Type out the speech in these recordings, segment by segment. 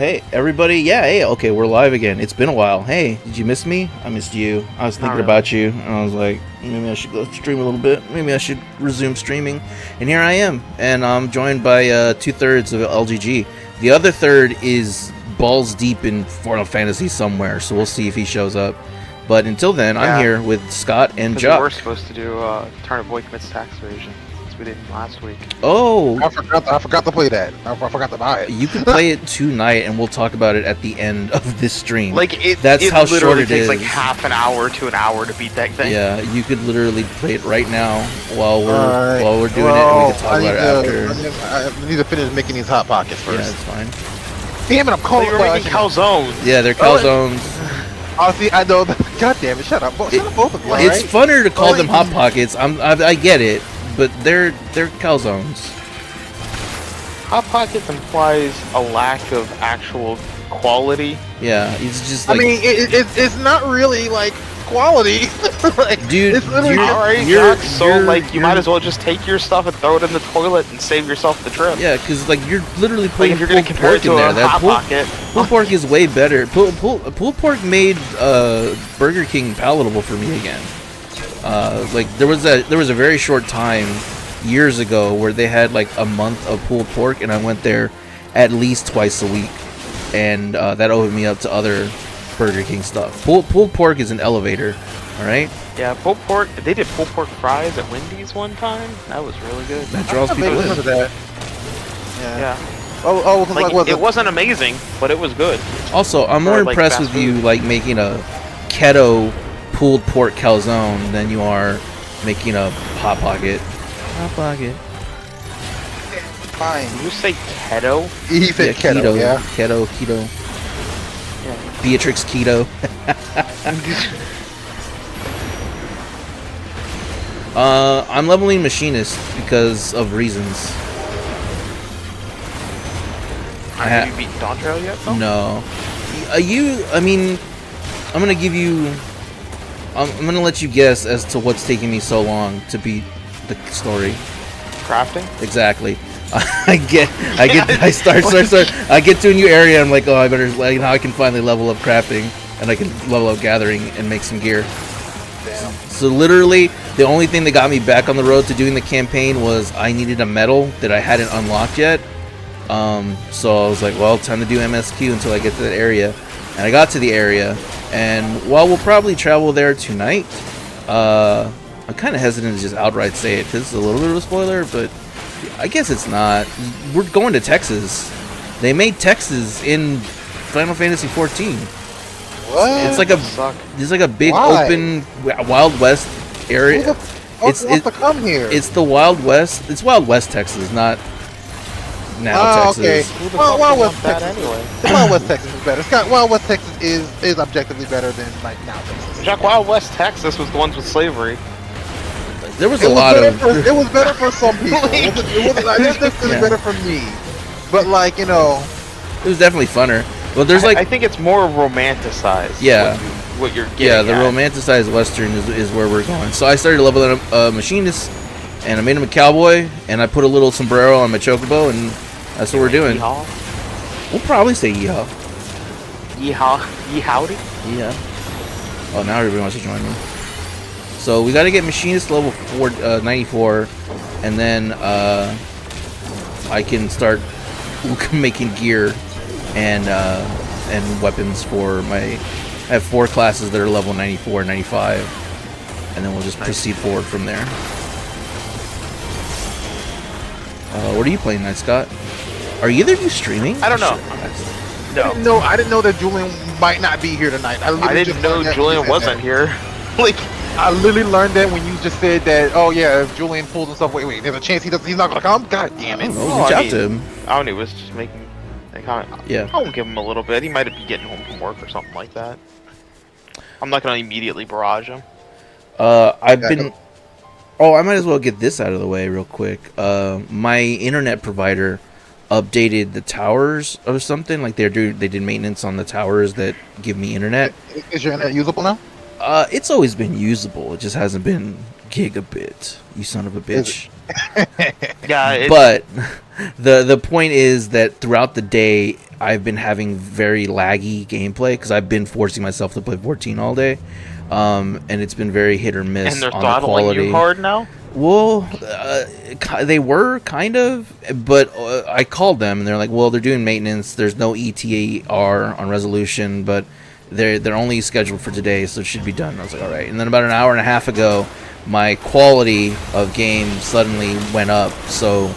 Hey, everybody. Yeah, hey, okay, we're live again. It's been a while. Hey, did you miss me? I missed you. I was thinking about you, and I was like, maybe I should go stream a little bit. Maybe I should resume streaming. And here I am, and I'm joined by 2/3 of LGG. The other third is balls deep in Final Fantasy somewhere, so we'll see if he shows up. But until then, I'm here with Scott and Jock. We were supposed to do Turnip Boy Commits Tax Evasion. We did last week. Oh, I forgot to play that. I forgot to buy it. You can play it tonight, and we'll talk about it at the end of this stream. Like that's how short it takes is. like half an hour to an hour to beat that thing. Yeah, you could literally play it right now while we're doing it, and we can talk about it after. I need to finish making these hot pockets first. Yeah, it's fine. Damn it, I'm calling. You're making calzones. Yeah, they're calzones. Oh, see, I know. God damn it! Shut up. Shut up, both of you. It's funner to call them hot pockets. I get it. But they're calzones. Hot Pockets implies a lack of actual quality. Yeah, it's just like... I mean, it's not really, like, quality. Like, dude, it's literally alright, you might as well just take your stuff and throw it in the toilet and save yourself the trip. Yeah, because, like, you're literally putting if you're gonna compare it to a Hot Pocket. Pulled pork is way better. Pulled pork made Burger King palatable for me again. Like there was a very short time years ago where they had like a month of pulled pork, and I went there at least twice a week, and that opened me up to other Burger King stuff. Pulled pork is an elevator, all right? Yeah, pulled pork. They did pulled pork fries at Wendy's one time. That was really good. That draws people in. That. Yeah. Oh, it wasn't amazing, but it was good. Also, I'm more impressed with you like making a keto pulled pork calzone than you are making a hot pocket. Hot pocket. Fine. You say keto? He said keto. Yeah. Keto. Yeah. Beatrix Keto. I'm leveling machinist because of reasons. Have you beaten Dawntrail yet? Though? No. I mean, I'm gonna give you. I'm gonna let you guess as to what's taking me so long to beat the story. Crafting? Exactly. I get to a new area. I'm like, oh, I better. Like, now I can finally level up crafting, and I can level up gathering and make some gear. Damn. So literally, the only thing that got me back on the road to doing the campaign was I needed a medal that I hadn't unlocked yet. So I was like, well, time to do MSQ until I get to that area. And I got to the area, and while we'll probably travel there tonight, I'm kind of hesitant to just outright say it because it's a little bit of a spoiler, but I guess it's not. We're going to Texas. They made Texas in Final Fantasy 14. What? It's like a big open Wild West area. Who the fuck wants to come here? It's the Wild West. It's Wild West, Texas, not now Texas. Okay. Wild West Texas. Anyway. Wild West Texas is better. Wild West Texas is objectively better than like now Texas. Jack, Wild West Texas was the ones with slavery. There was a lot of. It was better for some people. It was better for me. But like it was definitely funner. Well, there's I think it's more romanticized. Yeah. What you're getting. Yeah, the romanticized Western is where we're going. So I started leveling up a machinist, and I made him a cowboy, and I put a little sombrero on my chocobo, and that's what we're doing. Yeehaw? We'll probably say yeehaw. Yeehaw? Yeehowdy? Yeah. Oh, now everybody wants to join me. So we got to get machinist level 94, and then I can start making gear and weapons for my. I have 4 classes that are level 94, 95, and then we'll just proceed forward from there. What are you playing tonight, Scott? Are either of you streaming? I don't know. No, I didn't know that Julian might not be here tonight. I didn't know Julian wasn't here. Like, I literally learned that when you just said that. Oh yeah, if Julian pulls himself. Wait, there's a chance he's not gonna come. God damn it! Reach out to him. I don't know. He was just making a comment. Yeah. I won't give him a little bit. He might be getting home from work or something like that. I'm not gonna immediately barrage him. I've been. Oh, I might as well get this out of the way real quick. My internet provider updated the towers or something. Like they did maintenance on the towers that give me internet. Is your internet usable now? It's always been usable. It just hasn't been gigabit. You son of a bitch. Yeah, But the point is that throughout the day, I've been having very laggy gameplay because I've been forcing myself to play 14 all day, and it's been very hit or miss and they're on the throttling quality. you hard now. Well, they were kind of, but I called them and they're like, well, they're doing maintenance. There's no ETR on resolution, but they're only scheduled for today, so it should be done. I was like, all right. And then about an hour and a half ago, my quality of game suddenly went up, so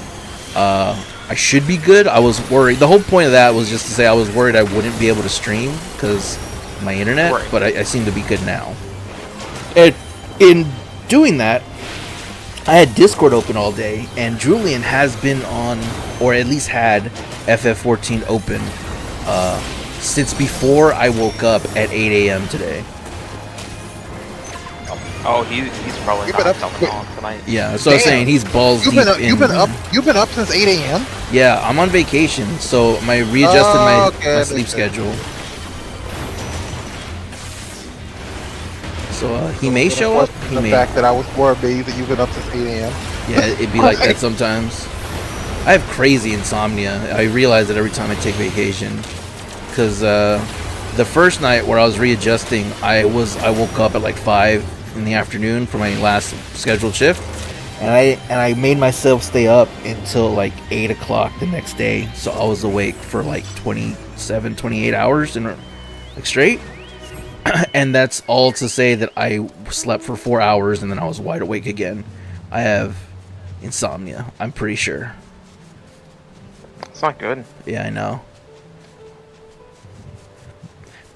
I should be good. I was worried. The whole point of that was just to say I was worried I wouldn't be able to stream because my internet, Right. but I seem to be good now. And in doing that, I had Discord open all day, and Julian has been on, or at least had FF14 open since before I woke up at 8 a.m. today. Oh, he's probably You've been not up- coming on tonight. Yeah, so I was Damn. saying he's balls You've deep been up, in. you've been up since 8 a.m. Yeah, I'm on vacation, so I readjusted my Okay, sleep makes sense. schedule. So he may show up. He The may. fact that I was more amazed that you've been up since 8 a.m. Yeah, it'd be like that sometimes. I have crazy insomnia. I realize that every time I take vacation, because the first night where I was readjusting, I woke up at like 5 in the afternoon for my last scheduled shift, and I made myself stay up until like 8 o'clock the next day, so I was awake for like 27, 28 hours in like straight. And that's all to say that I slept for 4 hours and then I was wide awake again. I have insomnia, I'm pretty sure. It's not good. Yeah, I know.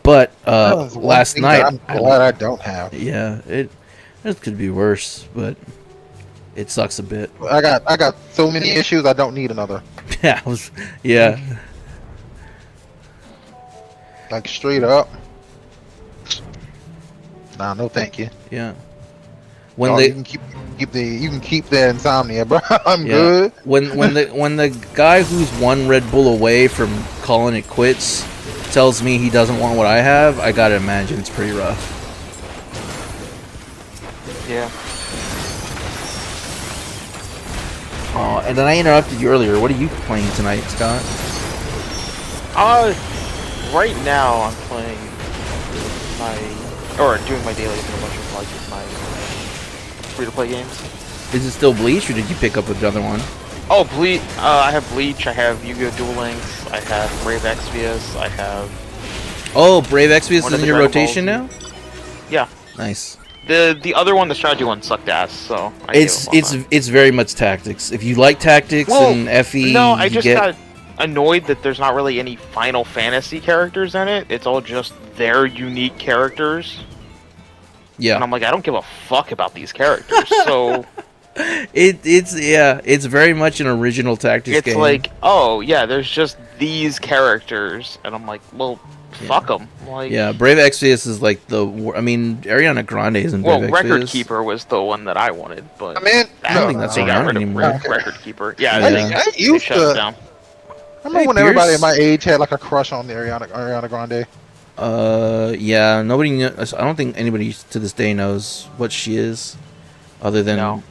But That's one last thing that night, I'm glad I don't have. yeah, it could be worse, but it sucks a bit. I got so many issues. I don't need another. Yeah, yeah. Like straight up. Nah, no, thank you. Yeah. When No, they you can keep the insomnia, bro. I'm yeah. good. When the guy who's one Red Bull away from calling it quits tells me he doesn't want what I have, I gotta imagine it's pretty rough. Yeah. Oh, and then I interrupted you earlier. What are you playing tonight, Scott? Right now I'm playing doing my daily pretty much with like my free-to-play games. Is it still Bleach, or did you pick up another one? Oh, Bleach! I have Bleach. I have Yu-Gi-Oh! Duel Links. I have Brave Exvius. I have Oh, Brave Exvius One is of in the your Dragon rotation now? Balls. Yeah. Nice. The other one, the strategy one, sucked ass. So I It's very much tactics. If you like tactics and FE, no, I you just get... got annoyed that there's not really any Final Fantasy characters in it. It's all just their unique characters. Yeah. And I'm like, I don't give a fuck about these characters. So it's very much an original tactics it's game. like, oh yeah, there's just these characters, and I'm like, well, fuck them. Like, yeah, Brave Exvius is like Ariana Grande is in Brave well, Exvius. Record Keeper was the one that I wanted, but I mean, I don't think that's they around got rid of anymore. Record Keeper. Yeah, Yeah. they used shut it to. down. I remember when Pierce. everybody at my age had like a crush on the Ariana Grande. Yeah, nobody knows. I don't think anybody to this day knows what she is, other than No.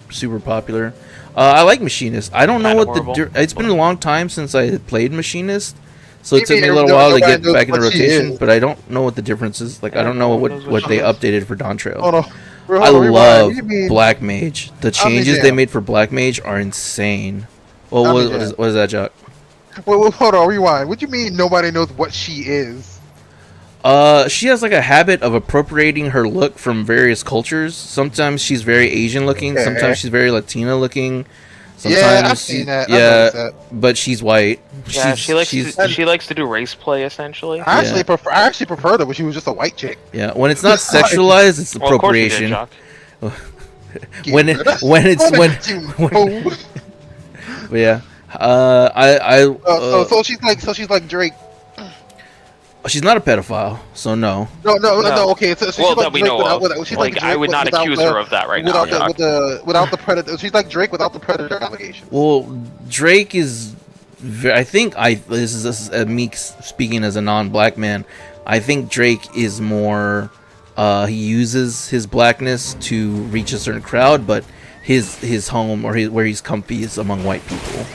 super popular. I like Machinist. I don't know Kinda what the. horrible, It's been a long time since I had played Machinist, so it took Maybe me a little nobody while to get knows back into what she rotation. is. But I don't know what the difference is. Like I don't know Everyone knows what what they she is. updated for Dawntrail. Hold on. Bro, I hold on, rewind. love What do you mean? Black Mage. The changes they damn. made for Black Mage are insane. Well, How what many is that, Jock? Well, hold on, rewind. What do you mean nobody knows what she is? She has like a habit of appropriating her look from various cultures. Sometimes she's very Asian looking. Okay. Sometimes she's very Latina looking. Sometimes Yeah, I've seen that. I Yeah, noticed that. but she's white. Yeah, she likes she's she likes to do race play essentially. I actually preferred her when she was just a white chick. yeah. When it's not sexualized, it's Well, of course you did, appropriation. Jock. When yeah. So she's like Drake. She's not a pedophile, so no. No. Okay, so she's Well, like that we Drake know of. she's Like, Drake I would not without accuse the- her of that right now. without Jock. without the predator. She's like Drake without the predator allegation. Well, Drake is. This is me speaking as a non-black man. I think Drake is more. He uses his blackness to reach a certain crowd, but his home or where he's comfy is among white people.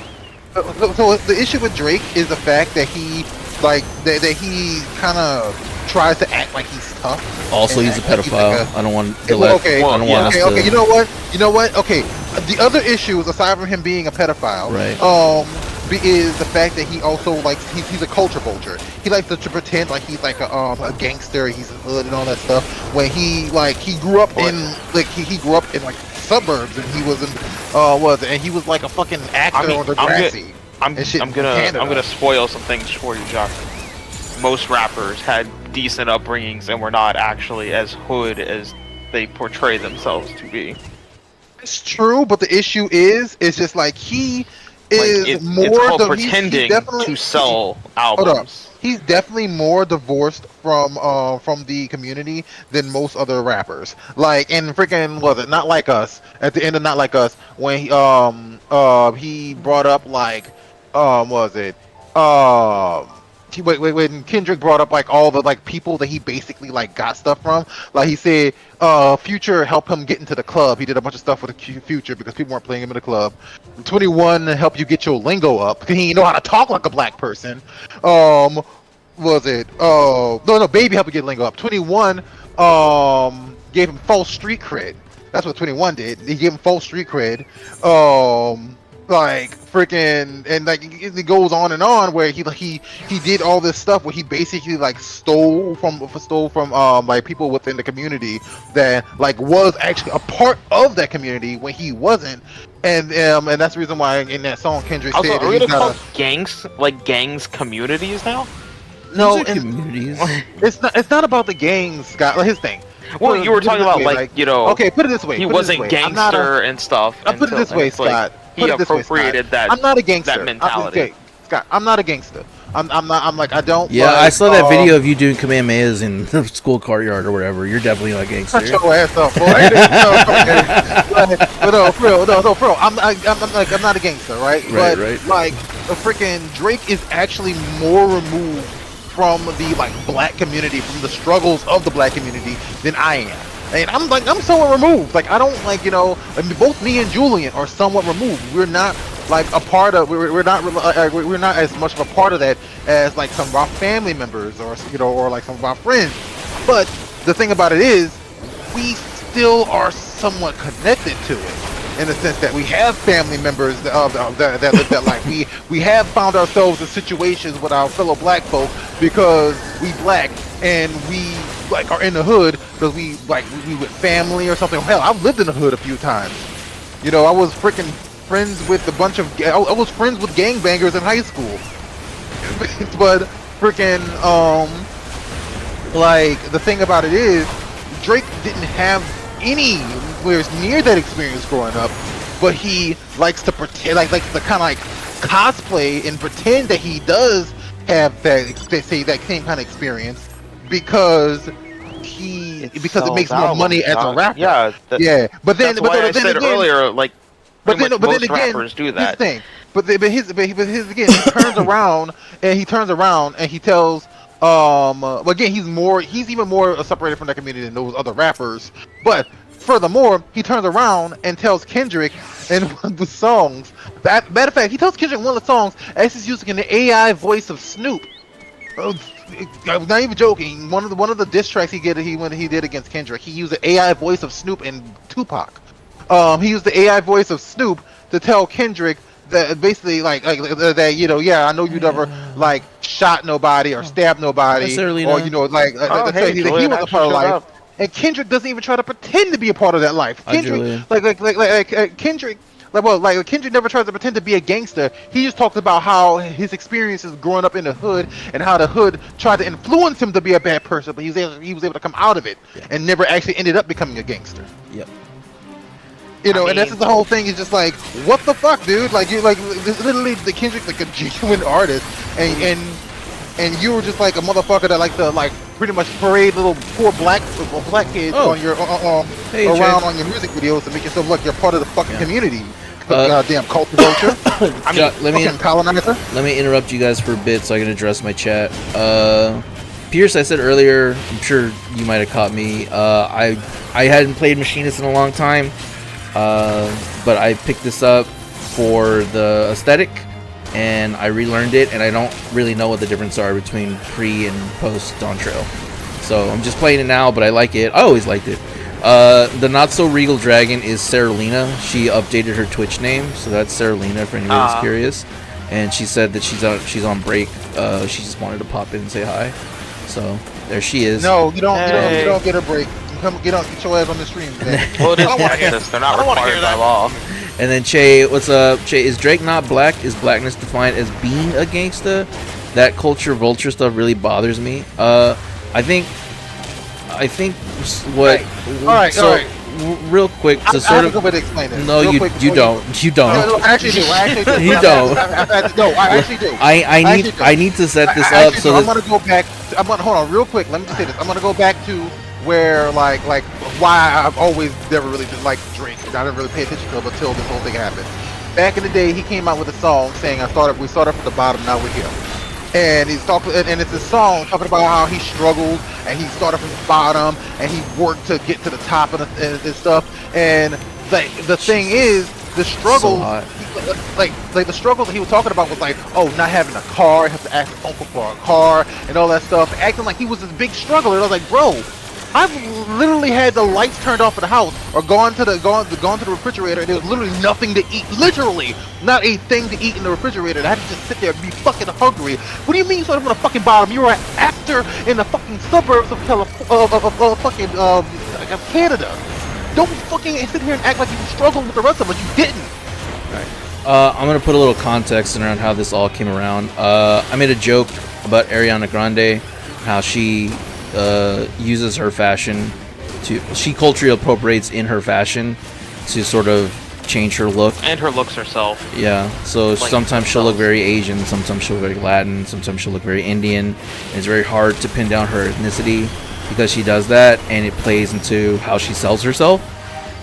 So the issue with Drake is the fact that he he kind of tries to act like he's tough. Also, he's a pedophile. I don't want to okay. I don't want us okay. to. You know what? Okay. The other issues, aside from him being a pedophile, right? Is the fact that he also likes he's a culture vulture. He likes to pretend like he's like a gangster, he's a hood and all that stuff. When he grew up in he grew up in like suburbs, and he was in and he was like a fucking actor on the Degrassi. I'm gonna spoil some things for you, Jock. Most rappers had decent upbringings and were not actually as hood as they portray themselves to be. It's true, but the issue is, it's just like he is it's more called pretending to sell albums. Hold up. He's definitely more divorced from the community than most other rappers. Like, and freaking was it Not Like Us, at the end of Not Like Us, when he brought up like when Kendrick brought up like all the like people that he basically like got stuff from, like he said Future helped him get into the club. He did a bunch of stuff with the Future because people weren't playing him in the club. 21 helped you get your lingo up because he didn't know how to talk like a black person. No, Baby helped you get lingo up. 21 gave him false street cred. That's what 21 did. He gave him false street cred. Like freaking, and like it goes on and on where he did all this stuff where he basically like stole from like people within the community that like was actually a part of that community when he wasn't, and that's the reason why in that song Kendrick said are we gonna call gangs communities now? No, communities. It's not about the gangs, Scott. His thing. Well, you were talking about okay, put it this way. He wasn't gangster and stuff. I'll put it this way, Scott. He appropriated that. I'm not a gangster. That mentality. Scott, I'm not a gangster. I'm like I don't. Yeah, I saw that video of you doing Kamehamehas in the school courtyard or whatever. You're definitely not a gangster. Shut your ass up, boy. But no, for real. I'm not a gangster, right? Right. Like, a freaking Drake is actually more removed from the like black community, from the struggles of the black community than I am. And I'm somewhat removed. Like I don't I mean, both me and Julian are somewhat removed. We're not like a part of. We're not as much of a part of that as like some of our family members or like some of our friends. But the thing about it is, we still are somewhat connected to it in the sense that we have family members that like we have found ourselves in situations with our fellow black folk because we black and we like are in the hood because we with family or something. Hell, I've lived in the hood a few times. I was freaking friends with a bunch of I was friends with gangbangers in high school. But freaking like the thing about it is, Drake didn't have anywhere near that experience growing up, but he likes to pretend like to kind of like cosplay and pretend that he does have that same kind of experience because it makes more money as a rapper. Yeah. But then, that's why I said earlier, like, but then again, rappers do that. But his again, he turns around and he tells. Again, he's even more separated from that community than those other rappers. But furthermore, he turns around and tells Kendrick in one of the songs. Matter of fact, he tells Kendrick in one of the songs, as he's using the AI voice of Snoop. I'm not even joking. One of the diss tracks he did against Kendrick, he used the AI voice of Snoop and Tupac. He used the AI voice of Snoop to tell Kendrick that basically like that I know you never like shot nobody or stabbed nobody or he was a part of life. And Kendrick doesn't even try to pretend to be a part of that life. Kendrick Kendrick Kendrick never tries to pretend to be a gangster. He just talks about how his experiences growing up in the hood and how the hood tried to influence him to be a bad person, but he was able to come out of it and never actually ended up becoming a gangster. Yep. And that's the whole thing. Is just like, what the fuck, dude? Like you this literally the Kendrick's like a genuine artist, and you were just like a motherfucker that like to like pretty much parade little poor black kids on your around on your music videos to make yourself look you're part of the fucking community. Goddamn culture vulture. Colonizer. Let me interrupt you guys for a bit so I can address my chat. Pierce, I said earlier, I'm sure you might have caught me. I hadn't played Machinist in a long time. But I picked this up for the aesthetic, and I relearned it, and I don't really know what the difference are between pre and post Dawntrail. So I'm just playing it now, but I like it. I always liked it. The not so regal dragon is Saralina. She updated her Twitch name, so that's Saralina for anybody who's curious. And she said that she's on break. She just wanted to pop in and say hi. So there she is. No, you don't get a break. You come get your ass on the stream. Well, it is Texas. They're not required by law. And then Che, what's up? Che, is Drake not black? Is blackness defined as being a gangsta? That culture vulture stuff really bothers me. I think what. All right. Real quick to sort of. Explain it. No, you don't. You don't. No, I actually do. You don't. No, I actually do. I need to set this up so I'm gonna go back. Hold on, real quick. Let me just say this. I'm gonna go back to where like why I've always never really just liked Drake. I didn't really pay attention to him until this whole thing happened. Back in the day, he came out with a song saying, we started from the bottom, now we're here." And he's talking, and it's a song talking about how he struggled and he started from the bottom and he worked to get to the top and stuff. And the thing is, the struggle, like the struggle that he was talking about was like, oh, not having a car, have to ask his uncle for a car and all that stuff, acting like he was this big struggler. And I was like, bro, I've literally had the lights turned off at the house or gone to the refrigerator and there was literally nothing to eat. Literally, not a thing to eat in the refrigerator. I had to just sit there and be fucking hungry. What do you mean you started from the fucking bottom? You were an actor in the fucking suburbs of Canada. Don't fucking sit here and act like you struggled with the rest of us. You didn't. I'm gonna put a little context around how this all came around. I made a joke about Ariana Grande, how she uses her fashion she culturally appropriates in her fashion to sort of change her look and her looks herself. Yeah, so like sometimes she'll look very Asian, sometimes she'll look very Latin, sometimes she'll look very Indian. And it's very hard to pin down her ethnicity because she does that, and it plays into how she sells herself.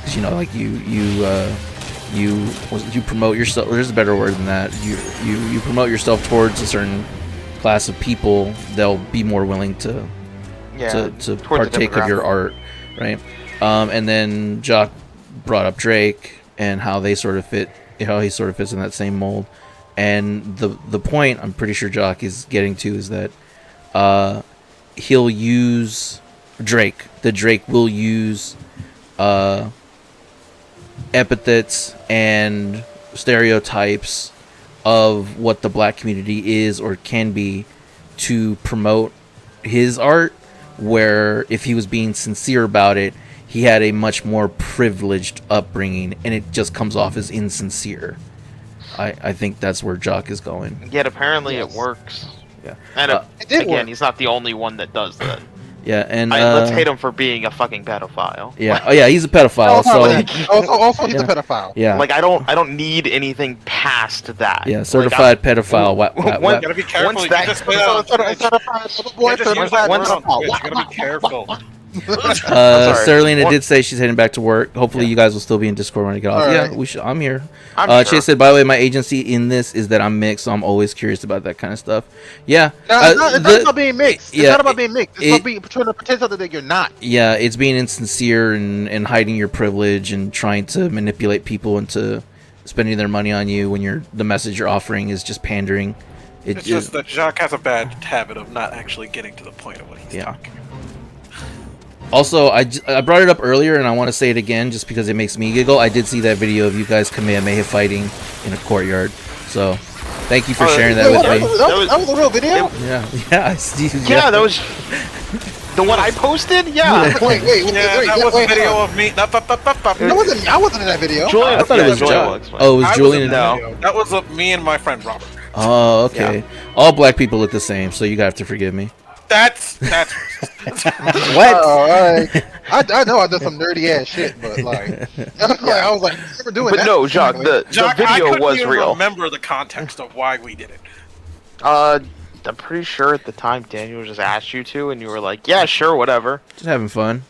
Because like you promote yourself. There's a better word than that. You promote yourself towards a certain class of people. They'll be more willing to partake of your art, right? And then Jock brought up Drake and how they sort of fit, how he sort of fits in that same mold. And the point I'm pretty sure Jock is getting to is that he'll use Drake. Drake will use epithets and stereotypes of what the black community is or can be to promote his art, where if he was being sincere about it, he had a much more privileged upbringing, and it just comes off as insincere. I think that's where Jock is going. Yet apparently it works. Yeah. And again, he's not the only one that does that. Yeah, and let's hate him for being a fucking pedophile. Yeah, oh yeah, he's a pedophile. Also, he's a pedophile. Yeah, like I don't need anything past that. Yeah, certified pedophile. You gotta be careful. You gotta be careful. Sterlina did say she's heading back to work. Hopefully, you guys will still be in Discord when I get off. Right. Yeah, we should. I'm here. Sure. Chase said, by the way, my agency in this is that I'm mixed, so I'm always curious about that kind of stuff. Yeah, it's not about being mixed. It's not about being mixed. It's about being trying to pretend something that you're not. Yeah, it's being insincere and hiding your privilege and trying to manipulate people into spending their money on you when the message you're offering is just pandering. It's just that Jacques has a bad habit of not actually getting to the point of what he's talking about. Also, I brought it up earlier, and I want to say it again just because it makes me giggle. I did see that video of you guys Kamehameha fighting in a courtyard. So, thank you for sharing that with me. That was a real video? Yeah. Yeah, that was the one I posted? Yeah. Wait, that was a video of me. I wasn't in that video. Julian, I thought it was Jock. Oh, it was Julian? No. That was me and my friend Robert. Oh, okay. Yeah. All black people look the same, so you have to forgive me. That's what? Alright. I know I did some nerdy ass shit, but I was like, never doing that. But no, Jacques, the video was real. I remember the context of why we did it. I'm pretty sure at the time Daniel just asked you to, and you were like, "Yeah, sure, whatever." Just having fun,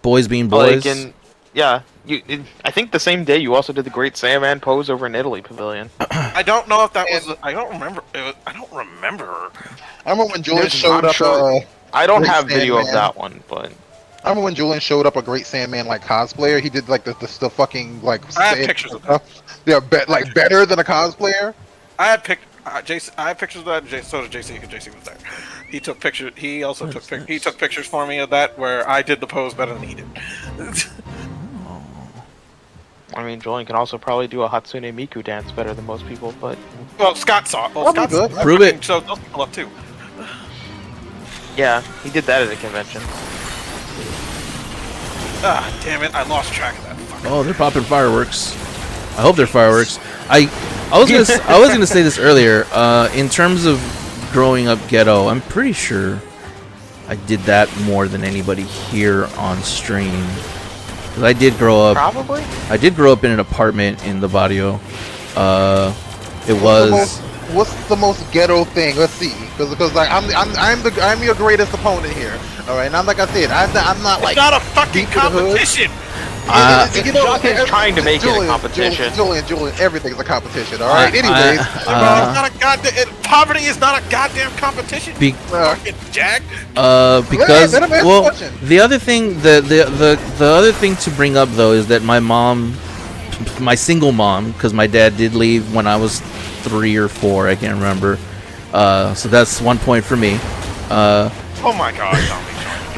boys being boys. I think the same day you also did the Great Sandman pose over in Italy Pavilion. I don't know if that was. I don't remember. I don't remember. I remember when Julian showed up. I don't have video of that one, but I remember when Julian showed up a Great Sandman like cosplayer. He did like the fucking like. I have pictures of that. They're like better than a cosplayer. I had Jason. I have pictures of that. So did JC, because JC was there. He took pictures. He also he took pictures for me of that where I did the pose better than he did. I mean, Julian can also probably do a Hatsune Miku dance better than most people, but Well, Scott saw it. Well, Scott good. Prove it. So those people up too. yeah, he did that at a convention. Ah, damn it! I lost track of that. Fuck. Oh, they're popping fireworks. I hope they're fireworks. I was gonna say this earlier. In terms of growing up ghetto, I'm pretty sure I did that more than anybody here on stream. 'Cause I did grow up. Probably. I did grow up in an apartment in the barrio. It was. What's the most ghetto thing? Let's see, because like I'm your greatest opponent here. All right, and I'm like I said, I'm not like. It's not a fucking deep in the hood. competition. Jock is trying to make it a competition. Julian, everything's a competition. All right. Anyways, It's not a goddamn. Poverty is not a goddamn competition. Fucking Jack. Because let him ask well, the question. the other thing, the other thing to bring up though is that my mom, my single mom, because my dad did leave when I was 3 or 4, I can't remember. So that's 1 point for me. Oh my god, Tommy.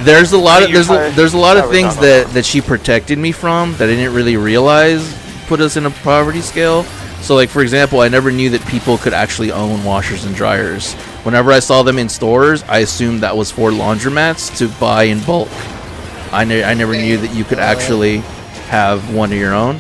There's a lot of there's a lot of Sorry, things that she protected me from that I didn't really realize put us in a poverty scale. So like for example, I never knew that people could actually own washers and dryers. Whenever I saw them in stores, I assumed that was for laundromats to buy in bulk. I never knew that you could actually have one of your own.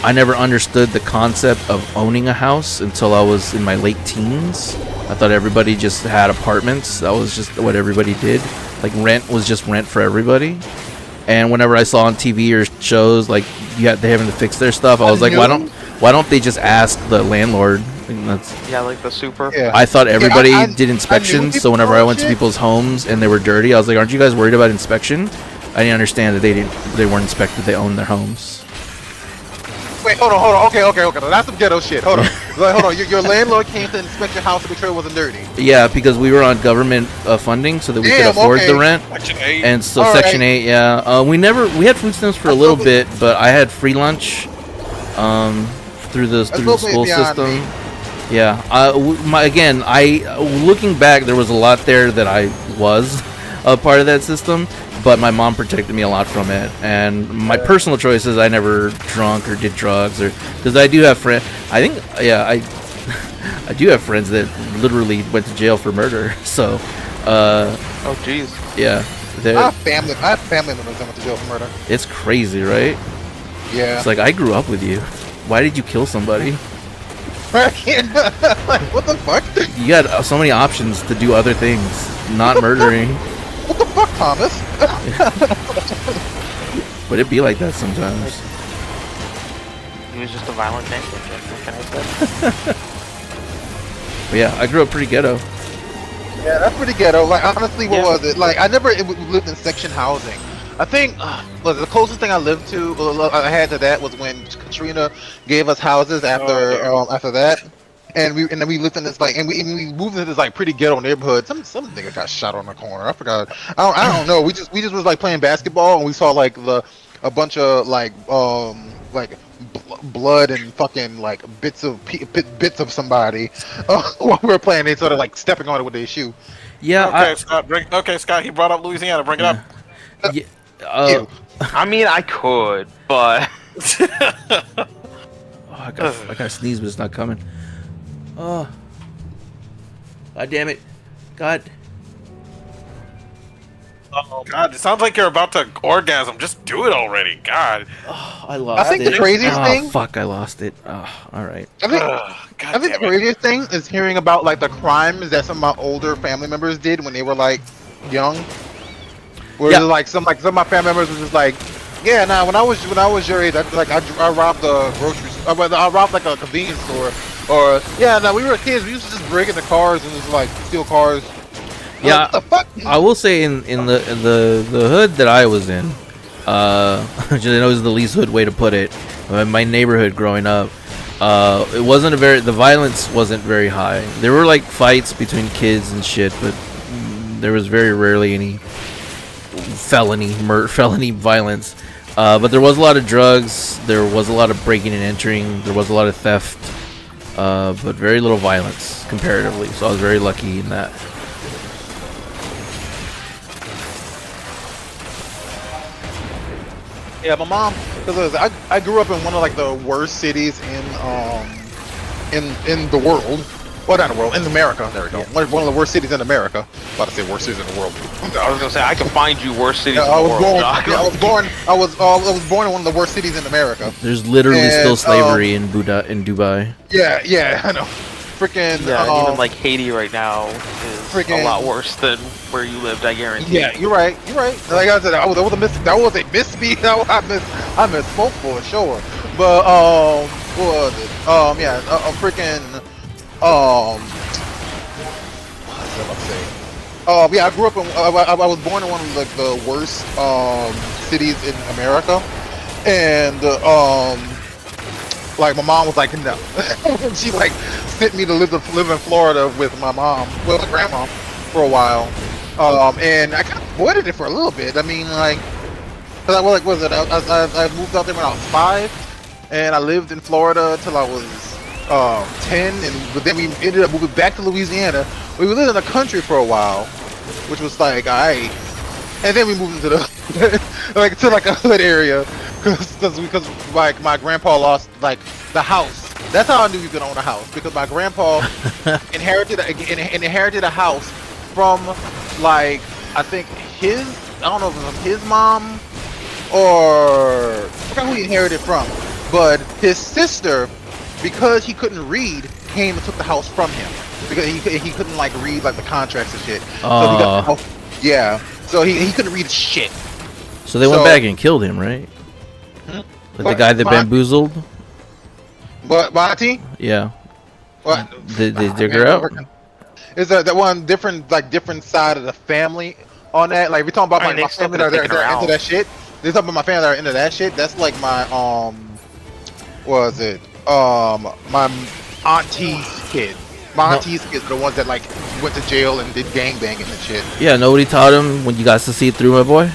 I never understood the concept of owning a house until I was in my late teens. I thought everybody just had apartments. That was just what everybody did. Like rent was just rent for everybody. And whenever I saw on TV or shows like they having to fix their stuff, I was like, why don't they just ask the landlord? Yeah, like the super. Yeah. I thought everybody I did inspections. knew So whenever I went to shit. people's homes and they were dirty, I was like, aren't you guys worried about inspection? I didn't understand that they weren't inspected. They owned their homes. Wait, hold on. Okay. That's some ghetto shit. Hold on. Hold on. Your landlord came to inspect your house to make sure it wasn't dirty. Yeah, because we were on government funding, so that we could Damn, afford okay. the rent. Section 8. And so All Section right. 8, yeah. We had food stamps for a little bit, but I had free lunch through the little bit school beyond system. me. Yeah. Looking back, there was a lot there that I was a part of that system, but my mom protected me a lot from it. And my personal choices, I never drunk or did drugs, or because I do have friends. I think, yeah, I do have friends that literally went to jail for murder. So, Oh, jeez. yeah. I have family members that went to jail for murder. It's crazy, right? Yeah. It's like, I grew up with you. Why did you kill somebody? Like, what the fuck? You got so many options to do other things, not murdering. What the fuck, Thomas? But it be like that sometimes. He was just a violent gangster. What can I say? But yeah, I grew up pretty ghetto. Yeah, that's pretty ghetto. Like, honestly, what Yeah. was it? Like, I never lived in section housing. I think the closest thing I lived to, I had to that was when Katrina gave us houses after that, and then we lived in this like, and we moved into this like pretty ghetto neighborhood. Some nigga got shot on the corner. I forgot. I don't know. We just was like playing basketball, and we saw like a bunch of like blood and fucking like bits of somebody while we were playing. They sort of like stepping on it with their shoe. Yeah. Scott, he brought up Louisiana. Bring it up. Yeah. Ew. I mean, I could, but Oh, I got sneeze, but it's not coming. Oh. God damn it. God. Oh God, it sounds like you're about to orgasm. Just do it already. God. Oh, I lost it. I think the craziest thing. Fuck, I lost it. Oh, alright. I think, God I think damn the it. craziest thing is hearing about like the crimes that some of my older family members did when they were like young. Where Yeah. like some of my family members was just like, yeah, nah. When I was your age, I robbed a grocery store. I robbed like a convenience store. Or yeah, no, we were kids. We used to just break into cars and just like steal cars. Yeah. What the fuck? I will say in the hood that I was in, which I know is the least hood way to put it, my neighborhood growing up, it wasn't the violence wasn't very high. There were like fights between kids and shit, but there was very rarely any felony violence. But there was a lot of drugs. There was a lot of breaking and entering. There was a lot of theft. But very little violence comparatively. So I was very lucky in that. Yeah, my mom, because I grew up in one of like the worst cities in the world. Well, not the world, in America. There we go. One of the worst cities in America. About to say worst cities in the world. I was gonna say I can find you worse cities in the I was world. born. Doc. Yeah, I was born in one of the worst cities in America. There's literally And, still slavery in Dubai. Yeah, I know. Freaking. Yeah, and even like Haiti right now is freaking- a lot worse than where you lived. I guarantee. Yeah, you're right. Like I said, that was a misspeak. I misspoke for sure. But what was it? Yeah, freaking what was I about to say? Yeah, I grew up in. I was born in one of like the worst cities in America, and like my mom was like no, she like sent me to live in Florida with my mom, well, my grandma, for a while, and I kind of avoided it for a little bit. I mean, like, cause I moved out there when I was 5, and I lived in Florida till I was 10, but then we ended up moving back to Louisiana. We lived in the country for a while, which was like alright, and then we moved into the to a hood area, because like my grandpa lost like the house. That's how I knew you could own a house, because my grandpa inherited a house from like I think I don't know if it was his mom or I forgot who he inherited from, but his sister, because he couldn't read, came and took the house from him because he couldn't like read like the contracts and shit. So he got the house. Yeah, so he couldn't read shit. So they went back and killed him, right? Like the guy that bamboozled? But Monty? Yeah. What? They dig her out? Is that one different side of the family on that? Like we talking about my family that are into that shit. They talking about my family that are into that shit. That's like my what was it? My auntie's kid. My auntie's kids are the ones that like went to jail and did gangbanging and shit. Yeah, nobody taught him when you got to see it through, my boy.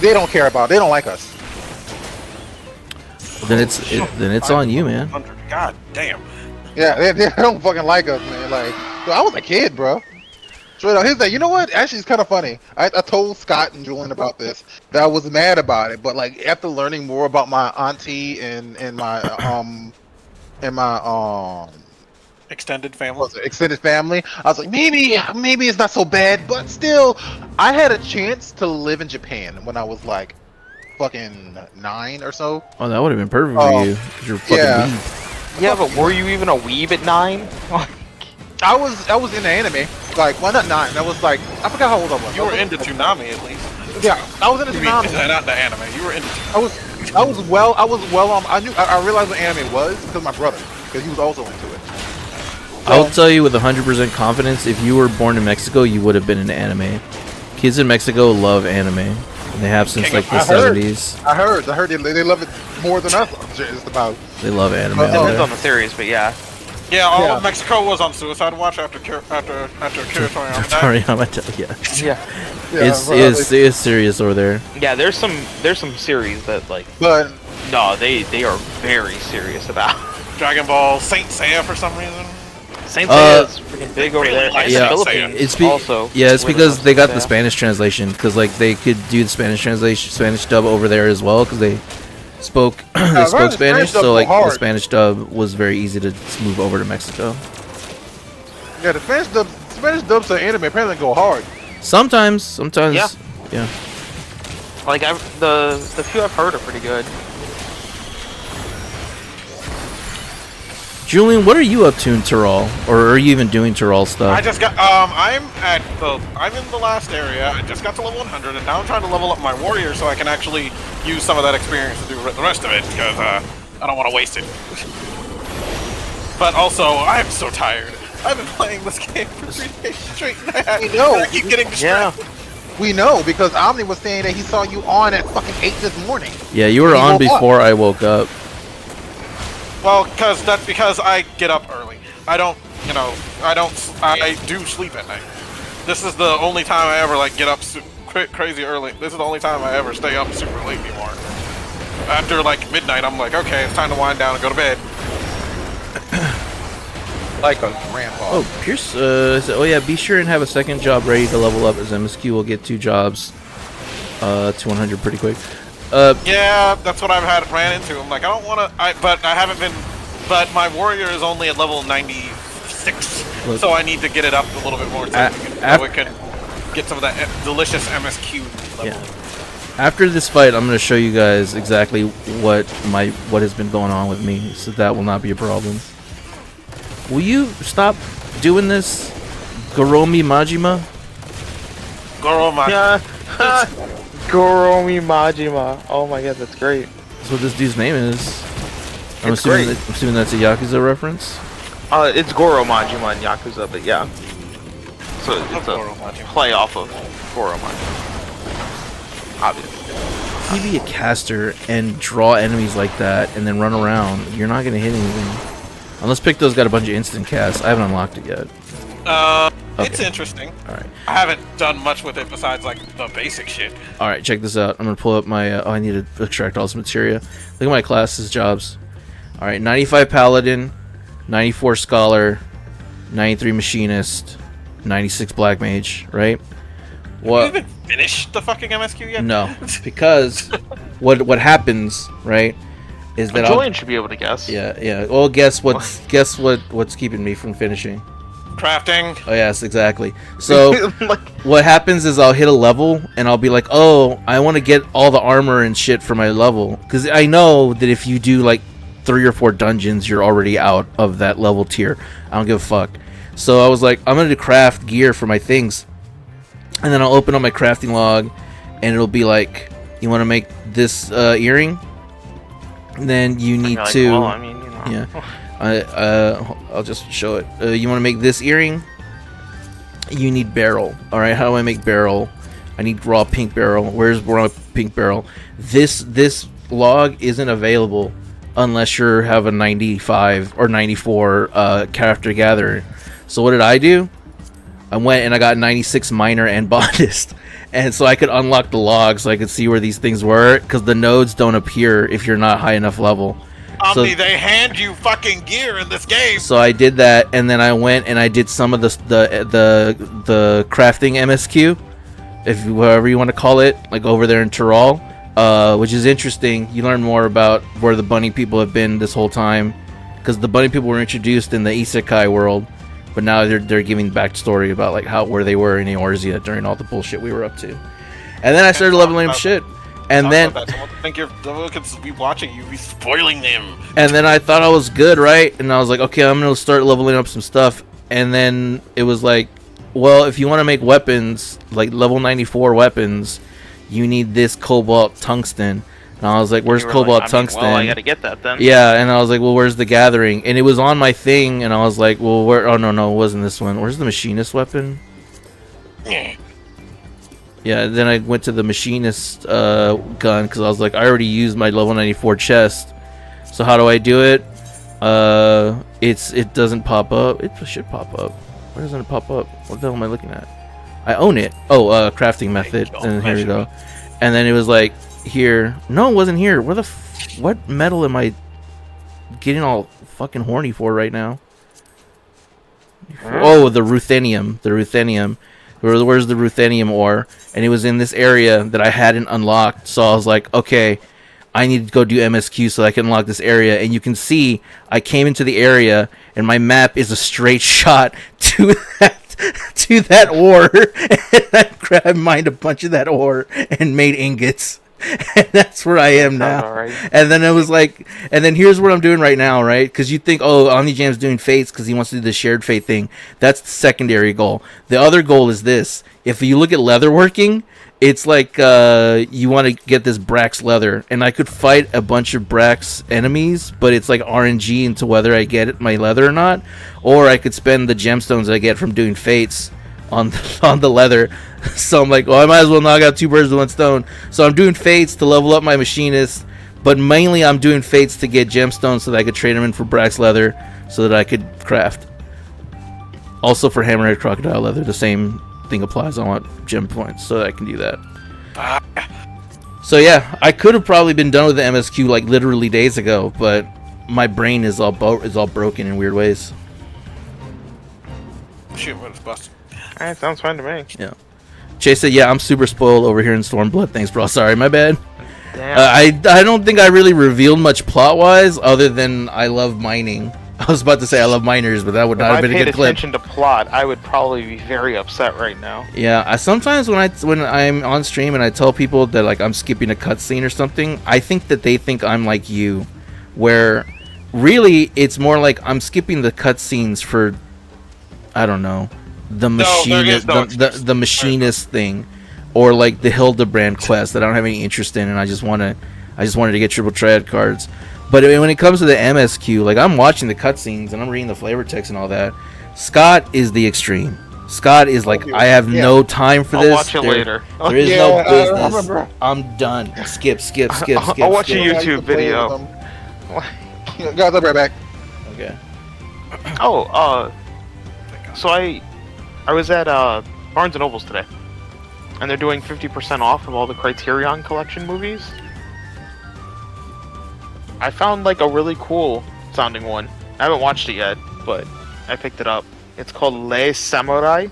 They don't care about. They don't like us. Then it's on you, man. God damn. Yeah, they don't fucking like us, man. Like, I was a kid, bro. Straight up, you know what? Actually, it's kind of funny. I told Scott and Julian about this. That I was mad about it, but like after learning more about my auntie and my Extended family. Extended family, I was like, maybe it's not so bad, but still, I had a chance to live in Japan when I was like fucking 9 or so. Oh, that would have been perfect for you. 'Cause you're fucking weeb. Yeah, but were you even a weeb at 9? I was in the anime. Like, well, not 9. I was like, I forgot how old I was. You were into Toonami at least. Yeah, I was into Toonami. Not the anime. You were into. I was well. I realized what anime was because my brother, because he was also into it. I'll tell you with 100% confidence, if you were born in Mexico, you would have been into anime. Kids in Mexico love anime. And they have since like the 70s. I heard they love it more than us. Just about. They love anime. Depends on the series, but yeah. Yeah, all of Mexico was on Suicide Watch after Kira Toriyama died. Yeah. It's serious over there. Yeah, there's some series that like. But no, they are very serious about. Dragon Ball, Saint Seiya for some reason. Saint Seiya is freaking big over there. Yeah, Philippines it's also. Yeah, it's because they got the Spanish translation, because like they could do the Spanish translation, Spanish dub over there as well, because they spoke spoke Spanish, so like the Spanish dub was very easy to move over to Mexico. Yeah, the Spanish dubs to anime apparently go hard. Sometimes. Yeah. Like the few I've heard are pretty good. Julian, what are you up to in Tural, or are you even doing Tural stuff? I just got I'm in the last area. I just got to level 100, and now I'm trying to level up my warrior so I can actually use some of that experience to do the rest of it, because I don't want to waste it. But also, I'm so tired. I've been playing this game for 3 days straight, and I keep getting distracted. We know, because Omni was saying that he saw you on at fucking 8 this morning. Yeah, you were on before I woke up. Well, that's because I get up early. I do sleep at night. This is the only time I ever like get up crazy early. This is the only time I ever stay up super late anymore. After like midnight, I'm like, okay, it's time to wind down and go to bed. Like a grandpa. Oh, Pierce said, oh yeah, be sure and have a second job ready to level up, as MSQ will get 2 jobs to 100 pretty quick. Yeah, that's what I've ran into. I'm like, I don't want to, but I haven't been, but my warrior is only at level 96, look, so I need to get it up a little bit more so we can get some of that delicious MSQ level. Yeah. After this fight, I'm going to show you guys exactly what has been going on with me, so that will not be a problem. Will you stop doing this, Goromi Majima? Goromi Majima. Oh my god, that's great. That's what this dude's name is. I'm assuming that's a Yakuza reference. It's Goro Majima in Yakuza, but yeah. So it's a play off of Goro Majima. Obviously. If you be a caster and draw enemies like that and then run around, you're not gonna hit anything. Unless Picto's got a bunch of instant casts. I haven't unlocked it yet. Okay. It's interesting. Alright. I haven't done much with it besides like the basic shit. Alright, check this out. I'm gonna pull up my I need to extract all this materia. Look at my classes jobs. Alright, 95 Paladin, 94 Scholar, 93 Machinist, 96 Black Mage, right? What? Have you even finished the fucking MSQ yet? No. Because what happens, right? Is that Julian should be able to guess. Yeah. Well, guess what's keeping me from finishing? Crafting. Oh yes, exactly. So what happens is I'll hit a level and I'll be like, oh, I want to get all the armor and shit for my level, because I know that if you do like 3 or 4 dungeons, you're already out of that level tier. I don't give a fuck. So I was like, I'm gonna craft gear for my things, and then I'll open up my crafting log, and it'll be like, you want to make this earring? Then you need like, to, well, I mean, you know. yeah. I'll just show it. You want to make this earring? You need barrel. All right. How do I make barrel? I need raw pink barrel. Where's raw pink barrel? This log isn't available unless you have a 95 or 94 character gatherer. So what did I do? I went and I got 96 miner and botanist. And so I could unlock the logs so I could see where these things were, because the nodes don't appear if you're not high enough level. Omni, they hand you fucking gear in this game. So I did that, and then I went and I did some of the crafting MSQ, if whatever you want to call it, like over there in Tural, which is interesting. You learn more about where the bunny people have been this whole time, because the bunny people were introduced in the Isekai world. But now they're giving backstory about like where they were in Eorzea during all the bullshit we were up to. And then I started leveling up shit. And then someone think someone could be watching you, be spoiling them. And then I thought I was good, right? And I was like, okay, I'm gonna start leveling up some stuff. And then it was like, well, if you want to make weapons, like level 94 weapons, you need this cobalt tungsten. And I was like, where's cobalt tungsten? Well, I gotta get that then. Yeah, and I was like, well, where's the gathering? And it was on my thing, and I was like, well, where? Oh, no, it wasn't this one. Where's the machinist weapon? Yeah, then I went to the machinist gun, because I was like, I already used my level 94 chest. So how do I do it? It doesn't pop up. It should pop up. Why doesn't it pop up? What the hell am I looking at? I own it. Oh, crafting method. And here we go. And then it was like, here. No, it wasn't here. Where the what metal am I getting all fucking horny for right now? Oh, the ruthenium. Where's the ruthenium ore? And it was in this area that I hadn't unlocked. So I was like, okay, I need to go do MSQ so I can unlock this area. And you can see I came into the area and my map is a straight shot to that ore. And I mined a bunch of that ore and made ingots. And that's where I am now. Right. And then it was like, and then here's what I'm doing right now, right? Because you think, oh, OmniJam's doing fates because he wants to do the shared fate thing. That's the secondary goal. The other goal is this. If you look at leatherworking, it's like you want to get this Brax leather, and I could fight a bunch of Brax enemies, but it's like RNG into whether I get my leather or not, or I could spend the gemstones I get from doing fates on the leather. So I'm like, well, I might as well knock out 2 birds with 1 stone. So I'm doing fates to level up my machinist, but mainly I'm doing fates to get gemstones so that I could trade them in for Brax leather so that I could craft. Also for hammerhead crocodile leather, the same thing applies, I want gem points so that I can do that. So yeah, I could have probably been done with the MSQ like literally days ago, but my brain is all broken in weird ways. Shoot, what is busted? Alright, sounds fine to me. Yeah. Chase said, "Yeah, I'm super spoiled over here in Stormblood. Thanks, bro. Sorry, my bad." Damn. I don't think I really revealed much plot wise, other than I love mining. I was about to say I love miners, but that would not have been a good If I clip. paid attention to plot, I would probably be very upset right now. Yeah, I sometimes when I'm on stream and I tell people that like I'm skipping a cutscene or something, I think that they think I'm like you, where really it's more like I'm skipping the cutscenes for, I don't know, the machinist, the machinist thing, or like the Hildebrand quest that I don't have any interest in, and I just wanted to get triple triad cards. But when it comes to the MSQ, like I'm watching the cutscenes and I'm reading the flavor text and all that. Scott is the extreme. Scott is like, I have no time for this. I'll watch it later. There is no business. I'm done. Skip. I'll watch a YouTube video. Guys, I'll be right back. Okay. So I was at Barnes & Noble's today, and they're doing 50% off of all the Criterion Collection movies. I found like a really cool sounding one. I haven't watched it yet, but I picked it up. It's called Les Samurai.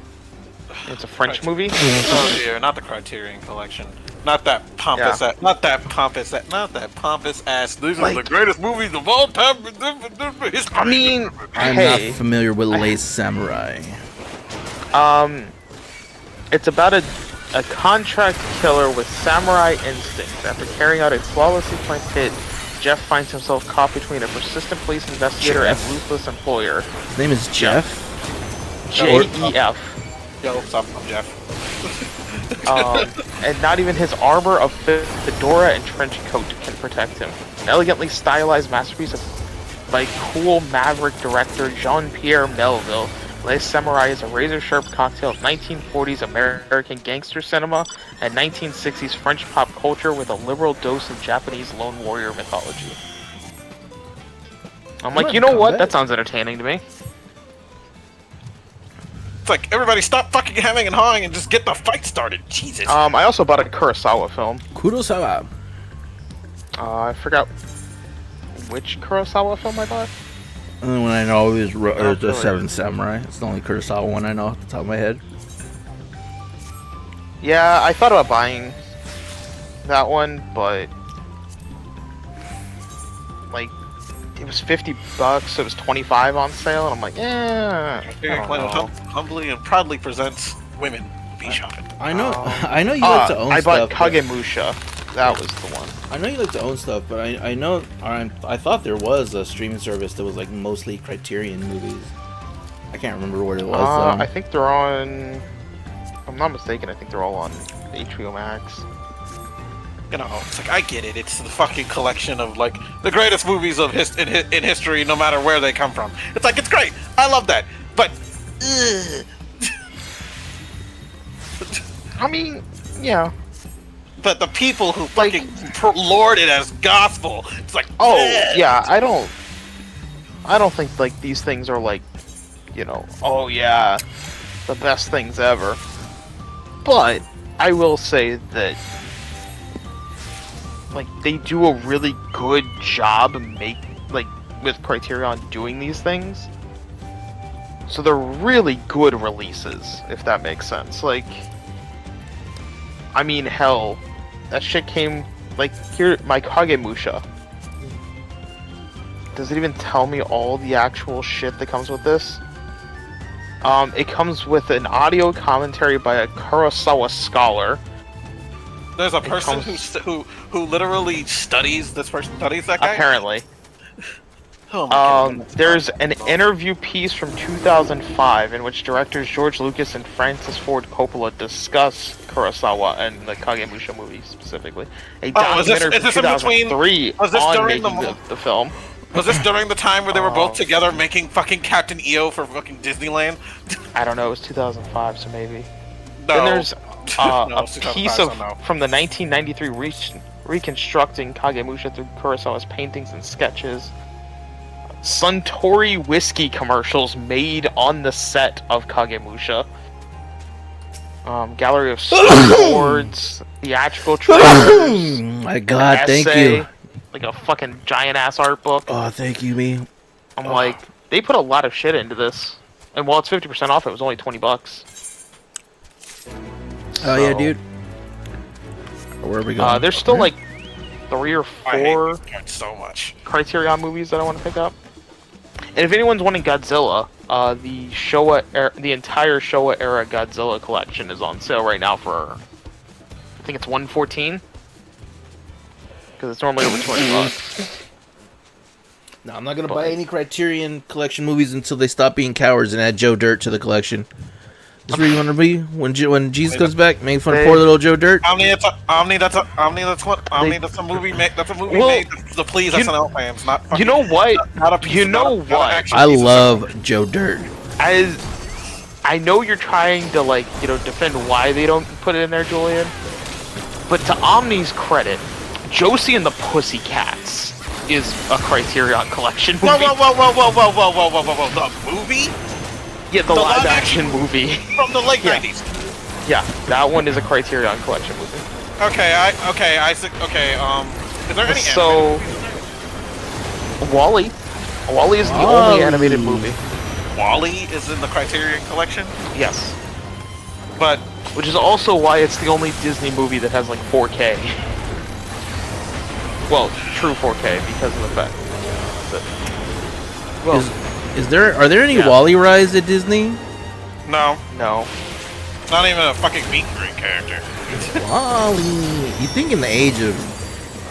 It's a French movie. Oh dear, not the Criterion Collection. Not that pompous Yeah. not that pompous ass. These are the greatest movies of all time. History. I mean, I'm not familiar with Les Samurai. it's about a contract killer with samurai instincts. After carrying out a flawlessly planned hit, Jeff finds himself caught between a persistent police investigator and ruthless employer. His name is Jeff. J-E-F. Yo, what's up? I'm Jeff. And not even his armor of fedora and trench coat can protect him. An elegantly stylized masterpiece by cool maverick director Jean-Pierre Melville, Les Samurai is a razor-sharp cocktail of 1940s American gangster cinema and 1960s French pop culture with a liberal dose of Japanese lone warrior mythology. I'm like, you know what? That sounds entertaining to me. It's like, everybody stop fucking hemming and hawing and just get the fight started. Jesus. I also bought a Kurosawa film. Kurosawa. I forgot which Kurosawa film I bought. The only one I know is the Seven Samurai. It's the only Kurosawa one I know off the top of my head. Yeah, I thought about buying that one, but like it was $50, so it was $25 on sale, and I'm like, Humbly and proudly presents women be shopping. I know you like to own I stuff. bought Kagemusha. That was the one. I know you like to own stuff, but I thought there was a streaming service that was like mostly Criterion movies. I can't remember what it was. I think they're on. If I'm not mistaken, I think they're all on HBO Max. You know, it's like, I get it. It's the fucking collection of like the greatest movies of in history, no matter where they come from. It's like, it's great. I love that, but. I mean, yeah. But the people who fucking lord it as gospel, it's like, yeah, I don't think like these things are like, you know, oh yeah, the best things ever. But I will say that like they do a really good job with Criterion doing these things. So they're really good releases, if that makes sense. Like, I mean, hell, that shit came, like, here, my Kagemusha. Does it even tell me all the actual shit that comes with this? It comes with an audio commentary by a Kurosawa scholar. There's a person who literally studies this person studies that guy? Apparently. Oh my God. There's an interview piece from 2005 in which directors George Lucas and Francis Ford Coppola discuss Kurosawa and the Kagemusha movie specifically. A documentary from 2003 on making the film. Was this during the time where they were both together making fucking Captain EO for fucking Disneyland? I don't know, it was 2005, so maybe. No. Then there's No, a piece from the 1993 reconstructing Kagemusha through Kurosawa's paintings and sketches. Suntory whiskey commercials made on the set of Kagemusha. Gallery of swords, theatrical trailers. My God, thank essay, you. Like a fucking giant ass art book. Oh, thank you, me. I'm like, they put a lot of shit into this, and while it's 50% off, it was only $20. Oh yeah, dude. Where are we going? There's still like 3 or I hate 4 this part so much. Criterion movies that I want to pick up. And if anyone's wanting Godzilla, the the entire Showa era Godzilla collection is on sale right now for, I think it's $114, because it's normally over $20. No, I'm not gonna buy any Criterion collection movies until they stop being cowards and add Joe Dirt to the collection. That's where you want to be when Jesus comes back, making fun of poor little Joe Dirt. Omni, that's a movie made. That's a movie made to please SNL fans, not. You know what? Not a piece, You know not what? an actual I piece of love Joe Dirt. I know you're trying to defend why they don't put it in there, Julian. But to Omni's credit, Josie and the Pussycats is a Criterion collection movie. Whoa! The movie Yeah, the live action movie. from the late Yeah. 90s. Yeah, that one is a Criterion collection movie. Okay, is there any? So, Wall-E. Wall-E is the only animated movie. Wall-E is in the Criterion collection, Yes. but Which is also why it's the only Disney movie that has 4K. Well, true 4K because of the fact that. Well, Are there any Wall-E rides at Disney? no, no. not even a fucking meet and greet character. Wall-E. You think in the age of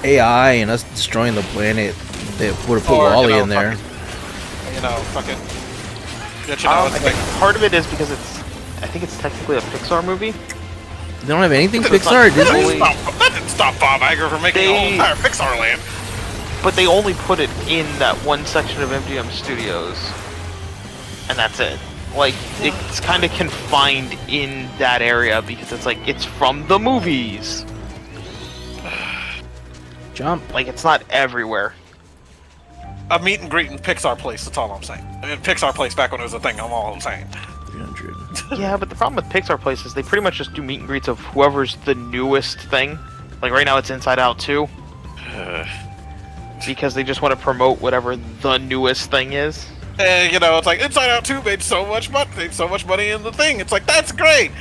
AI and us destroying the planet, they would have put Or, Wall-E in there? Fucking. It's Part of it is because I think it's technically a Pixar movie. They don't have anything It's Pixar at not Disney? really- that didn't stop Bob Iger from making a whole entire Pixar land. But they only put it in that one section of MGM Studios. And that's it. It's kind of confined in that area because it's from the movies. Jump. It's not everywhere. A meet and greet in Pixar Place. That's all I'm saying. In Pixar Place back when it was a thing. All I'm saying. 300. Yeah, but the problem with Pixar Place is they pretty much just do meet and greets of whoever's the newest thing. Right now it's Inside Out 2. Because they just want to promote whatever the newest thing is. It's like Inside Out 2 made so much money in the thing. It's like that's great.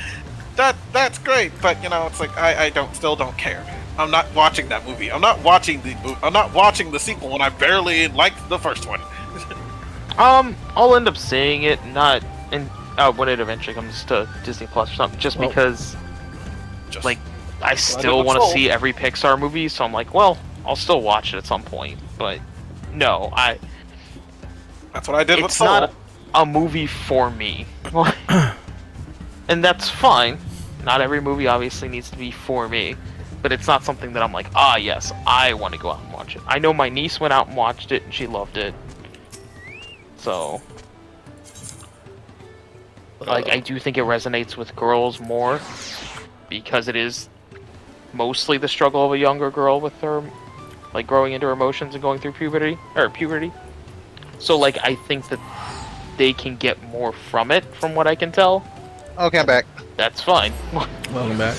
That's great. But it's like I still don't care. I'm not watching that movie. I'm not watching the sequel when I barely liked the first one. I'll end up seeing it when it eventually comes to Disney Plus or something. Because I still want to see every Pixar movie, so I'm like, well, I'll still watch it at some point. But no, That's what I did with it's Soul. not a movie for me. And that's fine. Not every movie obviously needs to be for me. But it's not something that I'm like, yes, I want to go out and watch it. I know my niece went out and watched it, and she loved it. So, I do think it resonates with girls more. Because it is mostly the struggle of a younger girl with her, growing into her emotions and going through puberty. So, I think that they can get more from it, from what I can tell. Okay, I'm back. That's fine. Welcome back.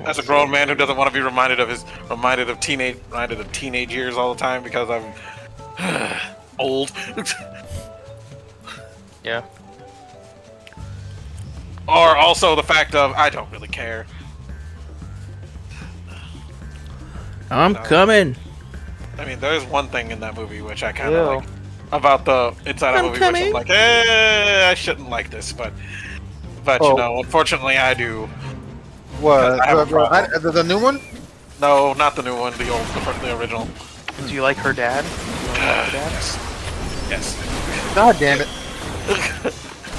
As a grown man who doesn't want to be reminded of teenage years all the time because I'm old. Yeah. Or also the fact of I don't really care. I'm coming. I mean, there's one thing in that movie which I kind of like about the Inside Out movie, which I'm like, I shouldn't like this, but unfortunately, I do. What? I have a problem. The new one? No, not the new one. The original. Do you like her dad? Yes. God damn it.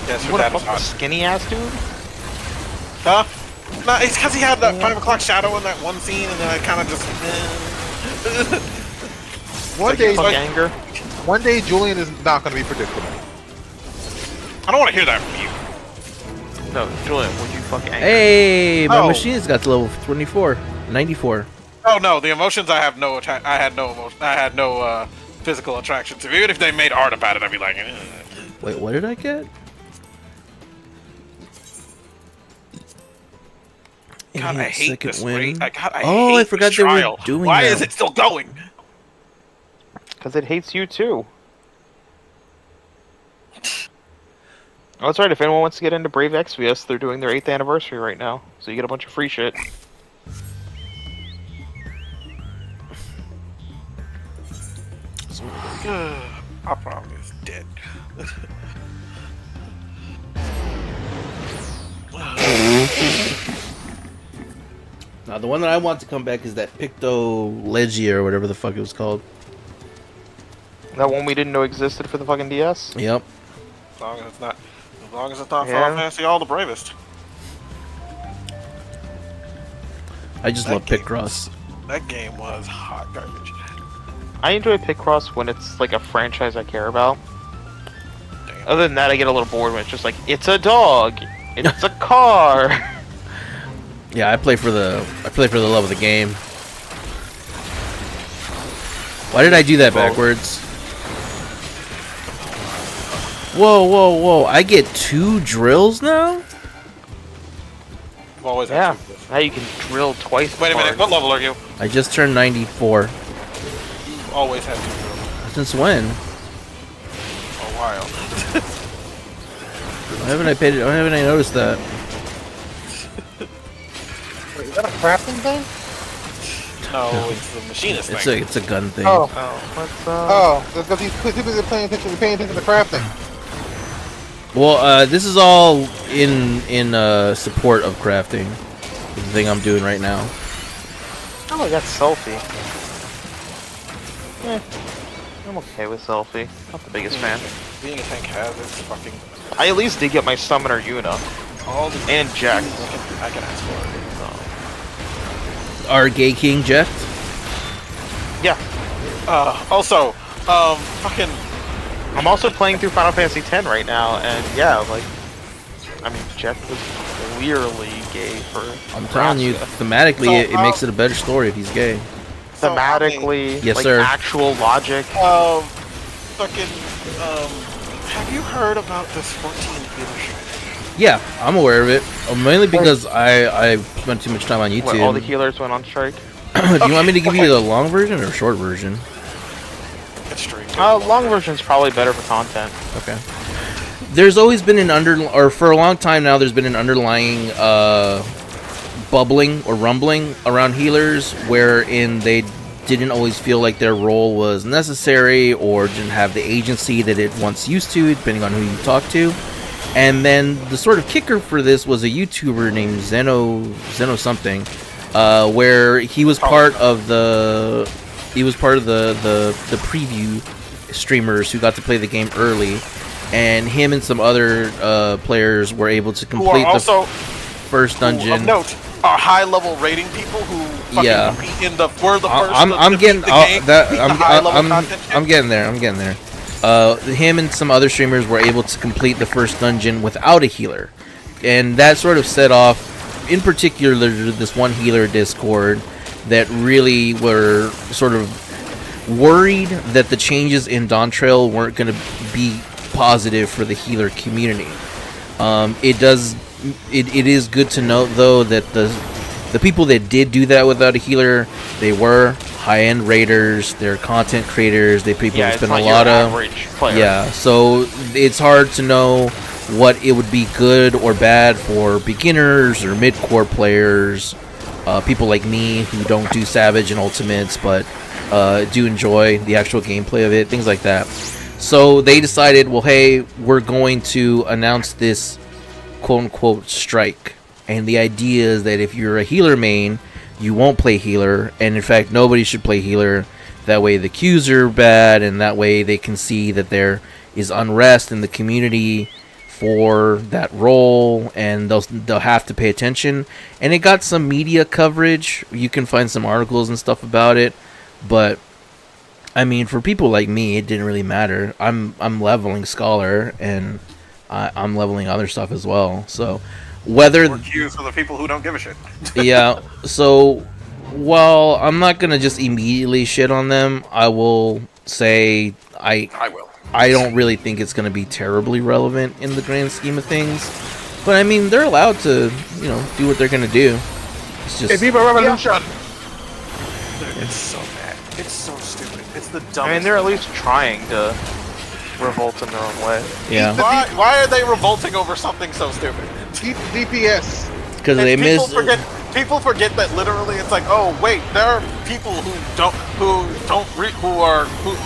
Yes, You her want dad to is fuck hot. the skinny ass dude? Huh? No, it's because he had that 5 o'clock shadow in that one scene, and then I kind of just. One day, Julian is not going to be predictable. I don't want to hear that from you. No, Julian, would you fuck Anger? Hey, my Oh. machine's got to level 94. Oh no, the emotions I have no I had no emotion. I had no physical attraction to. Even if they made art about it, I'd be like, Wait, what did I get? God, I hate Second this win. race. I Oh, hate I forgot this they were trial. doing Why that. is it still going? Because it hates you too. Oh, that's right. If anyone wants to get into Brave Exvius, they're doing their 8th anniversary right now. So you get a bunch of free shit. Oprom is dead. Now, the one that I want to come back is that Pictolegia or whatever the fuck it was called. That one we didn't know existed for the fucking DS? Yep. As long as it's not Yeah. Final Fantasy All the Bravest. I just love Picross. That game was hot garbage. I enjoy Picross when it's like a franchise I care about. Damn. Other than that, I get a little bored when it's just like, it's a dog, it's a car. Yeah, I play for the love of the game. Why did I do that backwards? Whoa, whoa, whoa! I get 2 drills now? I've always had Yeah, two of this. now you can drill twice. Wait a minute, what level are you? I just turned 94. You've always had two drills. Since when? For a while. Why haven't I noticed that? Wait, is that a crafting thing? No, it's the machinist thing. It's a gun thing. Oh, What's oh, that's because he's too busy paying attention to crafting. Well, this is all in support of crafting. The thing I'm doing right now. Oh, I got Selfie. I'm okay with Selfie. Not the biggest fan. Being a tank has its fucking I at least did get my Summoner Yuna. all the And Jack. I can ask for it. Our Gay King Jet. Yeah. Also, fucking I'm also playing through Final Fantasy X right now, and yeah, like, I mean, Jack was clearly gay for. I'm telling you, Nebraska. thematically, it makes it a better story if he's gay. Thematically, Yes, like sir. actual logic. have you heard about this 14 healer shit? Yeah, I'm aware of it. Mainly because I spent too much time on YouTube. What, all the healers went on strike? Do you want me to give you the long version or short version? It's straight. Long version's probably better for content. Okay. There's always been for a long time now, there's been an underlying bubbling or rumbling around healers, wherein they didn't always feel like their role was necessary or didn't have the agency that it once used to, depending on who you talk to. And then the sort of kicker for this was a YouTuber named Zeno something, where he was part of the preview streamers who got to play the game early, and him and some other players were able to complete the first dungeon. Of note, are high-level rating people who fucking compete in the were the first. I'm getting I'm getting there. I'm getting there. Him and some other streamers were able to complete the first dungeon without a healer, and that sort of set off, in particular, this one healer Discord that really were sort of worried that the changes in Dawntrail weren't going to be positive for the healer community. It is good to note though that the people that did do that without a healer, they were high-end raiders, they're content creators, they people Yeah, spend it's a not lot your of average player. yeah, so it's hard to know what it would be good or bad for beginners or mid-core players, people like me who don't do Savage and Ultimates but do enjoy the actual gameplay of it, things like that. So they decided, well, hey, we're going to announce this quote-unquote strike. And the idea is that if you're a healer main, you won't play healer, and in fact, nobody should play healer. That way the queues are bad, and that way they can see that there is unrest in the community for that role, and they'll have to pay attention. And it got some media coverage. You can find some articles and stuff about it, but I mean, for people like me, it didn't really matter. I'm leveling Scholar, and I'm leveling other stuff as well. So whether We're queues for the people who don't give a shit. yeah, so while I'm not gonna just immediately shit on them, I will say I will. I don't really think it's going to be terribly relevant in the grand scheme of things. But I mean, they're allowed to, you know, do what they're going to do. It's just Viva Revolution! It's so bad. It's so stupid. It's the dumbest. I mean, they're at least trying to revolt in their own way. yeah, Why are they revolting over something so stupid? DPS. because And they miss. people forget that literally it's like, oh wait, there are people who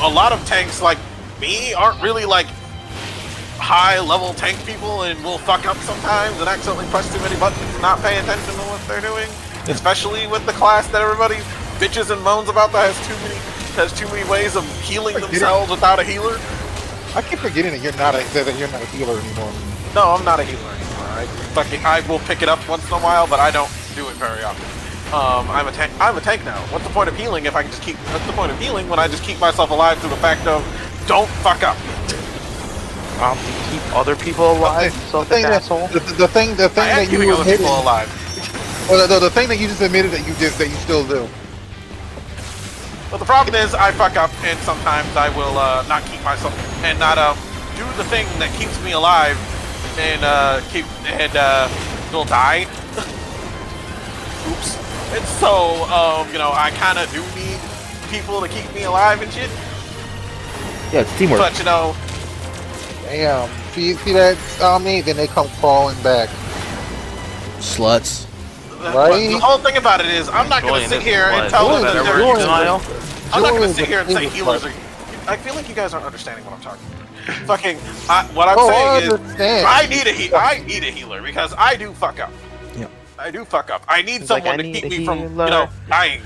a lot of tanks like me aren't really like high level tank people and will fuck up sometimes and accidentally press too many buttons and not pay attention to what they're doing. Especially with the class that everybody bitches and moans about that has too many ways of healing themselves without a healer. I keep forgetting that you're not a healer anymore. No, I'm not a healer anymore. I will pick it up once in a while, but I don't do it very often. I'm a tank now. What's the point of healing if I can just keep? What's the point of healing when I just keep myself alive through the fact of don't fuck up? To keep other people alive. So the asshole. The thing I am that you keeping other admitted, people alive. well, the thing that you just admitted that you still do. But the problem is I fuck up, and sometimes I will not keep myself and not do the thing that keeps me alive, and will die. Oops. And so you know, I kind of do need people to keep me alive and shit. Yeah, it's teamwork. But you know, Damn. See that me? Then they come crawling back. Sluts. Right? the whole thing about it is I'm not going to sit here and tell them that they're healers. I'm not going to sit here and say healers are. I feel like you guys aren't understanding what I'm talking about. Fucking, what I'm saying is, I need a healer because I do fuck up. Yeah. I do fuck up. I need someone to keep me from, dying.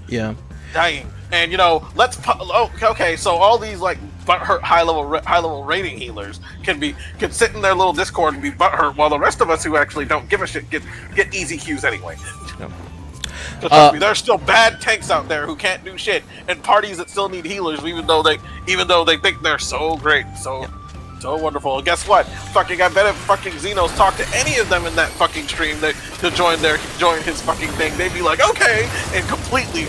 Yeah. Dying. And okay, so all these like butthurt high level rating healers can sit in their little Discord and be butthurt, while the rest of us who actually don't give a shit get easy Qs anyway. Yeah. Trust me, there's still bad tanks out there who can't do shit, and parties that still need healers, even though they think they're so great, so wonderful. And guess what? Fucking, I bet if fucking Xenos talked to any of them in that fucking stream to join his fucking thing, they'd be like, okay, and completely,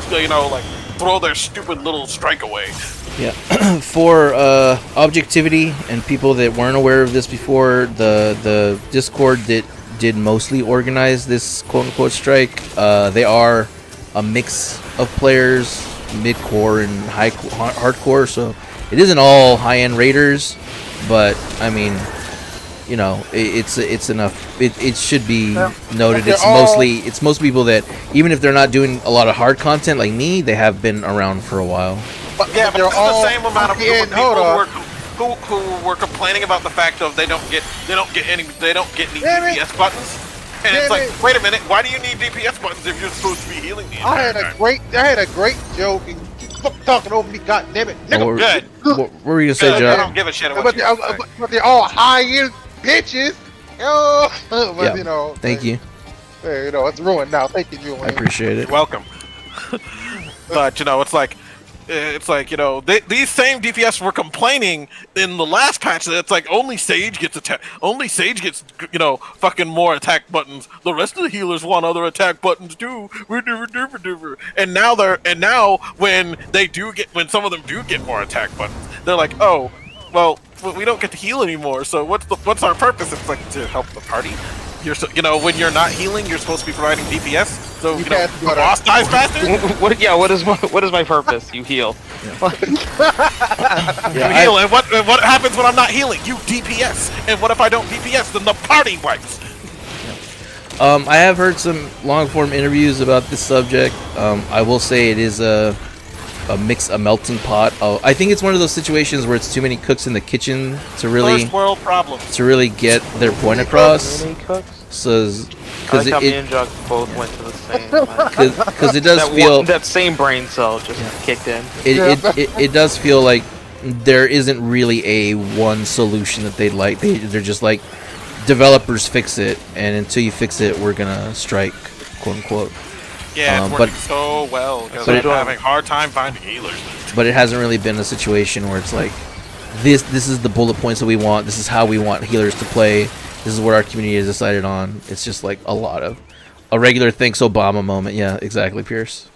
like throw their stupid little strike away. Yeah. For objectivity and people that weren't aware of this before, the Discord that did mostly organize this quote-unquote strike, they are a mix of players, mid-core and hardcore, so it isn't all high-end raiders, but I mean, you know, it's enough. It should be noted. It's most people that, even if they're not doing a lot of hard content like me, they have been around for a while. But this is the same amount of people who were complaining about the fact of they don't get any DPS buttons, and it's like, wait a minute, why do you need DPS buttons if you're supposed to be healing the entire time? I had a great joke, and you fuck talking over me, goddammit, nigga. Good. What were you gonna say, I John? don't give a shit about But they're all high-end bitches. But you know, Thank you. You know, it's ruined now. Thank you, Julian. I appreciate it. You're welcome. But you know, it's like you know, these same DPS were complaining in the last patch that it's like only Sage gets fucking more attack buttons. The rest of the healers want other attack buttons too. And now when some of them do get more attack buttons, they're like, oh, well, we don't get to heal anymore. So what's our purpose? It's like to help the party. When you're not healing, you're supposed to be providing DPS. So the boss dies faster. What is my purpose? You heal. You heal, and what happens when I'm not healing? You DPS. And what if I don't DPS? Then the party wipes. I have heard some long form interviews about this subject. I will say it is a melting pot. I think it's one of those situations where it's too many cooks in the kitchen to really First world problems. to really get their point across. So, because me and Jock both went to the same. Because it does feel that same brain cell just kicked in. It does feel like there isn't really a one solution that they'd like. They're just like, developers fix it, and until you fix it, we're gonna strike, quote unquote. Yeah, it's working so well because I'm having a hard time finding healers. But it hasn't really been a situation where it's like, this is the bullet points that we want. This is how we want healers to play. This is what our community has decided on. It's just like a lot of a regular thanks Obama moment. Yeah, exactly, Pierce.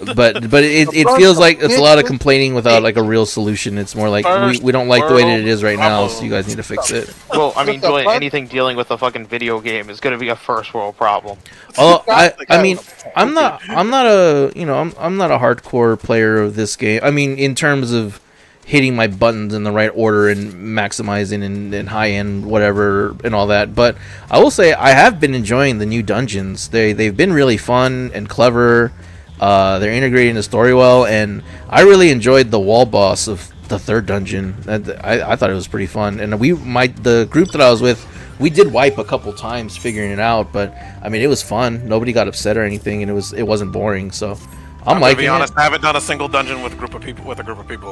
but it feels like it's a lot of complaining without like a real solution. It's more like we don't like the way that it is right now, so you guys need to fix it. Well, I mean, anything dealing with a fucking video game is going to be a first world problem. Oh, I mean, I'm not a I'm not a hardcore player of this game. I mean, in terms of hitting my buttons in the right order and maximizing and high end whatever and all that, but I will say I have been enjoying the new dungeons. They've been really fun and clever. They're integrating the story well, and I really enjoyed the wall boss of the third dungeon. I thought it was pretty fun, and the group that I was with, we did wipe a couple times figuring it out, but I mean it was fun. Nobody got upset or anything, and it wasn't boring. So I'm liking it. To be honest, I haven't done a single dungeon with a group of people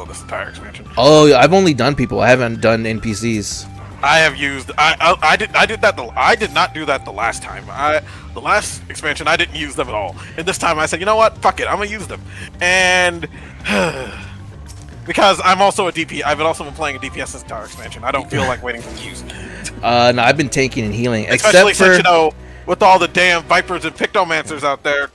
in this entire expansion. Oh, I've only done people. I haven't done NPCs. I have used. I did not do that the last time. The last expansion I didn't use them at all. And this time I said, you know what? Fuck it, I'm gonna use them. And because I'm also a DP, I've also been playing a DPS this entire expansion. I don't feel like waiting for use. No, I've been tanking and healing, Especially except for since with all the damn vipers and pictomancers out there.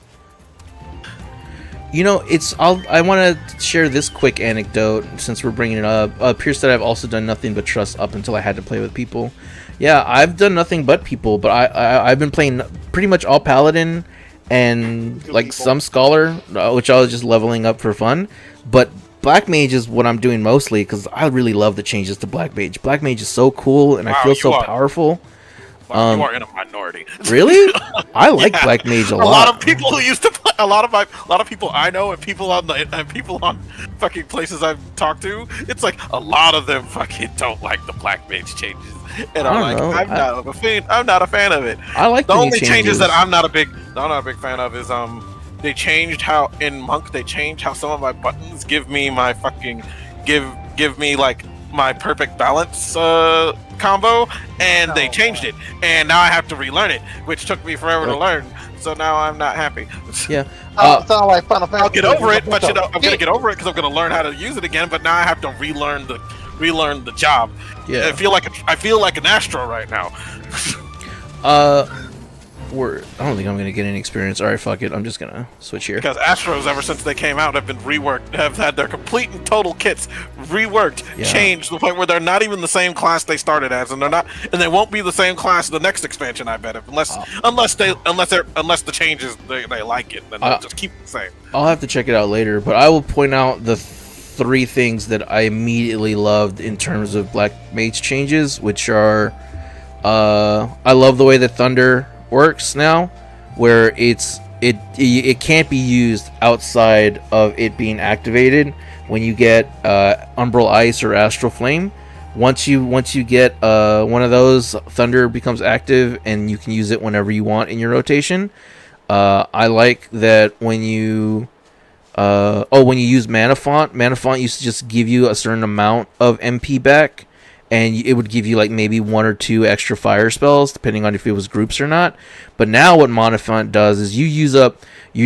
I want to share this quick anecdote since we're bringing it up. Pierce said I've also done nothing but trust up until I had to play with people. Yeah, I've done nothing but people, but I've been playing pretty much all paladin and like some scholar, which I was just leveling up for fun. But black mage is what I'm doing mostly because I really love the changes to black mage. Black mage is so cool and I feel so powerful. You are in a minority. Really? I like black mage a lot. A lot of people who used to play, a lot of people I know, and people on fucking places I've talked to. It's like a lot of them fucking don't like the black mage changes, and I'm not a fan of it. I like the only changes that I'm not a big fan of is they changed how in Monk they changed how some of my buttons give me my fucking give me like my perfect balance combo, and they changed it, and now I have to relearn it, which took me forever to learn. So now I'm not happy. Yeah, sound like Final Fantasy. I'll get over it, but I'm gonna get over it because I'm gonna learn how to use it again. But now I have to relearn the job. Yeah, I feel like an Astro right now. I don't think I'm gonna get any experience. Alright, fuck it. I'm just gonna switch here. Because Astros, ever since they came out, have been reworked, have had their complete and total kits reworked, changed to the point where they're not even the same class they started as, and they won't be the same class the next expansion. I bet, unless the changes they like it, then they'll just keep it the same. I'll have to check it out later, but I will point out the three things that I immediately loved in terms of black mage changes, which are, I love the way that Thunder works now, where it can't be used outside of it being activated. When you get Umbral Ice or Astral Flame, once you get one of those, Thunder becomes active and you can use it whenever you want in your rotation. I like that when you use Mana Font used to just give you a certain amount of MP back, and it would give you like maybe 1 or 2 extra fire spells depending on if it was groups or not. But now what Mana Font does is you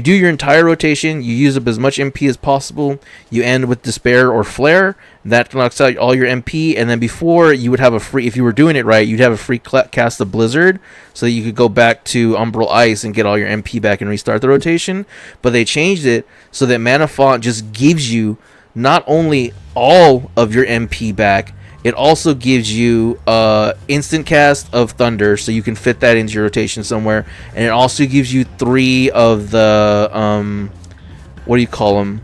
do your entire rotation, you use up as much MP as possible, you end with Despair or Flare, that knocks out all your MP, and then before you would have if you were doing it right, you'd have a free cast of Blizzard, so that you could go back to Umbral Ice and get all your MP back and restart the rotation. But they changed it so that Mana Font just gives you not only all of your MP back, it also gives you instant cast of Thunder, so you can fit that into your rotation somewhere, and it also gives you 3 of the what do you call them?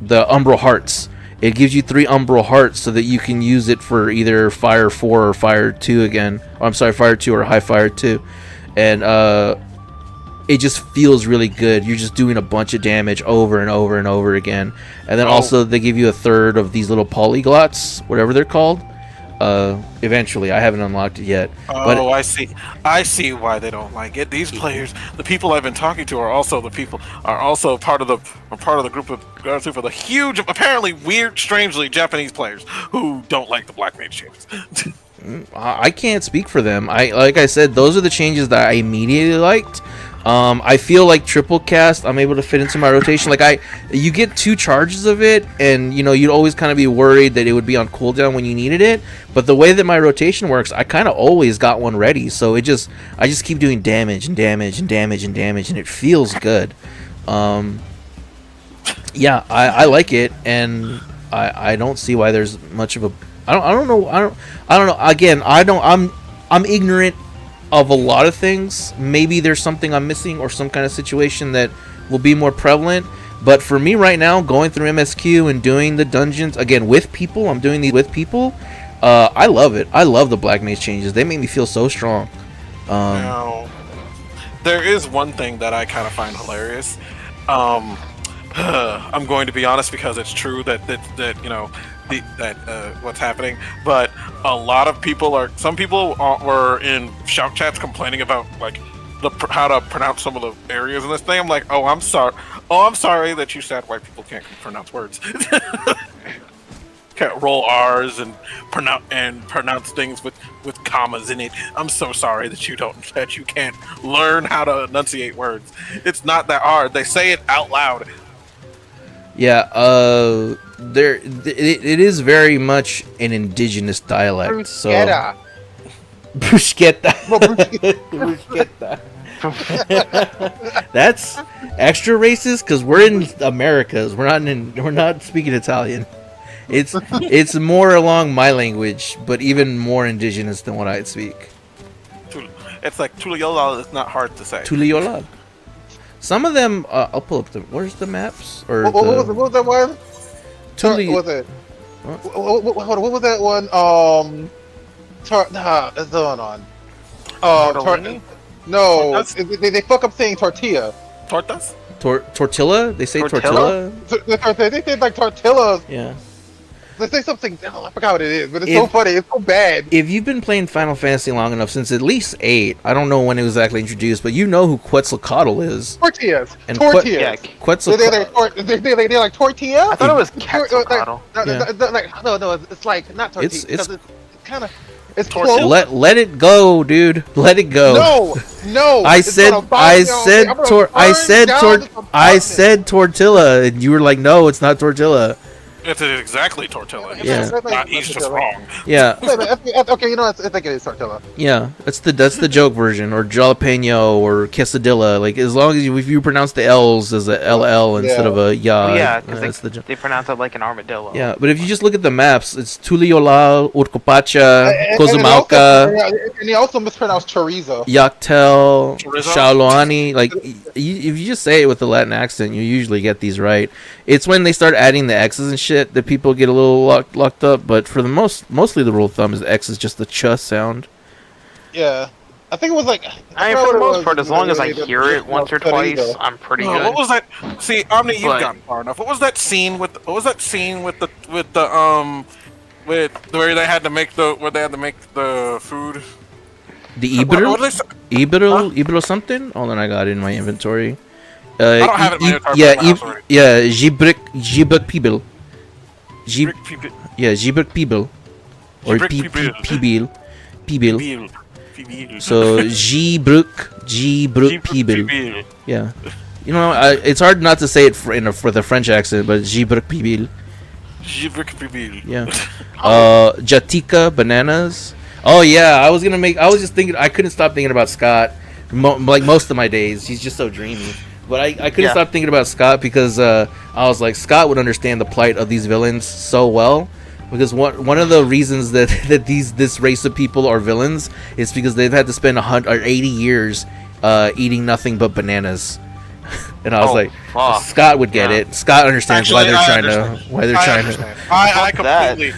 The Umbral Hearts. It gives you 3 Umbral Hearts so that you can use it for either Fire 4 or Fire 2 again. Oh, I'm sorry, Fire 2 or High Fire 2, and it just feels really good. You're just doing a bunch of damage over and over and over again. And then also they give you a 3rd of these little polyglots, whatever they're called. Eventually, I haven't unlocked it yet. But I see why they don't like it. These players, the people I've been talking to, are also part of the group of the huge, apparently weird, strangely Japanese players who don't like the black mage changes. I can't speak for them. Like I said, those are the changes that I immediately liked. I feel like triple cast I'm able to fit into my rotation. Like you get 2 charges of it, and you'd always kind of be worried that it would be on cooldown when you needed it. But the way that my rotation works, I kind of always got one ready. So I just keep doing damage and damage and damage and damage, and it feels good. Yeah, I like it, and I don't see why there's much of a. I don't know. I don't know. Again, I'm ignorant of a lot of things. Maybe there's something I'm missing or some kind of situation that will be more prevalent. But for me right now, going through MSQ and doing the dungeons again with people, I'm doing these with people. I love it. I love the Black Mage changes. They make me feel so strong. Now, there is one thing that I kind of find hilarious. I'm going to be honest because it's true that you know what's happening, but a lot of people some people were in shout chats complaining about like how to pronounce some of the areas in this thing. I'm like, oh, I'm sorry that you said white people can't pronounce words. Can't roll R's and pronounce things with commas in it. I'm so sorry that you can't learn how to enunciate words. It's not that hard. They say it out loud. Yeah, it is very much an indigenous dialect. So bruschetta. Bruschetta. That's extra racist because we're in Americas. We're not speaking Italian. It's more along my language, but even more indigenous than what I speak. It's like Tural is not hard to say. Tural. Some of them, I'll pull up where's the maps? Or what was that one? What was it? What was that one? That's the one on. No, they fuck up saying tortilla. Tortas? Tortilla? They say tortilla? They say like tortillas. Yeah. They say something. I forgot what it is, but it's so funny. It's so bad. If you've been playing Final Fantasy long enough, since at least 8, I don't know when it was exactly introduced, but you know who Quetzalcoatl is. Tortillas. And Tortillas. Quetzalcoatl. They're like tortilla. I thought it was Quetzalcoatl. No, it's like not tortilla. It's kind of. It's close. Let it go, dude. Let it go. No. I said tortilla, and you were like, no, it's not tortilla. It's exactly tortilla. Yeah. He's just wrong. Yeah. Okay, you know, I think it is tortilla. Yeah, that's the joke version, or jalapeno, or quesadilla. Like, as long as if you pronounce the L's as a LL instead of a ya. Yeah, because they pronounce it like an armadillo. Yeah, but if you just look at the maps, it's Tuliyollal, Urcopacha, Cozumauca. And they also mispronounce chorizo. Yachtel, Shaolani. Like, if you just say it with the Latin accent, you usually get these right. It's when they start adding the X's and shit that people get a little locked up. But for the mostly the rule of thumb is the X is just the ch sound. Yeah, I think it was like. For the most part, as long as I hear it once or twice, I'm pretty good. What was that? See, Omni, you've gotten far enough. What was that scene with where they had to make the food? The Ibero something. Hold on, I got it in my inventory. I don't have it in my inventory. Jibrik People. Jibrik People. Or People. So Jibrik People. Yeah. You know, it's hard not to say it for the French accent, but Jibrik People. Yeah. Jatika bananas. Oh yeah, I was just thinking. I couldn't stop thinking about Scott. Like most of my days, he's just so dreamy. But I couldn't stop thinking about Scott because I was like, Scott would understand the plight of these villains so well. Because one of the reasons that this race of people are villains is because they've had to spend 80 years eating nothing but bananas. And I was Scott would get it. Scott understands why they're trying to. I completely.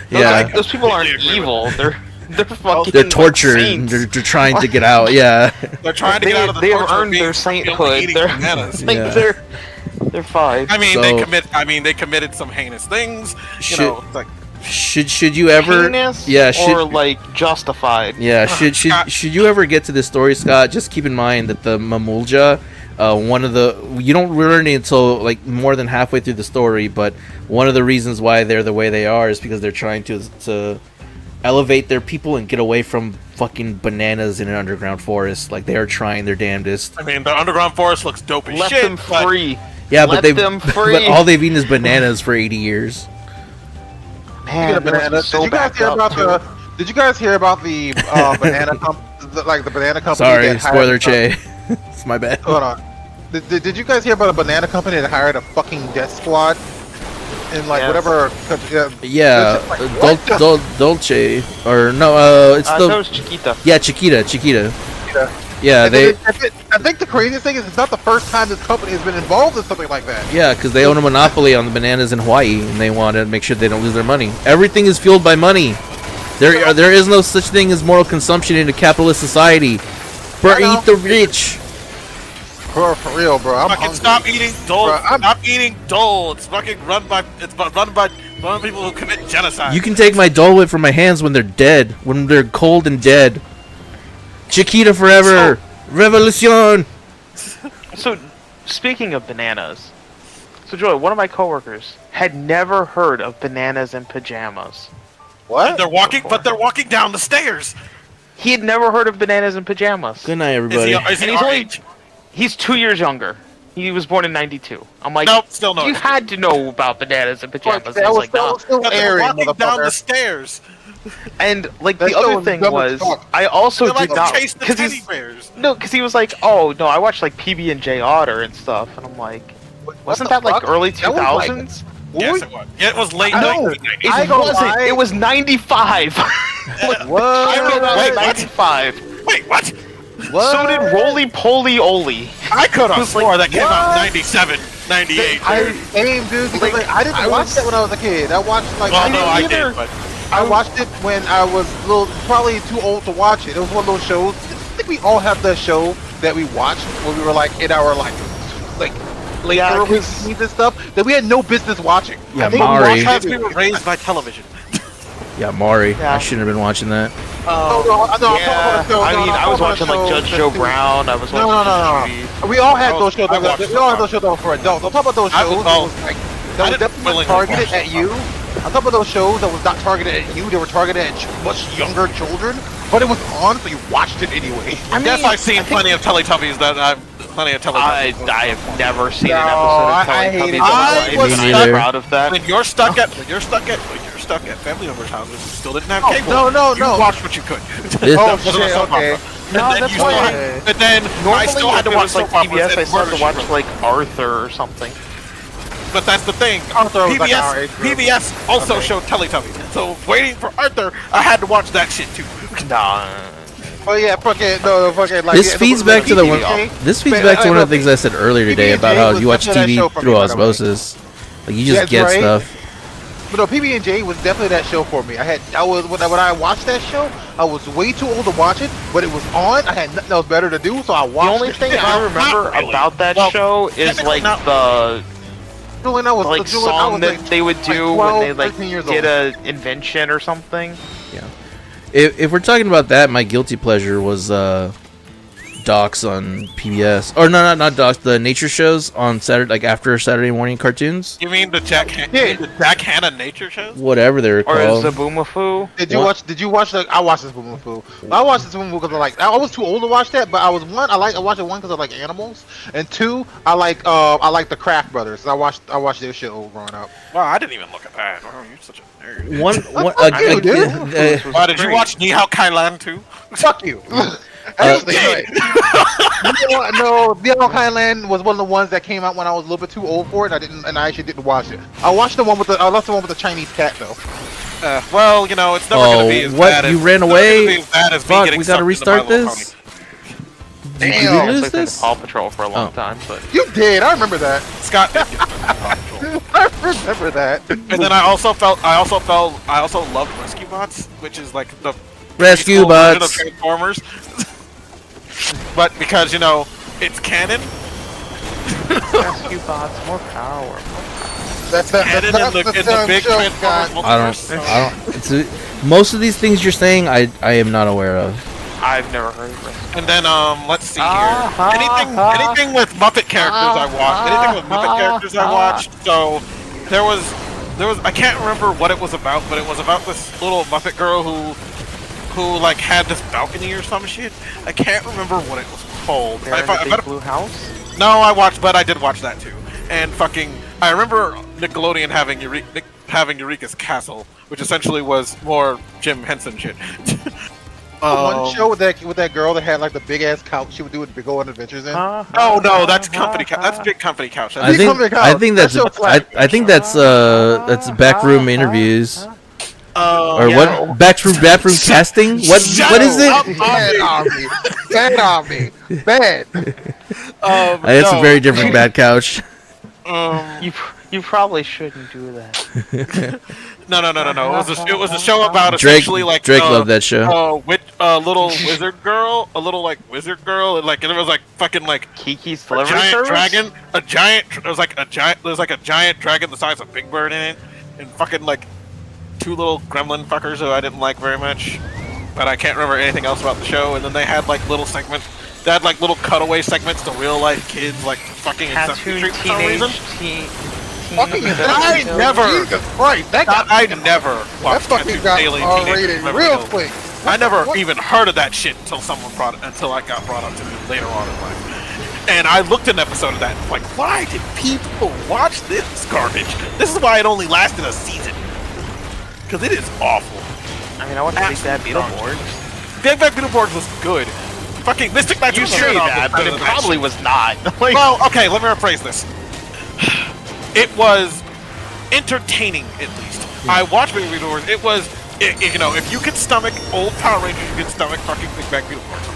Those people aren't evil. They're tortured. And they're trying to get out. Yeah. They're trying to get out of the They've torture earned their sainthood. They're fine. I mean, they committed some heinous things. Should you ever? Heinous or like justified? Yeah. Should you ever get to this story, Scott? Just keep in mind that the Mamulja. You don't learn it until like more than halfway through the story, but one of the reasons why they're the way they are is because they're trying to elevate their people and get away from fucking bananas in an underground forest. Like, they are trying their damnedest. I mean, the underground forest looks dope as shit. Let them free. Yeah, but all they've eaten is bananas for 80 years. Man, bananas. Did you guys hear about the banana company? The banana company. Sorry, spoiler, Che. It's my bad. Hold on. Did you guys hear about a banana company that hired a fucking death squad? In like Yes. whatever. Yeah, It's just like, what the- Dolce or no, it's That the was Chiquita. yeah Chiquita. Yeah. Yeah, And they I think the craziest thing is it's not the first time this company has been involved in something like that. yeah, because they own a monopoly on the bananas in Hawaii, and they want to make sure they don't lose their money. Everything is fueled by money. There is no such thing as moral consumption in a capitalist society. Bro, I know. eat the rich. Bro, for real, bro. I'm Fucking hungry. stop eating dole. Bro, I'm- Stop eating dole. It's fucking run by people who commit genocide. You can take my Dole Whip from my hands when they're dead, when they're cold and dead. Chiquita forever, revolution. So, speaking of bananas, so Joy, one of my coworkers had never heard of bananas in pajamas. What? They're walking down the stairs. He had never heard of bananas in pajamas. Good night, Is everybody. he And he's our only- age? He's 2 years younger. He was born in '92. I'm like, Nope, still no. you had to know about bananas in pajamas. That And he's was like, no. still But they're airing, walking down the motherfucker. stairs. And like That the show other was thing dumb as was, fuck. I also They're like did not chase the because teddy he's bears. no, because he was like, oh no, I watched like PB and J Otter and stuff, and I'm like, wasn't the that like fuck? early That was like- 2000s? Yes, it was. Yeah, it was late No, 1990s. I It don't wasn't. lie. It was 95. What? I Wait, remember what? 95. Wait, what? What? So did Roly Poly Oly. I could have was like, swore that came out what? 97, 98. Same, dude. Because Like, I didn't I watch was- that when I was a kid. I watched like Well, no, I either. did, but I watched it when I was probably too old to watch it. It was one of those shows. I think we all have the show that we watched when we were like in our like late Yeah, early 'cause- teens and stuff that we had no business watching. Yeah, I think we Mari. watched because it- we were raised by television. Yeah, Maury. Yeah. I shouldn't have been watching that. No, no, I'm talking Yeah, about a show. I No, mean, no, I was I'm watching talking like about Judge shows Joe that- Brown. I was No, watching no, no, TV. no. We all had I those shows. watched We all had those shows that were for adults. I'm talking about those I shows was- that oh, was like I that was didn't definitely willingly targeted watch at you. I'm talking about those shows that was not targeted at you. They were targeted at much younger children, but it was on, so you watched it anyway. I guess I've seen plenty of Teletubbies that I've plenty of Teletubbies. I have never seen No, an episode of I Teletubbies hated in my it. life, I was and stuck- I'm proud of that. When you're stuck at family members' houses, you still didn't have cable. no, you no. watched what you could. This- Oh That wasn't a shit, soap okay. opera. No, And then that's you still why- had- But then I Normally, still had to if it watch was like soap operas PBS, I and still had to Murder, watch She Wrote. like Arthur or something. But that's the thing. Arthur was like our age group. PBS also showed Teletubbies. So waiting for Arthur, I had to watch that shit too. Nah. Oh yeah, fucking no, fucking like. This yeah, feeds the- back to the one. PBJ. This feeds Man, back to I one of know the things I said earlier today PB&J about how was you watch definitely that show TV for through me, by the way. osmosis. Like you just That's get right. stuff. But no, PB&J was definitely that show for me. When I watched that show, I was way too old to watch it, but it was on. I had nothing else better to do, so I The watched only it. thing Yeah, I remember not really. about that Well, show is technically like not the When I was like Julian, I song was, that like, they would do 12, when they like 13 years did old. a invention or something. If we're talking about that, my guilty pleasure was Docs on PBS. Or no, not Docs. The nature shows on Saturday, like after Saturday morning cartoons. You mean the Jack Hanna nature shows? Whatever they're Or called. Zaboomafoo. Did you What? watch? Did you watch? Like, I watched this movie Fu. I watched this movie because I was too old to watch that. But I watched it one because I like animals, and two, I like the Craft Brothers. I watched their show growing up. Wow, I didn't even look at that. Wow, you're such a nerd. One Fuck you, dude. Wow, did you watch Ni Hao Kai Lan too? Fuck you. Actually, no, The Alkaline Land was one of the ones that came out when I was a little bit too old for it. And I actually didn't watch it. I watched the one with the Chinese cat though. Well, you know, it's never gonna be as what? bad as You ran it's never away? gonna be as bad as me Fuck, getting we gotta sucked into restart My Little this? Damn. Did I we was lose listening this? to Paw Patrol for a long Oh. time, but You did. I remember that. Pony. Scott did get sucked into Paw Patrol. I remember that. And then I also loved Rescue Bots, which is like the Rescue preschool version of bots. Transformers. But because you know it's canon, rescue bots, more power. That's canon in the big Transformers multiverse. I don't. Most of these things you're saying, I am not aware of. I've never heard of this. And then let's see here. Anything with Muppet characters I watched. Anything with Muppet characters I watched. So there was I can't remember what it was about, but it was about this little Muppet girl who like had this balcony or some shit. I can't remember what it was called. They're in the Big Blue House. No, I did watch that too. And I remember Nickelodeon having Eureka's Castle, which essentially was more Jim Henson shit. One show with that girl that had like the big ass couch she would do with go on adventures in. Oh no, that's company. That's big company couch. I think that's backroom interviews. Or Yeah. what? Backroom casting? What is it? Bad on me. Bad. It's a very different bad couch. You probably shouldn't do that. No. It was a show about Drake essentially like loved that show. Little wizard girl, wizard girl, and like, and it was like fucking like Kiki's a delivery giant service? dragon, there was like a giant dragon the size of Big Bird in it, and fucking like two little gremlin fuckers who I didn't like very much, but I can't remember anything else about the show. And then they had like little segments. They had like little cutaway segments to real life kids like fucking in Sesame Street for some reason. I never. Jesus Christ, I never that watched fucking got Alien R-rated Teenage real Mutant quick. I never even heard of that shit until I got brought up to me later on in life. And I looked at an episode of that and like, why did people watch this garbage? This is why it only lasted a season. Because it is awful. I mean, I watched Big Bad Beetleborgs. Big Bad Beetleborgs was good. Fucking Mystic Magic You say that, but it probably was not. Like, well, okay, let me rephrase this. It was entertaining, at least. I watched Big Bad Beetleborgs. It was, you know, if you could stomach old Power Rangers, you could stomach fucking Big Bad Beetleborgs.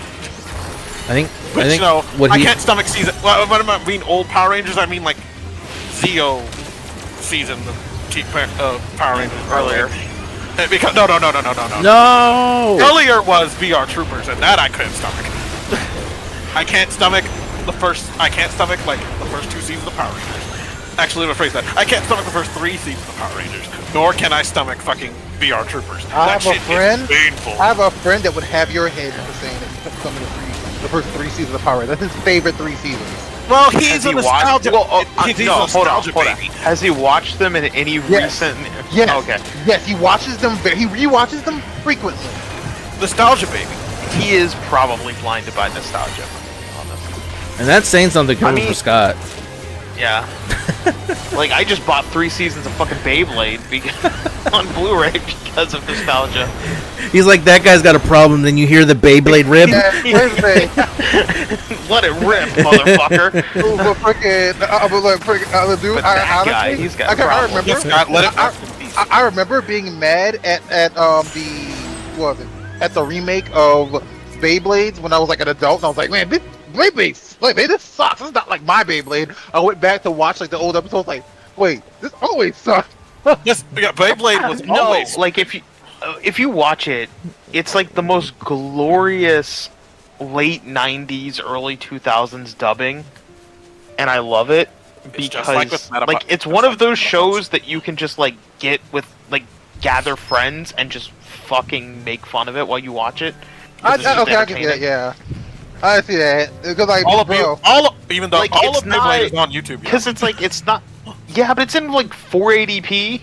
I think you know, what I can't stomach season. Well, what I mean old Power Rangers, I mean like Zeo season of Power Rangers earlier. Because no. No. Earlier was VR Troopers, and that I couldn't stomach. I can't stomach like the first 2 seasons of Power Rangers. Actually, let me rephrase that. I can't stomach the first 3 seasons of Power Rangers, nor can I stomach fucking VR Troopers. I have a friend. Painful. I have a friend that would have your head for saying that he took some of the first 3 seasons of Power Rangers. That's his favorite 3 seasons. Well, he's a nostalgia. He's a hold on. baby. Has he watched them in any recent? Yes. Okay. Yes, he watches them. He rewatches them frequently. Nostalgia baby. He is probably blinded by nostalgia. And that's saying something coming from Scott. Yeah. Like, I just bought 3 seasons of fucking Beyblade on Blu-ray because of nostalgia. He's like, that guy's got a problem. Then you hear the Beyblade rip. Let it rip, motherfucker. But freaking, dude, But that guy, he's got a problem. I remember being mad at the remake of Beyblades when I was like an adult, and I was like, man, Beyblade, this sucks. This is not like my Beyblade. I went back to watch like the old episodes, like, wait, this always sucked. Beyblade was always like if you watch it, it's like the most glorious late 90s, early 2000s dubbing, and I love it because like it's one of those shows that you can just like get with like gather friends and just fucking make fun of it while you watch it. I can see that. Yeah, I see that because like even though like, all of Beyblade is on YouTube, because it's like it's not. Yeah, but it's in like 480p.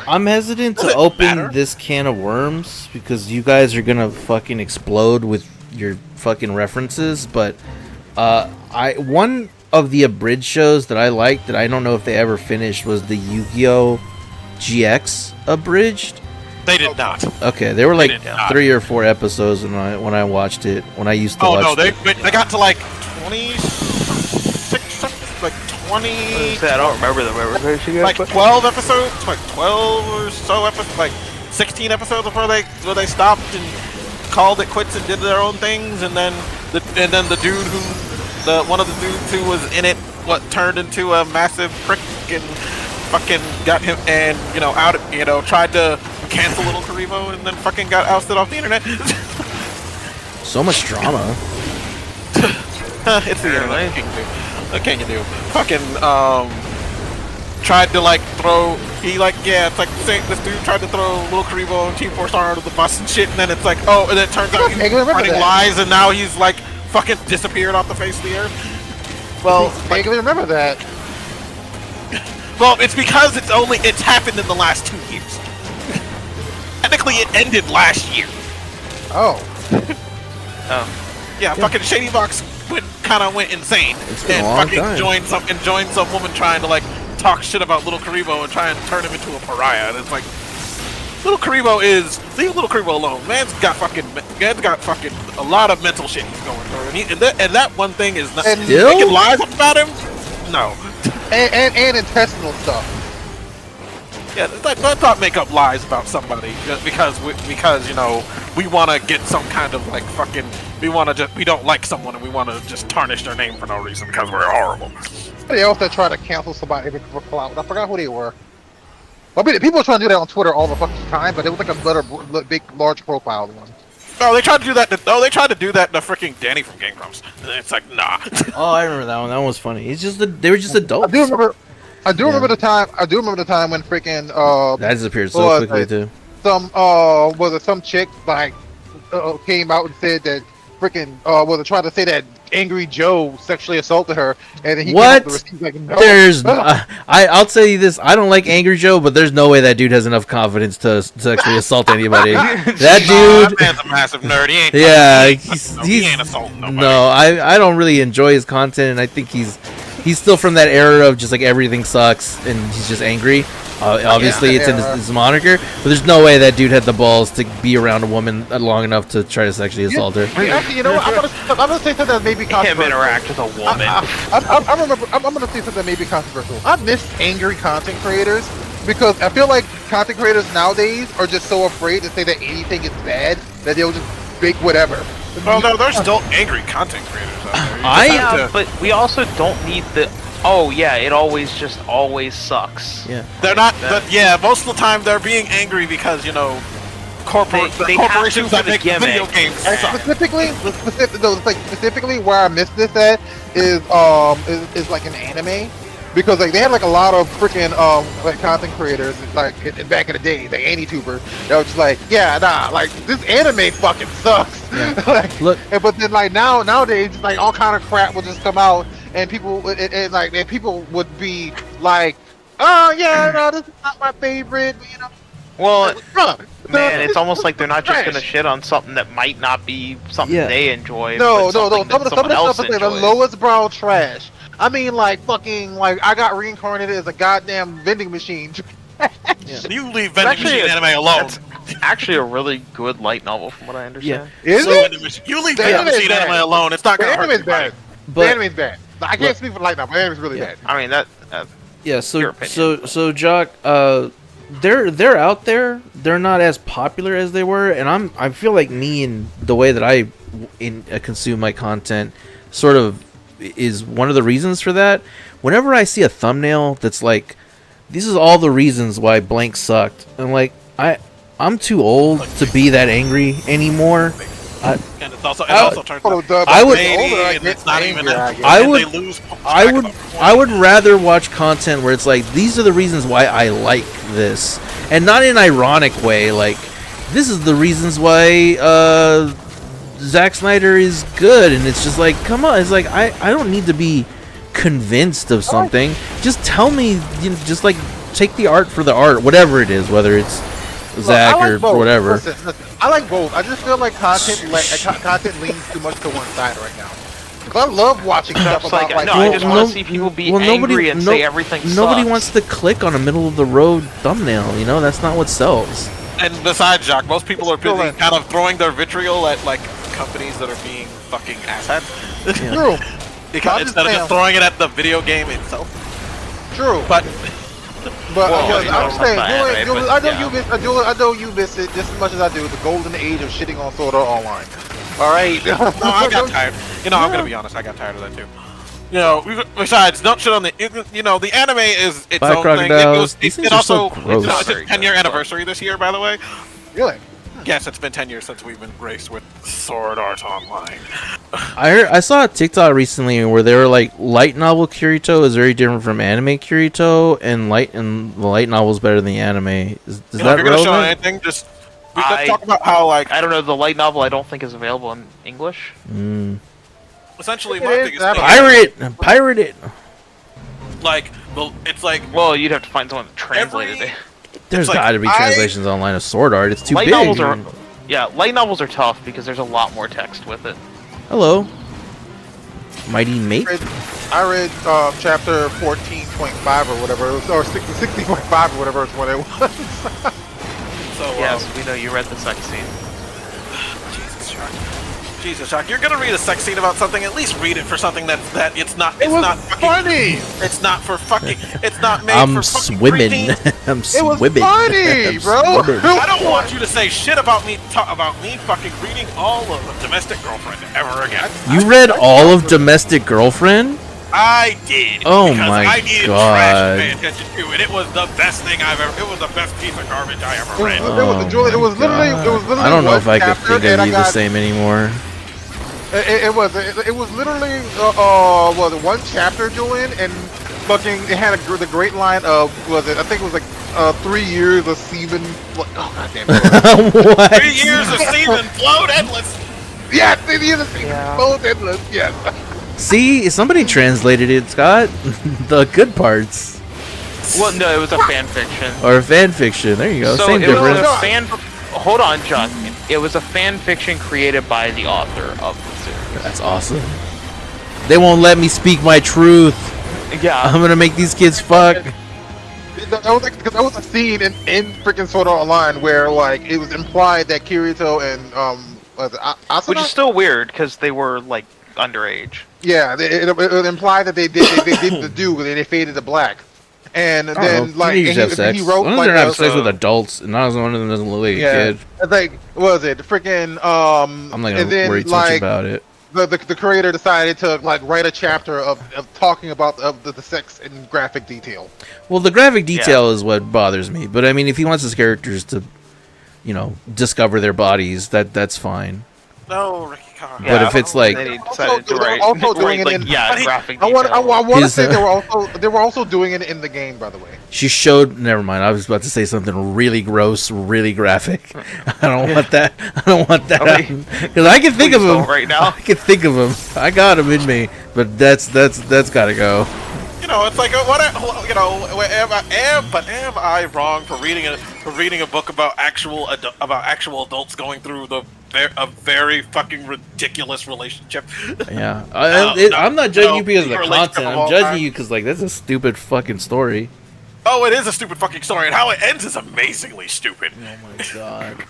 I'm hesitant to open this can of worms because you guys are gonna fucking explode with your fucking references. But one of the abridged shows that I liked that I don't know if they ever finished was the Yu-Gi-Oh! GX abridged. They did not. Okay, they were like 3 or 4 episodes when I watched it. When I used to watch. Oh no, they got to like 26, like 20. I don't remember them. Like 12 episodes, like 12 or so episodes, like 16 episodes before they stopped and called it quits and did their own things, and then the dude one of the dudes who was in it turned into a massive prick and fucking got him and tried to cancel Little Karibo and then fucking got ousted off the internet. So much drama. It's the internet. What can you do? Fucking tried to like throw. It's like this dude tried to throw Little Karibo and Team 4-Star under the bus and shit, and then it's like, oh, and then it turns out he's running lies, and now he's like fucking disappeared off the face of the earth. Well, I can remember that. Well, it's because it's happened in the last 2 years. Technically, it ended last year. Oh. Yeah, fucking Shady Box went insane and fucking joined some woman trying to like talk shit about Little Karibo and try and turn him into a pariah. And it's like, Little Karibo leave Little Karibo alone. Man's got fucking a lot of mental shit he's going through, and that one thing is not Still? making lies about him. No, and intestinal stuff. yeah, let's not make up lies about somebody just because we want to get some kind of like fucking we don't like someone and we want to just tarnish their name for no reason because we're horrible. Somebody else that tried to cancel somebody for clout. I forgot who they were. I mean, people are trying to do that on Twitter all the fucking time, but it was like a better, big, large profile one. Oh, they tried to do that. They tried to do that to freaking Danny from Game Grumps. And it's like, nah. Oh, I remember that one. That one was funny. It's just they were just adults. I do remember the time. I do remember the time when freaking that disappeared so quickly too. Some chick like came out and said that freaking tried to say that Angry Joe sexually assaulted her, and then he What? came up with the receipt like, no. There's I'll tell you this. I don't like Angry Joe, but there's no way that dude has enough confidence to sexually assault anybody. That dude. That man's a massive nerd. He ain't. Yeah, he ain't assaulting nobody. No, I don't really enjoy his content, and I think he's still from that era of just like everything sucks, and he's just angry. Obviously, it's in his moniker, but there's no way that dude had the balls to be around a woman long enough to try to sexually assault her. Actually, you know what? I'm gonna say something that may be controversial. Him interact with a woman. I'm gonna say something that may be controversial. I miss angry content creators because I feel like content creators nowadays are just so afraid to say that anything is bad that they'll just make whatever. Well, no, there's still angry content creators out there. But we also don't need the. Oh yeah, it always sucks. Yeah, They're not. But yeah, most of the time they're being angry because corporations that make video games suck. Specifically where I missed this at is like an anime. Because like they had like a lot of freaking like content creators like back in the day, like AniTubers, that was just like, yeah, nah, like this anime fucking sucks. Yeah. Like, look, but then like nowadays, just, like all kind of crap will just come out, and people people would be like, oh yeah, no, this is not my favorite, you know. Well, like, man, it's almost like they're not just gonna shit on something that might not be something they enjoy. No. Some Some of the stuff is like the enjoys. lowest brow trash. I mean, like fucking, like I got reincarnated as a goddamn vending machine. You leave vending machine anime alone. That's actually a really good light novel, from what I understand. Is it? You leave vending machine anime alone. It's not The gonna hurt anime's bad. but The anime's bad. I can't speak for light novel. The anime's really bad. I mean that. yeah, Your opinion. so Jock, they're out there. They're not as popular as they were, and I feel like me and the way that I consume my content sort of is one of the reasons for that. Whenever I see a thumbnail that's like, "This is all the reasons why blank sucked," and like I'm too old to be that angry anymore. And it also turns out I would- I would rather watch content where it's like, these are the reasons why I like this, and not in an ironic way, like this is the reasons why Zack Snyder is good, and it's just like, come on, it's like I don't need to be convinced of something. Just tell me, just like take the art for the art, whatever it is, whether it's Zach like or both. whatever. Listen, I like both. I just feel like content leans too much to one side right now. Because I love watching stuff It's about like, like. no, I just want to see people be angry and say everything sucks. Nobody wants to click on a middle of the road thumbnail. You know, that's not what sells. And besides, Jacques, most people are busy kind of throwing their vitriol at like companies that are being fucking assheads. True. Because instead of just throwing it at the video game itself. True. But I'm saying, I know you miss it just as much as I do. The golden age of shitting on Sword Art Online. All right. no, I got tired. I'm gonna be honest. I got tired of that too. Besides, don't shit on the. The anime is its own thing. It also it's its 10-year anniversary this year, by the way. Really? Yes, it's been 10 years since we've been graced with Sword Art Online. I saw a TikTok recently where they were like, light novel Kirito is very different from anime Kirito, and the light novel is better than the anime. Is that if you're gonna show relevant? anything, just let's talk about how like I don't know, the light novel I don't think is available in English. essentially my biggest thing. Pirate it. Like, well, it's like Well, you'd have to find someone that translated it. There's like, got to be translations online of Sword Art. It's too Light big. novels are, light novels are tough because there's a lot more text with it. Hello, mighty mate. I read chapter 14.5 or whatever, or 60.5 or whatever is what it was. so. Yes, we know you read the sex scene. Jesus, Chuck. Jesus, Chuck. You're gonna read a sex scene about something. At least read it for something that it's not. It It's was not fucking funny. It's not for fucking. It's not made I'm for fucking swimming. preteens. I'm It was swimming. funny, I'm bro. swimming. I don't want you to say shit about me fucking reading all of Domestic Girlfriend ever again. You read all of Domestic Girlfriend? I did. Oh because my I needed God. trash to pay attention to, and it was the best thing I've ever. It was the best piece of garbage I ever read. It was literally. I don't know one if I could chapter, think and of I you the got- same anymore. It was literally the one chapter, Julian, and fucking it had the great line of I think it was like 3 years of semen. Oh god damn it! What? 3 years of season flowed endless. Yeah, 3 years of semen Yeah. both endless. Yes. See, somebody translated it, Scott. The good parts. Well, no, it was a fan fiction. Or fan fiction. There you go. So Same it was difference. a fan. Hold on, John. It was a fan fiction created by the author of the series. That's awesome. They won't let me speak my truth. Yeah. I'm gonna make these kids fuck. That was like, because that was a scene in freaking Sword Art Online where like it was implied that Kirito and was it Asuna? Which is still weird because they were like underage. Yeah, it implied that they did the do, and they faded to black. And then like teenagers have and sex. he wrote As long as like they're having a- sex with adults, and not as one of them doesn't look like a kid. it's like what was it freaking I'm not gonna and then worry too much like about it. the creator decided to like write a chapter of talking about the sex in graphic detail. Well, the graphic detail is what bothers me. But I mean, if he wants his characters to, discover their bodies, that's fine. No, Ricky Khan. But if it's like- Then he decided to Also- write, also doing write, it like, in- yeah, But he- graphic I want to His, say they were also doing it in the game, by the way. She showed. Never mind. I was about to say something really gross, really graphic. I don't want that. I don't want that. Okay. Because I can think of Please him don't right now. I can think of him. I got him in me. But that's got to go. It's like am I wrong for reading a book about actual adults going through a very fucking ridiculous relationship? Yeah. No, I'm not judging you because of the relationship content. of I'm all judging time. you because that's a stupid fucking story. Oh, it is a stupid fucking story, and how it ends is amazingly stupid. Oh my god.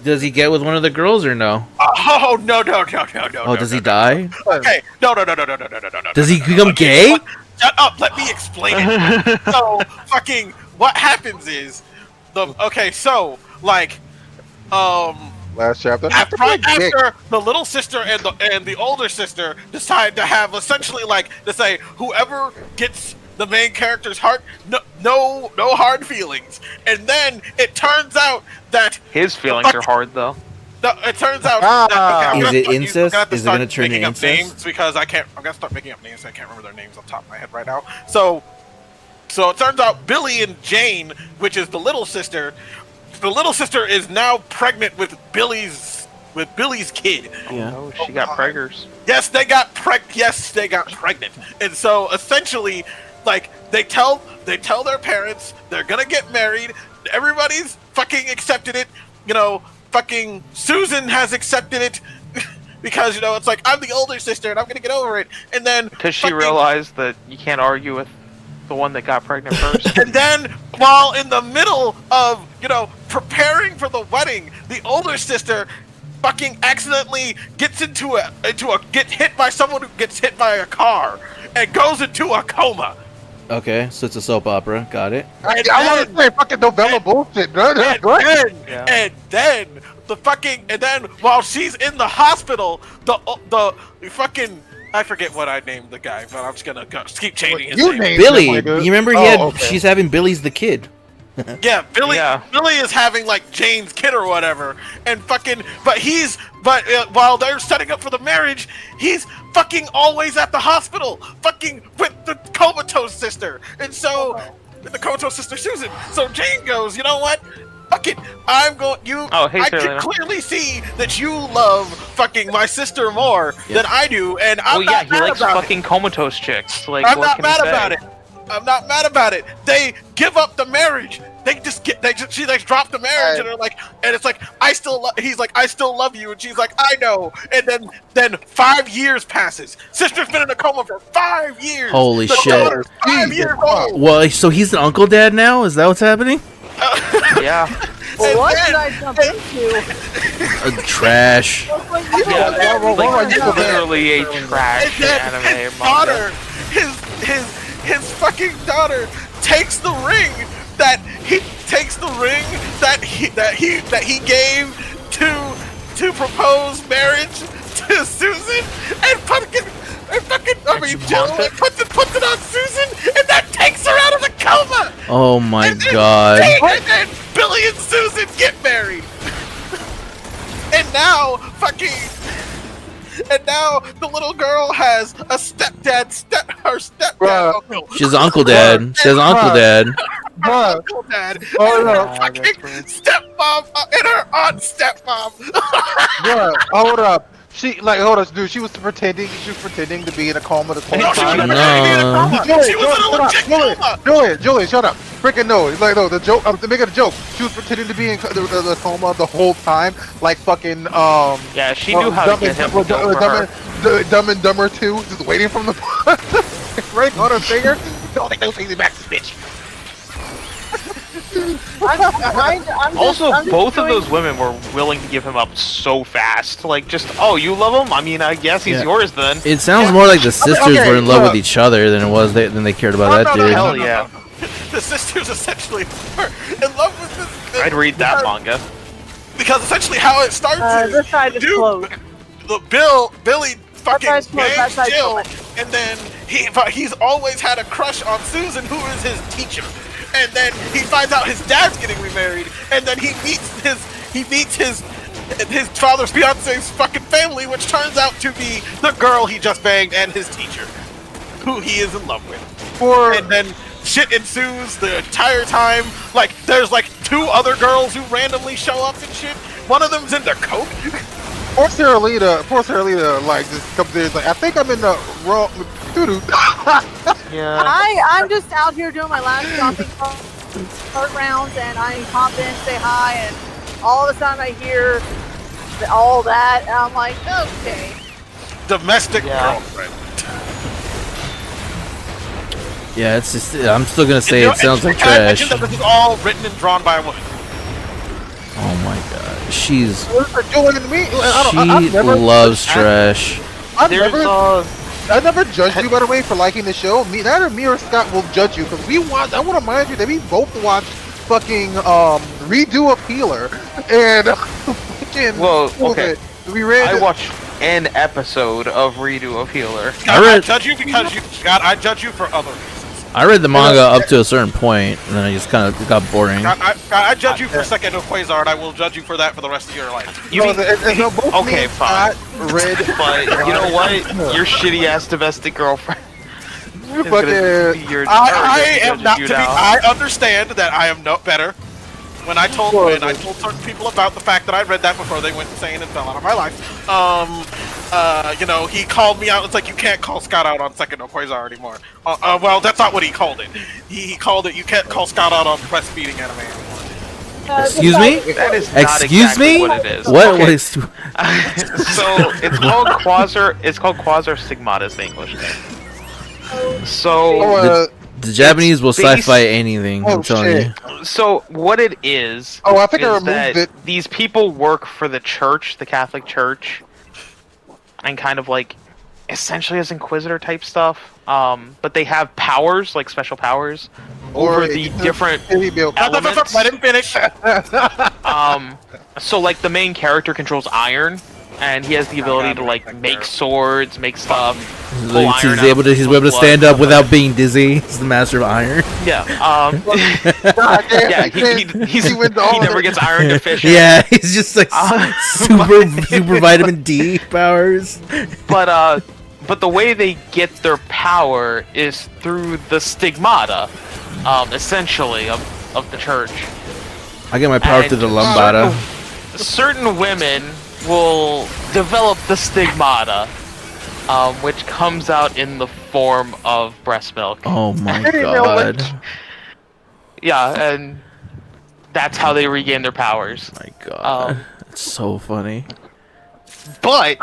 Does he get with one of the girls or no? Oh no! Oh, does he die? Okay, no. Does he become Let me- gay? Shut up! Let me explain it. So, fucking, what happens is Last chapter. after the little sister and the older sister decide to have essentially to say whoever gets the main character's heart, no hard feelings, and then it turns out that His feelings are hard though. no, it turns out that, I'm Is gonna it start- incest? I'm gonna have to Is it start gonna turn making to up incest? names because I'm gonna start making up names. I can't remember their names off the top of my head right now. So it turns out Billy and Jane, which is the little sister is now pregnant with Billy's kid. Oh, she got preggers. Yes, they got pregnant. And so essentially, they tell their parents they're gonna get married. Everybody's fucking accepted it. Fucking Susan has accepted it because it's like I'm the older sister and I'm gonna get over it. And then Because she fucking- realized that you can't argue with the one that got pregnant first. And then, while in the middle of, preparing for the wedding, the older sister fucking accidentally gets gets hit by someone who gets hit by a car and goes into a coma. Okay, so it's a soap opera. Got it. I want to say fucking novella bullshit, bro. And then while she's in the hospital, the fucking I forget what I named the guy, but I'm just gonna keep changing his name. Billy. Like You remember she's having Billy's the kid. Yeah, Billy. Yeah. Billy is having Jane's kid or whatever, and while they're setting up for the marriage, he's fucking always at the hospital, fucking with the comatose sister, and so the comatose sister Susan. So Jane goes, you know what? Fuck it. I'm going. Oh, hey, I can Serena. clearly see that you love fucking my sister more than I do, and I'm Well, yeah, not he mad likes about fucking comatose chicks. Like, I'm what not can he mad say? about it. I'm not mad about it. They give up the marriage. She drop the marriage, and they're like, and it's like, he's like, I still love you, and she's like, I know. And then 5 years passes. Sister's been in a coma for 5 years. Holy The shit. daughter's 5 years old. Well, so he's an uncle dad now? Is that what's happening? Yeah. Well, what then- did I jump into? Trash. Yeah, like literally a trash And then anime his manga. daughter, his fucking daughter takes the ring that he gave to propose marriage to Susan and Jill puts it on Susan and that takes her out of the coma. Oh my And then- god. And then Billy and Susan get married. And now the little girl has a stepdad, her stepdad, Bruh. uncle, She's Uncle Dad. She has an Uncle Dad. Bruh. uncle dad, Oh, and no. her fucking stepmom, and her aunt stepmom. Bruh, hold up. Hold up, dude. She was pretending to be in a coma the whole No, she time. was pretending to be in a coma. Julian, She was in a legit coma. Julian, shut up. Freaking no. No, the joke, I'm making a joke. She was pretending to be in the coma the whole time, like fucking, Yeah, she knew how to get him to go for her. Dumb and Dumber 2, just waiting from the right on her finger. Don't take those things back, bitch. Also, both of those women were willing to give him up so fast. Like, just, oh, you love him? I mean, I guess he's Yeah. yours then. It sounds more like the sisters okay, were in love look. with each other than it was than they cared about that dude. Hell yeah. The sisters essentially were in love with this. I'd read that manga. Because essentially how it starts is This side is dude, closed. Billy fucking side's closed, that bangs side's Jill, open. and then he's always had a crush on Susan, who is his teacher. And then he finds out his dad's getting remarried, and then he meets his father's fiance's fucking family, which turns out to be the girl he just banged and his teacher, who he is in love with. And then shit ensues the entire time. Like, there's like 2 other girls who randomly show up and shit. One of them's into coke. Poor Sarah Lita, like, just comes in, like, I think I'm in the wrong, doo-doo. Yeah. I'm just out here doing my last shopping cart rounds, and I pop in, say hi, and all of a sudden I hear all that, and I'm like, okay. Domestic Yeah. girlfriend. Yeah, it's just. I'm still gonna say You know, it sounds and like I trash. mentioned that this is all written and drawn by a woman. Oh my god, she's. Julian and me, She loves trash. There's, I never judged you, by the way, for liking the show. Neither me or Scott will judge you, because we watched, I want to remind you that we both watched fucking, Redo of Healer, and, fucking, Well, what was okay. it? We read, I watched an episode of Redo of Healer. I judge you because I judge you for other reasons. I read the manga up to a certain point, and then I just kind of got boring. I judge you for Second no Quasar, and I will judge you for that for the rest of your life. You mean, both me okay, and fine. Scott read, but you know what? Your shitty ass domestic girlfriend. is gonna fucking, be your- I judge am not you to be. now. I understand that I am no better. When I told certain people about the fact that I read that before they went insane and fell out of my life, you know, he called me out. It's like, you can't call Scott out on Second no Quasar anymore. Well, that's not what he called it. He called it, you can't call Scott out on breastfeeding anime anymore. Excuse me? That is not Excuse exactly me? what it is. What? Okay. What is? So it's called Quasar. It's called Quasar Stigmata is the English name. So The Japanese will base- sci-fi anything. I'm telling shit. you. So what it is? Oh, I think I is removed that it. These people work for the church, the Catholic Church, and kind of like essentially as Inquisitor type stuff. But they have powers, like special powers, over the different elements. Let him finish. So like the main character controls iron, and he has the ability to like make swords, make stuff. pull He's iron able out, to. He's pull able to blood, stand up stuff without being dizzy. He's the master of iron. Yeah. Yeah. He went all never the- gets iron deficient. Yeah, he's just like super vitamin D powers. But the way they get their power is through the stigmata, essentially of the church. I get my power And through the lumbata. Certain women will develop the stigmata, which comes out in the form of breast milk. Oh my know what- god. Yeah, and that's how they regain their powers. My god. Um, It's so funny. But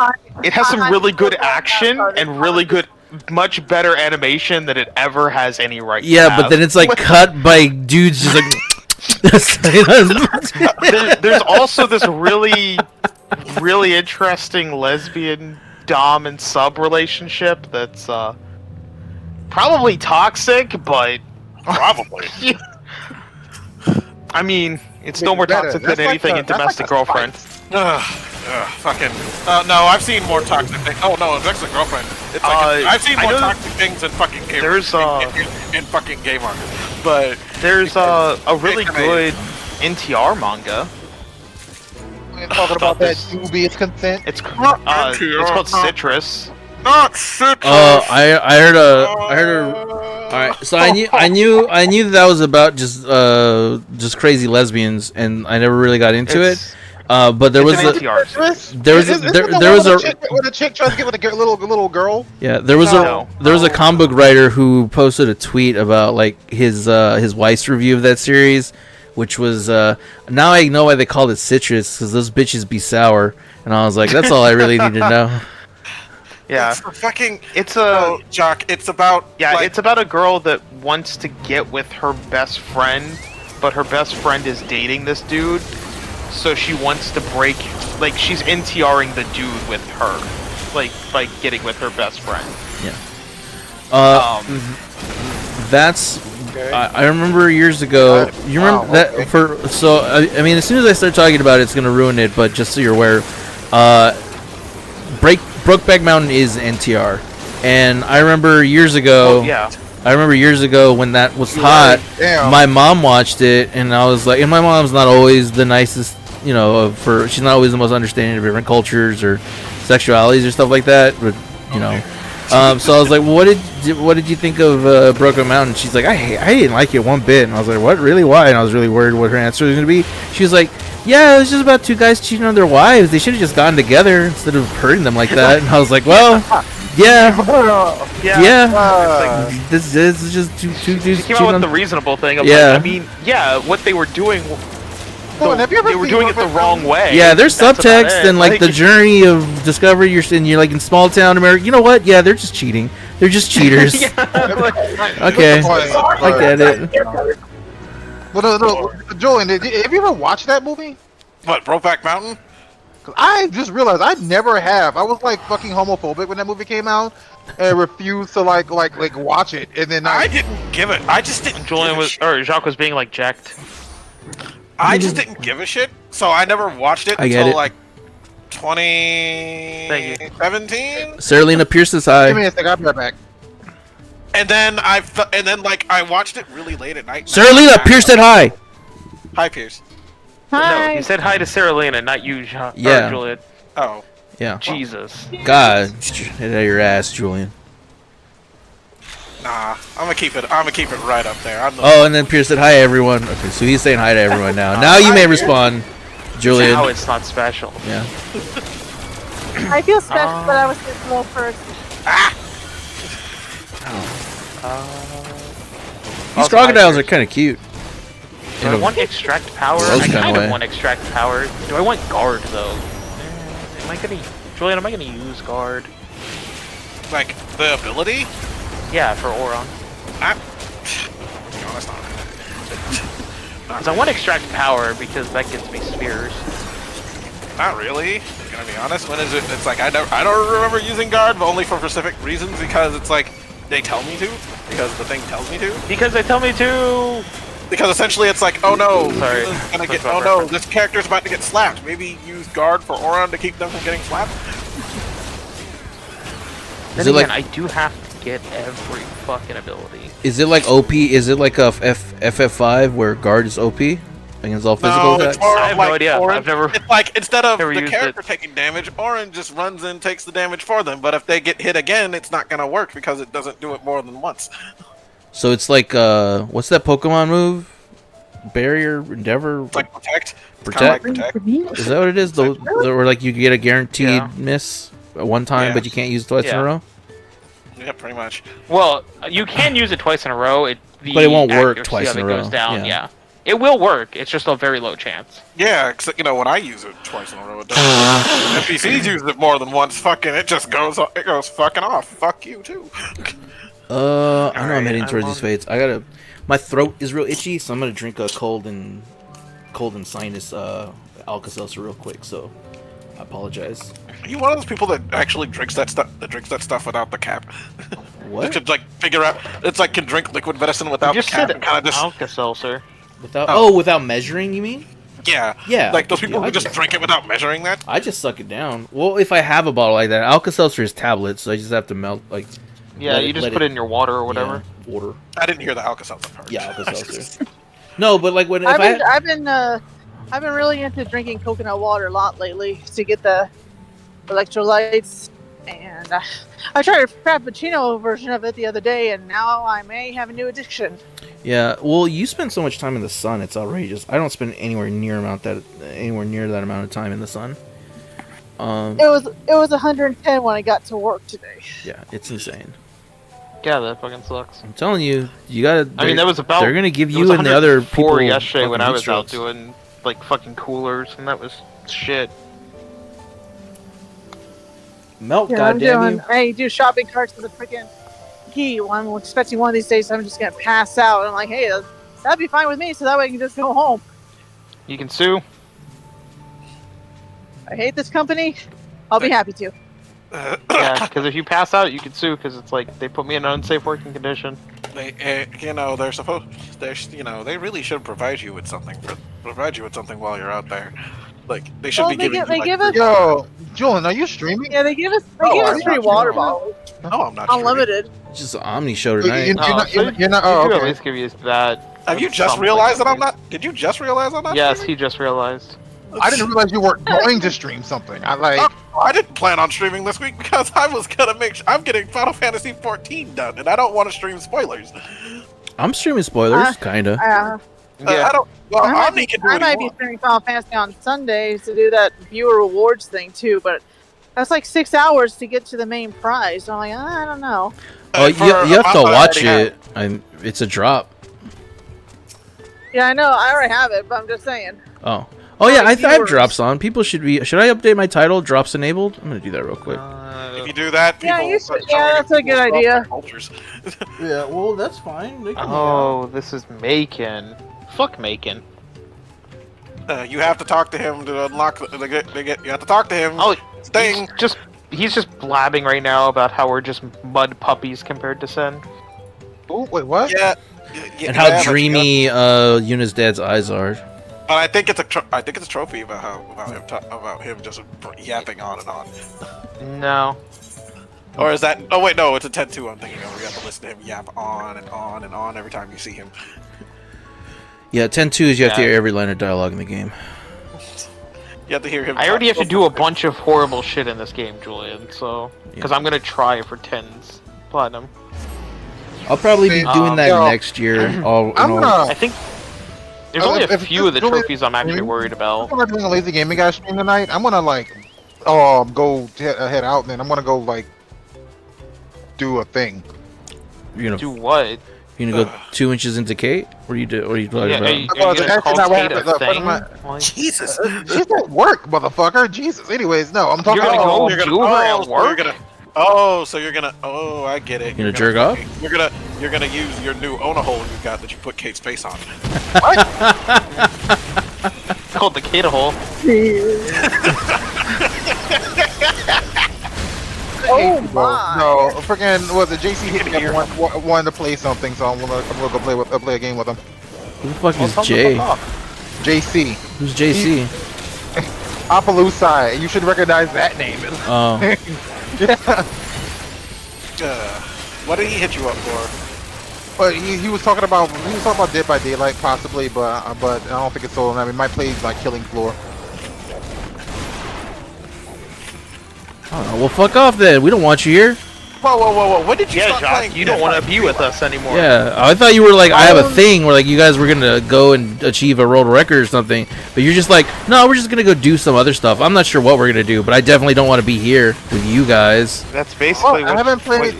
it has some I- really good I- action and really good, much better animation than it ever has any right to Yeah, have. but then it's like cut by dudes just like There's also this really interesting lesbian dom and sub relationship that's probably toxic, but Probably. I mean, it's still more toxic than anything in domestic girlfriend. Fucking. No, I've seen more toxic things. Oh no, it's actually girlfriend. It's like I've seen more toxic things in fucking game. There's in fucking game markets. But there's a really good NTR manga. We're talking about that dubious consent. It's called Citrus. not citrus. I heard a. All right, so I knew that was about just crazy lesbians, and I never really got into it. But there was a chick tries to get with a little girl. Yeah, there was a comic book writer who posted a tweet about like his wife's review of that series, which was now I know why they called it citrus, because those bitches be sour, and I was like, that's all I really need to know. Yeah, it's Jock. It's about it's about a girl that wants to get with her best friend, but her best friend is dating this dude, so she wants to break. Like she's NTRing the dude with her, like by getting with her best friend. Yeah. That's. Okay. I remember years ago. You remember that for? So I mean, as soon as I start talking about it, it's gonna ruin it. But just so you're aware, Brokeback Mountain is NTR, and I remember years ago. Oh, yeah. I remember years ago when that was hot. My mom watched it, and I was like, and my mom's not always the nicest, you know. She's not always the most understanding of different cultures or sexualities or stuff like that. But you know, so I was like, well, what did you think of Brokeback Mountain? She's like, I didn't like it one bit, and I was like, what, really, why? And I was really worried what her answer was gonna be. She was like, yeah, it was just about two guys cheating on their wives. They should have just gotten together instead of hurting them like that. And I was like, well, yeah. Like, this is just two dudes. She came out with the reasonable thing. Of yeah. Like, I mean, yeah, what they were doing. They were doing it the wrong way. Yeah, there's subtext and like the journey of discovery. You're like in small town America. You know what? Yeah, they're just cheating. They're just cheaters. Okay, I get it. Well, Julian, have you ever watched that movie? What, Brokeback Mountain? Cause I just realized I never have. I was like fucking homophobic when that movie came out, and refused to like watch it. And then I didn't give it. I just didn't. Julian was, or Jacques was being like jacked. I just didn't give a shit, so I never watched it until like 2017. Saralina Pierce's eye. Give me a second, I'll be right back. And then I watched it really late at night. Saralina, Pierce said hi. Hi, Pierce. Hi. No, you said hi to Saralina, not you, yeah. Julian. Oh. Yeah. Jesus. God, get out of your ass, Julian. Nah, I'm gonna keep it right up there. And then Pierce said hi, everyone. Okay, so he's saying hi to everyone now. Now you may respond, Julian. Now it's not special. Yeah. I feel special, but I was just low first. These crocodiles are kind of cute. Do I want extract power? I kind of want extract power. Do I want guard though? Julian, am I gonna use guard? Like the ability? Yeah, for Auron. No, that's not. Because I want extract power because that gets me spears. Not really. Gonna be honest. When is it? It's like I don't remember using guard, but only for specific reasons, because it's like they tell me to, because the thing tells me to. Because they tell me to. Because essentially it's like, oh no, sorry. This character's about to get slapped. Maybe use guard for Auron to keep them from getting slapped. Then again, I do have to get every fucking ability. Is it like OP? Is it like a FF5 where guard is OP against all physical attacks? I have no idea. I've never. It's like instead of the character taking damage, Auron just runs in and takes the damage for them. But if they get hit again, it's not gonna work because it doesn't do it more than once. So it's like what's that Pokemon move? Barrier, Endeavor, like protect. Protect. Like protect. Is that what it is? Where like you get a guaranteed miss at one time, but you can't use it twice in a row. Yeah, pretty much. Well, you can use it twice in a row. But it won't work twice in a row. Goes down. Yeah. It will work. It's just a very low chance. Yeah, cause, when I use it twice in a row, it doesn't. NPCs use it more than once. Fucking, it goes fucking off. Fuck you too. I don't know. I'm heading towards these fates. My throat is real itchy, so I'm gonna drink a cold and sinus Alka-Seltzer real quick. So I apologize. Are you one of those people that actually drinks that stuff? That drinks that stuff without the cap? What? Just like figure out. It's like can drink liquid medicine without the just cap said and kind of just. Alka-Seltzer. Without measuring, you mean? Yeah. Yeah. Like those people Yeah, who just drink it without measuring that. I just suck it down. Well, if I have a bottle like that, Alka-Seltzer is tablets, so I just have to melt Yeah, you just put it in your water or whatever. Yeah, water. I didn't hear the Alka-Seltzer part. Yeah, Alka-Seltzer. No, but like when I've been really into drinking coconut water a lot lately to get the electrolytes, and I tried a frappuccino version of it the other day, and now I may have a new addiction. Yeah, well, you spend so much time in the sun; it's outrageous. I don't spend anywhere near that amount of time in the sun. It was 110 when I got to work today. Yeah, it's insane. Yeah, that fucking sucks. I'm telling you, you gotta. I mean, that was about. They're gonna give it was you and the other 104 people yesterday when fucking I was heat out strokes. doing like fucking coolers, and that was shit. Melt, Yeah, goddamn you! I do shopping carts for the freaking key. Well, I'm expecting one of these days I'm just gonna pass out. I'm like, hey, that'd be fine with me, so that way I can just go home. You can sue. I hate this company. I'll be happy to. Yeah, because if you pass out, you can sue because it's like they put me in an unsafe working condition. They, they're supposed. They really should provide you with something while you're out there. Like they should Well, be they giving. give- they you, give like, us- Yo, Julian, are you streaming? Yeah, they give us I'm free not water sure. bottles, No, I'm not. streaming. unlimited. It's just an Omni show You're tonight. not. so You're not. They Oh, should at okay. least give you that. Have you just something. realized that I'm not? Did you just realize I'm not? Yes, streaming? he just realized. I didn't realize you weren't going to stream something. I didn't plan on streaming this week because I was gonna I'm getting Final Fantasy 14 done, and I don't want to stream spoilers. I'm streaming spoilers, kinda. Yeah. I don't. Well, I Omni can do I what might he be wants. streaming Final Fantasy on Sundays to do that viewer rewards thing too, but that's like 6 hours to get to the main prize. So I'm like, I don't know. Oh, you For have to amount that I watch already it. It's a drop. Yeah, I know. I already have it, but I'm just saying. Oh yeah, I have viewers. drops on. People should be. Should I update my title? Drops enabled. I'm gonna do that real quick. If you do that, Yeah, people you should- yeah, that's a good idea. Cultures. Yeah, well, that's fine. Oh, this is Macon. Fuck Macon. You have to talk to him to unlock you have to talk to him. Oh, thing. he's just blabbing right now about how we're just mud puppies compared to Sen. Oh, wait, what? Yeah. And how dreamy Yuna's dad's eyes are. But I think it's a trophy about him just yapping on and on. No. Or is that? Oh wait, no, it's a 10-2 I'm thinking of. You have to listen to him yap on and on and on every time you see him. Yeah, 10-2 is you have to Yeah. hear every line of dialogue in the game. You have to hear him. I already have to do a bunch of horrible shit in this game, Julian, so... Because Yeah. I'm gonna try for 10s platinum. I'll probably be doing that yo, next year. I'm I gonna. think there's only a if few of the Julian- trophies I'm actually worried about. I'm not doing a lazy gaming guy stream tonight. I'm gonna go head out, and then I'm gonna go do a thing. You're Do gonna what? go 2 inches into Kate? What are you talking Yeah, about? are you Well, gonna that's call not what Kate a happened. thing? Like, Jesus. She's at work, motherfucker. Jesus. Anyways, no, I'm talking You're gonna about. go do her at work? Oh, I get it. You gonna jerk off? You're gonna use your new Ona hole you got that you put Kate's face on. It's called the Kata hole. Oh my! No, freaking was it JC hit me up wanted to play something, so I'm gonna go play a game with him. Who the fuck is tell him to Jay? fuck off. JC, Who's JC? Appaloosa. You should recognize that name. Oh, Yeah. What did he hit you up for? But he was talking about Dead by Daylight possibly, but I don't think it's so. I mean, might play Killing Floor. I don't know. Well, fuck off then. We don't want you here. Whoa! When did you Yeah, start Josh, playing? you don't want to be with us anymore. Yeah, I thought you were like, I have a thing where like you guys were gonna go and achieve a world record or something, but you're just like, no, we're just gonna go do some other stuff. I'm not sure what we're gonna do, but I definitely don't want to be here with you guys. That's basically I haven't played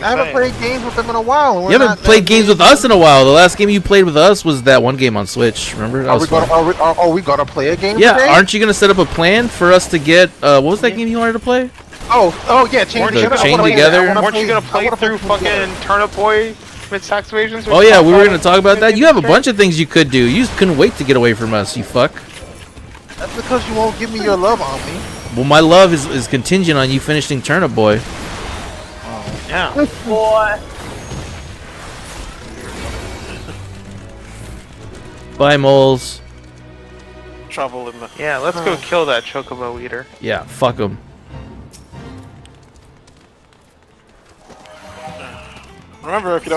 games with them in a while. and we're You haven't not played that games with us in a while. The last game you played with us was that one game on Switch. Remember? That Are was we, fun. gonna, are we gonna play a game Yeah, today? aren't you gonna set up a plan for us to get? What was that game you wanted to play? Oh yeah, Chain Weren't Together. Chain Together? Weren't you gonna play through fucking Turnip Boy commits tax evasions? Oh yeah, we were gonna talk about that. You have a bunch of things you could do. You just couldn't wait to get away from us, you fuck. That's because you won't give me your love, homie. Well, my love is contingent on you finishing Turnip Boy. Yeah. Boy. Bye, moles. Trouble in the. Yeah, let's go kill that chocobo eater. Yeah, fuck him. Remember, if you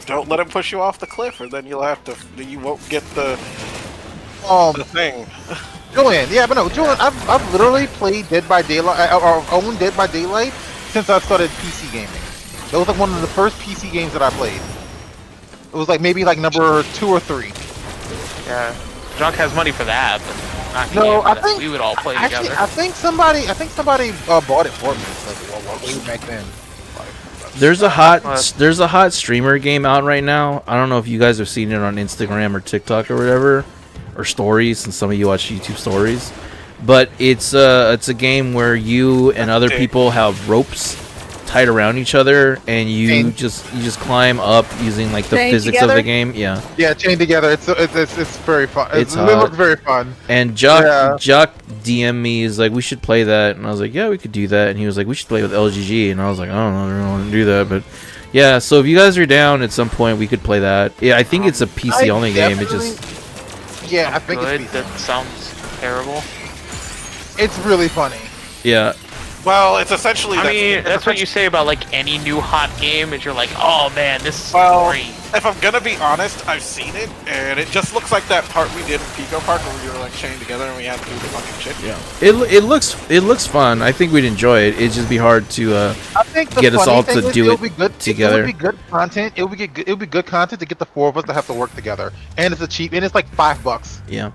don't let him push you off the cliff, or then you won't get the thing. Julian, yeah, but no, Julian, I've literally played Dead by Daylight, or owned Dead by Daylight since I started PC gaming. That was like one of the first PC games that I played. It was like maybe like number 2 or 3. Yeah. Jock has money for that, but not me. No, I But think we would all play actually, together. I think somebody bought it for me. Like, way back then. There's a hot streamer game out right now. I don't know if you guys have seen it on Instagram or TikTok or whatever, or stories, since some of you watch YouTube stories. But it's a game where you and other people have ropes tied around each other, and you just climb up using like the Chained physics of together? the game. Yeah. Yeah, chained together. It's very fun. It's It hot. looks very fun. And Jock DM'd me, is like, we should play that, and I was like, yeah, we could do that. And he was like, we should play with LGG, and I was like, I don't know, I don't want to do that, but yeah. So if you guys are down at some point, we could play that. Yeah, I think it's a PC only game. It just Yeah, I think Good. it's That sounds terrible. It's really funny. yeah. Well, it's essentially. I mean, that's what you say about like any new hot game, is you're like, oh man, this is Well, great. if I'm gonna be honest, I've seen it, and it just looks like that part we did in Pico Park where we were like chained together and we had to do the fucking shit. Yeah, it looks fun. I think we'd enjoy it. It'd just be hard to I think the get us funny all thing to is do it'll it be good, together. It would be good content. It would be good content to get the 4 of us to have to work together, and it's cheap, and it's like $5. Yeah.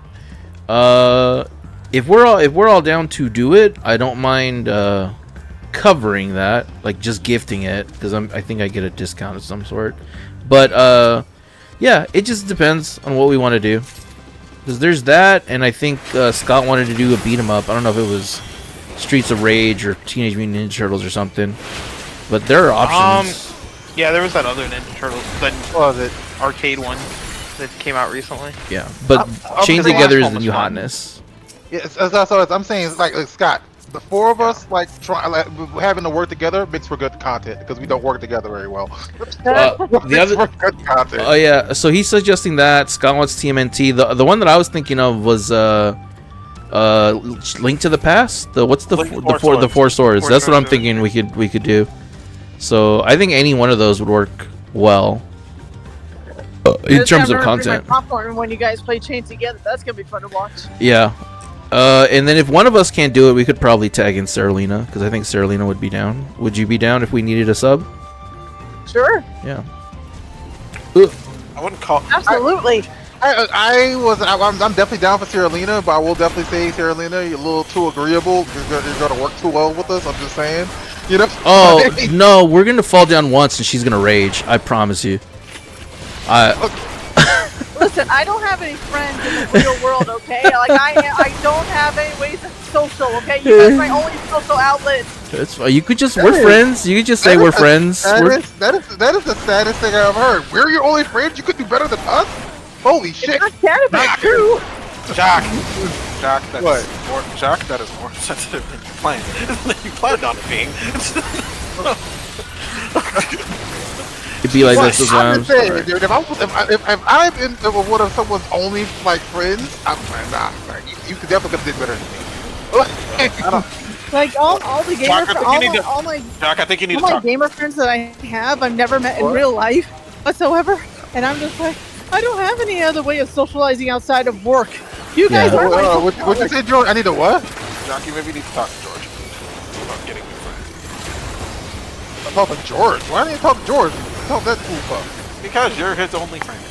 If we're all down to do it, I don't mind covering that, like just gifting it, because I think I get a discount of some sort. But yeah, it just depends on what we want to do. Because there's that, and I think Scott wanted to do a beat 'em up. I don't know if it was Streets of Rage or Teenage Mutant Ninja Turtles or something. But there are options. Yeah, there was that other Ninja Turtles, that What was it? arcade one that came out recently. Yeah, but I'll Chained say Together last is one the was new fun. hotness. Yeah, that's what I'm saying. It's like Scott, the 4 of us having to work together makes for good content because we don't work together very well. The Makes other, for good content. oh yeah, so he's suggesting that. Scott wants TMNT. The one that I was thinking of was Link to the Past. What's the Link four swords? Four That's what I'm Swords, thinking we could do. So I think any one of those would work well in terms of content. Popcorn when you guys play Chained Together, that's gonna be fun to watch. Yeah. And then if one of us can't do it, we could probably tag in Saralina, because I think Saralina would be down. Would you be down if we needed a sub? Sure, Yeah. I wouldn't call. absolutely. I'm definitely down for Saralina, but I will definitely say, Saralina, you're a little too agreeable. You're going to work too well with us. I'm just saying. You know? Oh, no, we're going to fall down once and she's going to rage. I promise you. Listen, I don't have any friends in the real world, okay? Like I don't have any ways of social, okay? You guys are my only social outlet. That's fine. You could just, we're friends. You could just say we're friends. That is the saddest thing I've heard. We're your only friends? You could do better than us? Holy shit. I can about you. Jack, that What? is more. Jack, that is more sensitive than you planned. You planned on it being. It'd be like Well, this as I'm well. just saying, dude, if I'm in one of someone's only like friends, I'm like, nah, you could definitely do better than me. I don't. Like all the gamer, Jack, I think you need to- all my Jack, I think you need all to my talk. gamer friends that I have, I've never met in What? real life whatsoever, and I'm just like, I don't have any other way of socializing outside of work. You guys Yeah. are my What you social say, George? I need a what? Jack, you maybe need to talk to George about getting new friends. I'm talking to George. Why don't you talk to George? Talk that fool fuck. Because you're his only friend.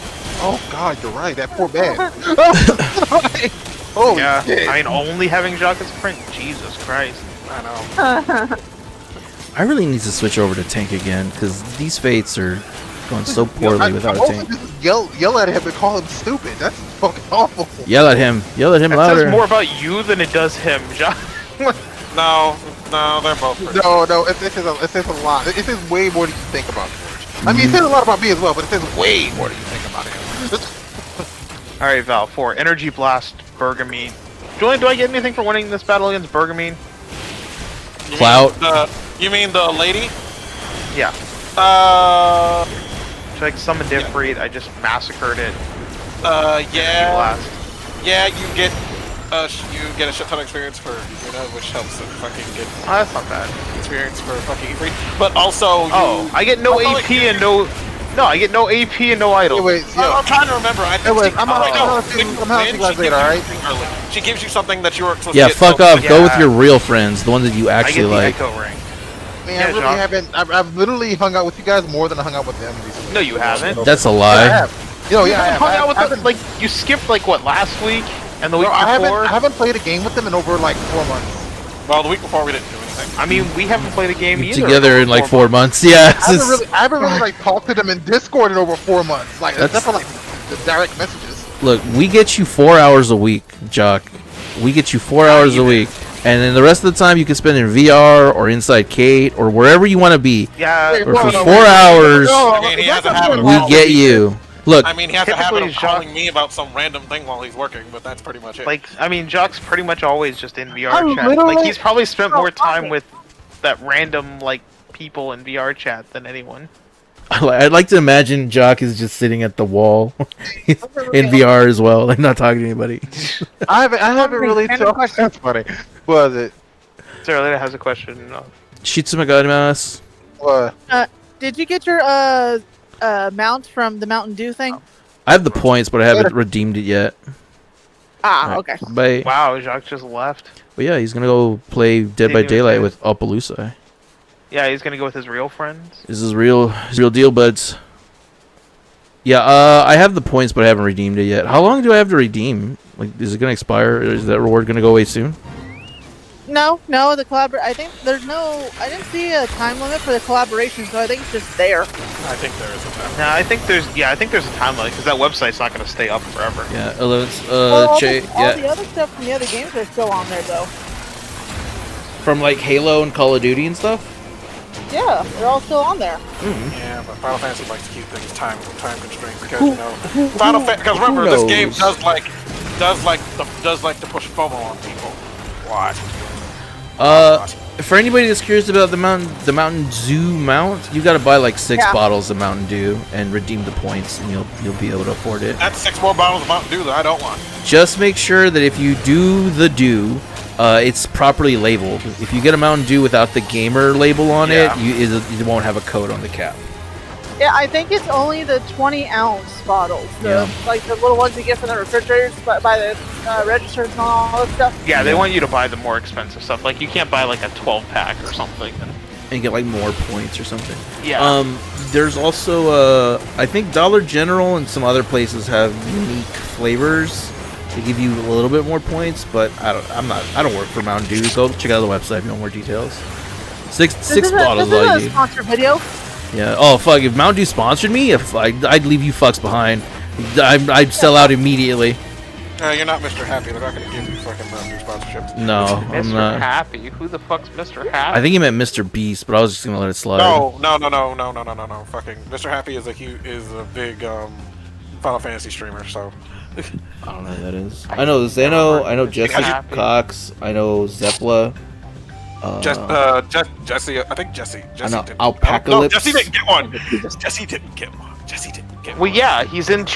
Oh God, you're right. That poor man. Holy Yeah, shit. I mean, only having Jock as a friend, Jesus Christ. I know. I really need to switch over to tank again, because these fates are going so poorly without a also tank. just yell at him and call him stupid. That's fucking awful. Yell at him. Yell at him That louder. says more about you than it does him, Jock. No, they're both. Pretty. No, it says a lot. It says way more than you think about George. I mean, it says a lot about me as well, but it says way more than you think about him. Alright, Val, 4. Energy Blast, Bergamine. Julian, do I get anything for winning this battle against Bergamine? Clout. You mean the lady? Yeah. So I summoned Ifrit, I just massacred it. Energy Yeah. Blast. Yeah, you get a shit ton of experience for, which helps to fucking get Oh, that's not bad. experience for fucking free. But also, I get no I AP and no... No, I get no AP and no idol. Anyways, I'm trying to remember. I think Anyways, she- I'm oh, gonna wait, no. I'm gonna see you guys later, alright? She gives you something that you were supposed Yeah, to get. fuck so- off. Go with Yeah. your real friends, the ones that you I get actually the like. Echo Ring. Man, Yeah, I really Jacques. haven't. I've literally hung out with you guys more than I hung out with them recently. No, you haven't. That's a Yeah, I lie. have. Yeah, I have. hung out with I've them, like, you skipped, like, what, last week? And the week No, I before? haven't played a game with them in over like 4 months. Well, the week before we didn't do anything. I mean, we haven't played a game either. Together in like 4 months. Yeah. I it's haven't just- really, I haven't really like talked to them in Discord in over 4 months. Like That's- except for like the direct messages. Look, we get you 4 hours a week, Jock. We get you 4 hours a week. And then the rest of the time you can spend in VR or inside Kate or wherever you want to be. Yeah, Wait, Or for no, 4 wait, hours, no, I mean, he has a that's habit of we calling get me. you. Look, I mean, he has a habit of Typically, Jacques- calling me about some random thing while he's working, but that's pretty much it. like, I mean, Jock's pretty much always just in VR I'm chat. literally- Like, he's probably spent more time okay. with that random, like, people in VR chat than anyone. I'd like to imagine Jock is just sitting at the wall in VR as well, like not talking to anybody. I haven't really Random talked. question. That's funny. Was it? Sarah Lena has a question. Shitsuma garimasu. What? Did you get your mount from the Mountain Dew thing? I have the points, but I haven't redeemed it yet. Ah, Alright, okay. Bye. Wow, Jacques just left. But yeah, he's gonna go play Dead by Didn't even Daylight say- with Appaloosa. Yeah, he's gonna go with his real friends. This is real deal, buds. Yeah, I have the points, but I haven't redeemed it yet. How long do I have to redeem? Like, is it gonna expire? Or is that reward gonna go away soon? No, the I think there's no. I didn't see a time limit for the collaboration, so I think it's just there. I think there is a time. Nah, I think there's a time limit because that website's not gonna stay up forever. Yeah, all Che, all the yeah, other stuff from the other games are still on there, though. from like Halo and Call of Duty and stuff. Yeah, they're all still on there. Yeah, but Final Fantasy likes to keep things time constrained because Who- you know because remember who this game knows? does like to push FOMO on people. What? For anybody that's curious about the Mountain Dew mount, you got to buy like 6 Yeah. bottles of Mountain Dew and redeem the points, and you'll be able to afford it. That's 6 more bottles of Mountain Dew that I don't want. Just make sure that if you do the Dew, it's properly labeled. If you get a Mountain Dew without the gamer label on Yeah. it, you won't have a code on the cap. Yeah, I think it's only the 20-ounce bottles, like the little ones you get from the refrigerators by the registers and all that stuff. Yeah, they want you to buy the more expensive stuff. Like, you can't buy like a 12-pack or something. And get like more points or something. Yeah. There's also I think Dollar General and some other places have unique flavors to give you a little bit more points, but I don't work for Mountain Dew. Go check out the website if you want more details. Six bottles is all This you is a need. sponsor video. Yeah. Oh fuck! If Mountain Dew sponsored me, I'd leave you fucks behind. I'd sell out immediately. You're not Mr. Happy. They're not going to give you fucking Mountain Dew sponsorship. No, I'm Mr. not. Happy? Who the fuck's Mr. Happy? I think he meant Mr. Beast, but I was just gonna let it slide. No. Fucking Mr. Happy is a big Final Fantasy streamer. So I don't know who that is. I know Zeno. I know Jesse Happy. Cox. I know Zepla. Jesse, I think Jesse. I know didn't. Alpacalypse. No, Jesse didn't get one. Jesse didn't get one. Well, yeah, he's in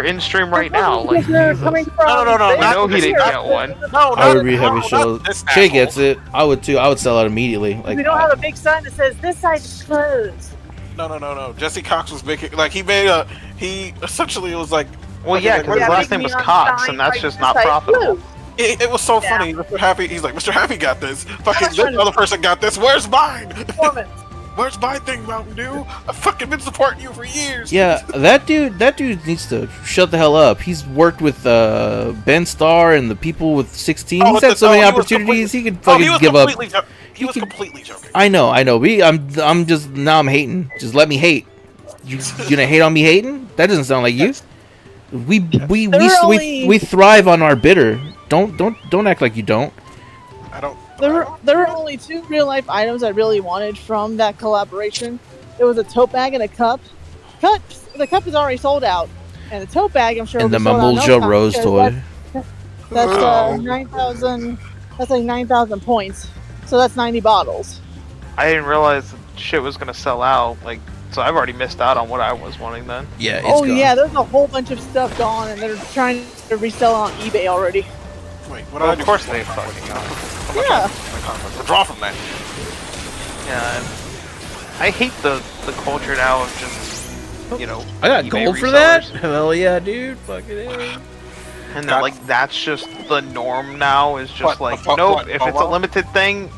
in stream right now. Like, They're Jesus. coming from. No, I not know he this didn't guy. get one. No, I would be no, heavy show. not this Che asshole. gets it. I would too. I would sell out immediately. Like We don't have a big sign that says this side is closed. No. Jesse Cox was making like he essentially was like. Well, yeah, because his Yeah, last big name was neon Cox, sign, and that's like, just this not side profitable. closed. It was so Yeah. funny. Mr. Happy, he's like, Mr. Happy got this. Fucking was this trying to- other person got this. Where's mine? Performance. Where's my thing, Mountain Dew? I've fucking been supporting you for years. yeah, that dude needs to shut the hell up. He's worked with Ben Starr and the people with 16. Oh, He's had so many he was opportunities. He could Oh, fucking he was give up. He was can- completely joking. I know. I'm just now. I'm hating. Just let me hate. You gonna hate on me hating? That doesn't sound like you. We thrive on our bitter. Don't act like you don't. I don't. There were only 2 real life items I really wanted from that collaboration. It was a tote bag and a cup. The cup is already sold out, and the tote bag I'm sure. And will the be sold out Mamulja time Rose because toy. That's 9,000. That's like 9,000 points. So that's 90 bottles. I didn't realize the shit was gonna sell out. Like, so I've already missed out on what I was wanting then. Yeah, it's Oh gone. yeah, there's a whole bunch of stuff gone, and they're trying to resell on eBay already. Wait, what Well, did I of do? course they fucking are. Yeah. Withdraw from that. Yeah, and I hate the culture now of just, you know, I got eBay gold for that? resellers. Hell yeah, dude. Fucking A. And God. then, like, that's just the norm now, is just What, like, what, nope, what, if what, it's a what? limited thing,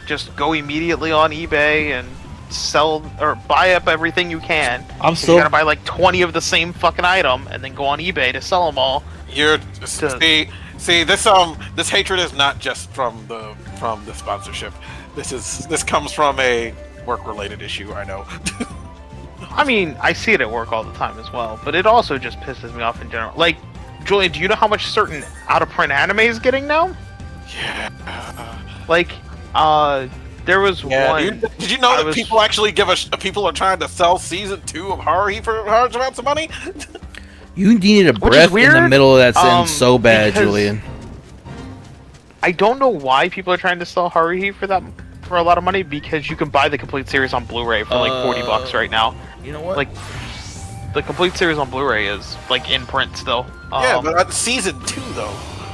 just go immediately on eBay and sell, or buy up everything you can. I'm You so gotta buy like 20 of the same fucking item, and then go on eBay to sell them all. You're see this hatred is not just from the sponsorship. This comes from a work related issue. I know. I mean, I see it at work all the time as well, but it also just pisses me off in general. Like, Julian, do you know how much certain out-of-print anime is getting now? Yeah. Like, there was one. Did you know that people actually people are trying to sell season 2 of Haruhi for large amounts of money? you needed a Which is breath in the weird, middle of that sentence so bad, because Julian. I don't know why people are trying to sell Haruhi for a lot of money, because you can buy the complete series on Blu-ray for like $40 right now. You know what? Like, the complete series on Blu-ray is like in print still. Yeah, but that's season 2 though.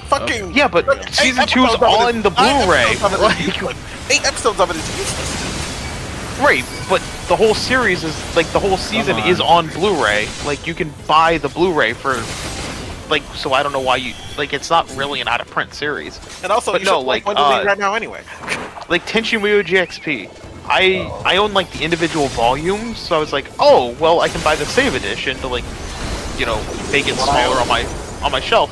Fucking Yeah, but like, season 8 2's episodes of it on is- the 9 Blu-ray. episodes of it is Like, useless. 8 episodes of it is useless. right, but the whole series is like the whole season is on Blu-ray. Like, you can buy the Blu-ray for like, so I don't know why you like, it's not really an out-of-print series. And also, But you no, should like, like right now anyway. Like Tenchi Muyo GXP. I own like the individual volumes, so I was like, oh well, I can buy the save edition to, like, you know, make it smaller on my shelf.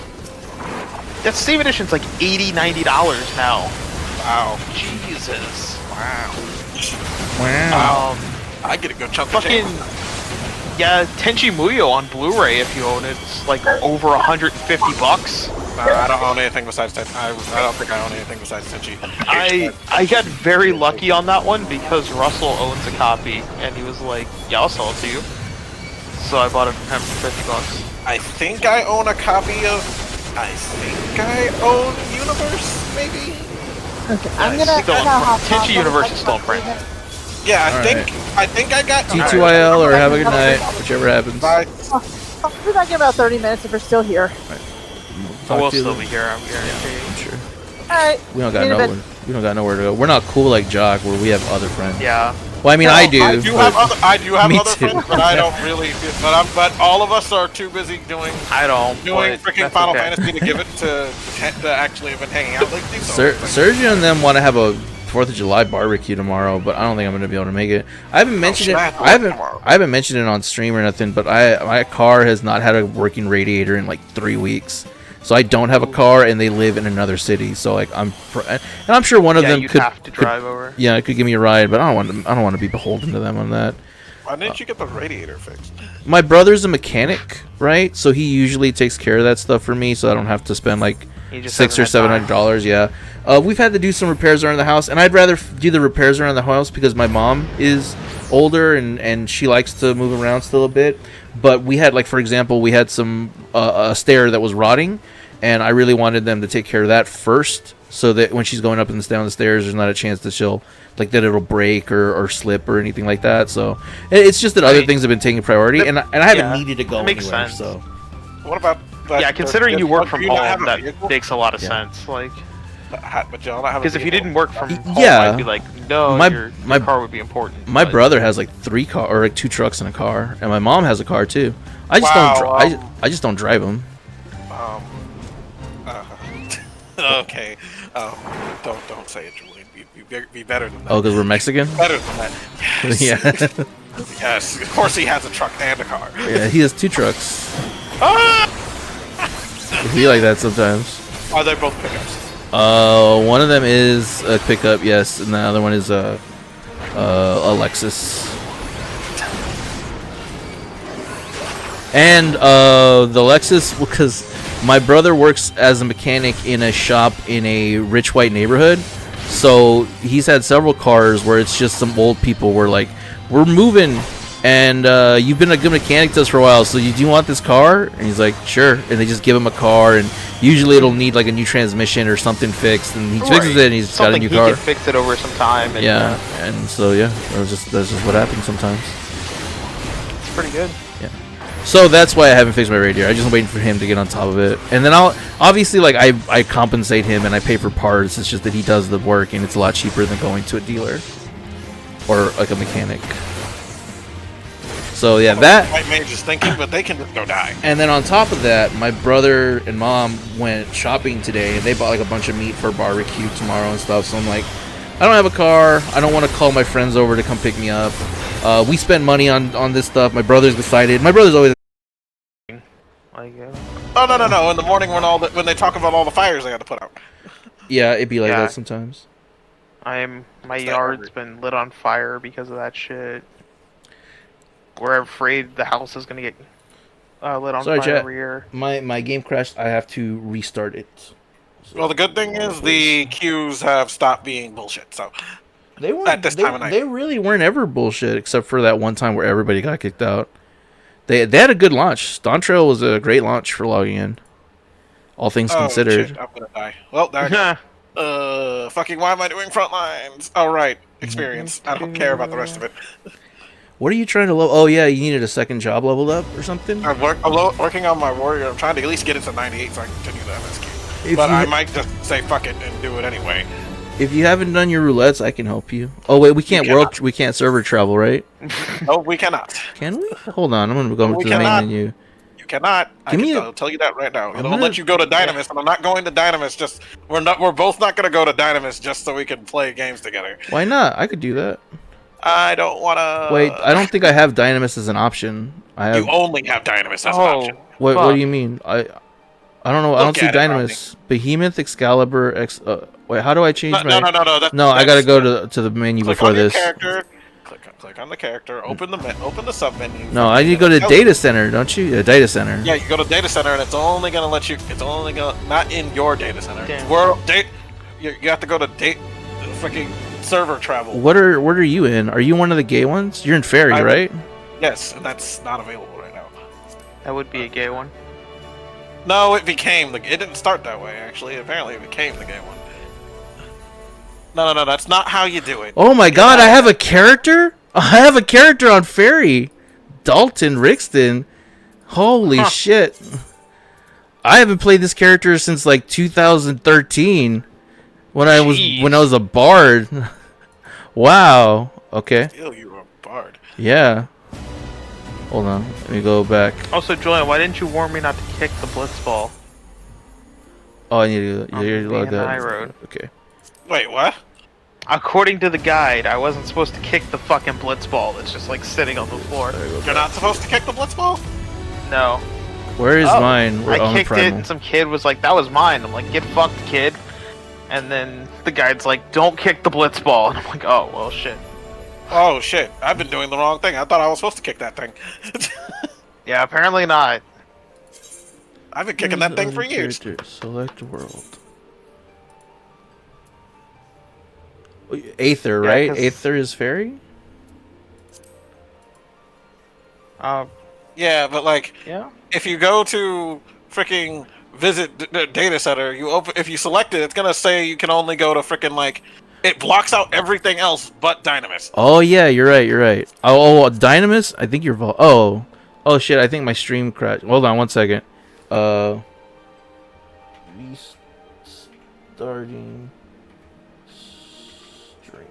That save edition's like $80-$90 now. Wow. Jesus. Wow. Wow. I get a good chunk Fucking of yeah, Tenchi Muyo on Blu-ray if you own it, it's like over $150. I don't own anything besides Tenchi. I don't think I own anything besides Tenchi. I got very lucky on that one because Russell owns a copy, and he was like, "Yeah, I'll sell it to you." So I bought it from him for $50. I think I own a copy of. I think I own Universe, maybe. Okay, I'm gonna. still in print. Tenchi Universe is still in print. Yeah, All I think I got T2IL or have a good night, whichever happens. Bye. I'll be back in about 30 minutes if we're still here. Talk We'll to you still later. be here, I'm guaranteeing. I'm sure. Alright. We don't got See you in a nowhere. We don't got nowhere to go. We're not cool like Jock, where we have other friends. Yeah. Well, I mean, I do. I do but- have Me other too. friends, but I don't really. But all of us are too busy doing I don't. freaking that's Final okay. Fantasy to give it to actually have been hanging out lately. So Sergio and them want to have a 4th of July barbecue tomorrow, but I don't think I'm going to be able to make it. I haven't mentioned it. snap, I haven't. tomorrow. I haven't mentioned it on stream or nothing. But my car has not had a working radiator in like 3 weeks, so I don't have a car, and they live in another city. So like and I'm sure one of Yeah, them you'd could have to drive over. Yeah, it could give me a ride, but I don't want to be beholden to them on that. why didn't you get the radiator fixed? My brother's a mechanic, right? So he usually takes care of that stuff for me, so I don't have to spend like He just $600 or hasn't had time. $700. Yeah, we've had to do some repairs around the house, and I'd rather do the repairs around the house because my mom is older and she likes to move around still a bit. But we had, like, for example, we had some a stair that was rotting, and I really wanted them to take care of that first, so that when she's going up and down the stairs, there's not a chance that that it'll break or slip or anything like that. So it's just that other Right. things have been taking priority, and I haven't Yeah, needed to go that makes anywhere. sense. So What about? Yeah, considering you work from do you not have home, a that vehicle? makes a lot of Yeah. sense. Like, But y'all not have a because if you vehicle? didn't work from home, Yeah. I'd be like, no, My- your my- car would be important. my but- brother has like 2 trucks and a car, and my mom has a car too. I just Wow, I just don't drive them. Okay. Don't say it, Julian. Be better than that. Oh, because we're Mexican. Better than that. Yes. Yeah, Yes. Of course he has a truck and a car. yeah. He has 2 trucks. Ah! He like that sometimes. Are they both pickups? One of them is a pickup, yes, and the other one is a Lexus. And the Lexus, because my brother works as a mechanic in a shop in a rich white neighborhood, so he's had several cars where it's just some old people were like, we're moving, and you've been a good mechanic to us for a while, so do you want this car? And he's like, sure. And they just give him a car, and usually it'll need like a new transmission or something fixed, and he fixes it, and he's got a new car. He can fix it over some time. And, yeah, and so yeah, that's just what happens sometimes. It's pretty good. Yeah. So that's why I haven't fixed my radiator. I'm just waiting for him to get on top of it, and then I'll obviously like I compensate him and I pay for parts. It's just that he does the work, and it's a lot cheaper than going to a dealer or like a mechanic. So yeah, that White Mage is thinking, but they can just go die. And then on top of that, my brother and mom went shopping today, and they bought like a bunch of meat for barbecue tomorrow and stuff. So I'm like, I don't have a car. I don't want to call my friends over to come pick me up. We spend money on this stuff. My brother's excited. My brother's always Like, Oh no! In the morning when they talk about all the fires they had to put out. yeah, it'd be like Yeah. that sometimes. my yard's been lit on fire because of that shit. We're afraid the house is gonna get lit on Sorry, fire chat. every year. My game crashed. I have to restart it. Well, the good thing is the queues have stopped being bullshit. So They weren't at this time of night. They really weren't ever bullshit, except for that one time where everybody got kicked out. They had a good launch. Dawntrail was a great launch for logging in, all things considered. Shit, I'm gonna die. Well, there I go. Fucking why am I doing front lines? All right, experience. I don't care about the rest of it. What are you trying to level? Oh yeah, you needed a second job leveled up or something. I'm working on my warrior. I'm trying to at least get it to 98 so I can continue the MSQ. But I might just say fuck it and do it anyway. If you haven't done your roulettes, I can help you. Oh wait, we can't we can't server travel, right? No, we cannot. Can we? Hold on, I'm gonna go to the main menu. You cannot. I'll tell you that right now. It'll let you go to Dynamis, and I'm not going to Dynamis. We're both not gonna go to Dynamis just so we can play games together. Why not? I could do that. I don't wanna. Wait, I don't think I have Dynamis as an option. You only have Dynamis as an option. What do you mean? I don't know. I don't see Dynamis. Behemoth, Excalibur, wait, how do I change my? No, I gotta go to the menu before this. Click on the character. Open the sub menu. No, I need to go to data center, don't you? Data center. Yeah, you go to data center, and it's only gonna let you. It's only gonna not in your data center. Damn. You have to go to freaking server travel. What are you in? Are you one of the gay ones? You're in Fairy, right? Yes, and that's not available right now. That would be a gay one. No, it became it didn't start that way. Actually, apparently it became the gay one. No, that's not how you do it. Oh my God, I have a character. I have a character on Fairy, Dalton Rixton. Holy shit! I haven't played this character since like 2013, when I was a bard. Wow. Okay. Still, you were a bard. Yeah. Hold on. Let me go back. Also, Julian, why didn't you warn me not to kick the blitzball? Oh, I need to log that. High road. Okay. Wait, what? According to the guide, I wasn't supposed to kick the fucking blitzball that's just like sitting on the floor. You're not supposed to kick the blitzball? No. Where is mine? I kicked it and some kid was like, that was mine. I'm like, get fucked, kid. And then the guide's like, don't kick the blitzball. And I'm like, oh, well, shit. Oh, shit. I've been doing the wrong thing. I thought I was supposed to kick that thing. Yeah, apparently not. I've been kicking that thing for years. Select world. Aether, right? Aether is Fairy? Yeah, but like, yeah. If you go to freaking visit data center, if you select it, it's gonna say you can only go to freaking like, it blocks out everything else but Dynamis. Oh yeah, you're right. Oh, Dynamis? I think you're oh shit, I think my stream crashed. Hold on one second. Restarting stream.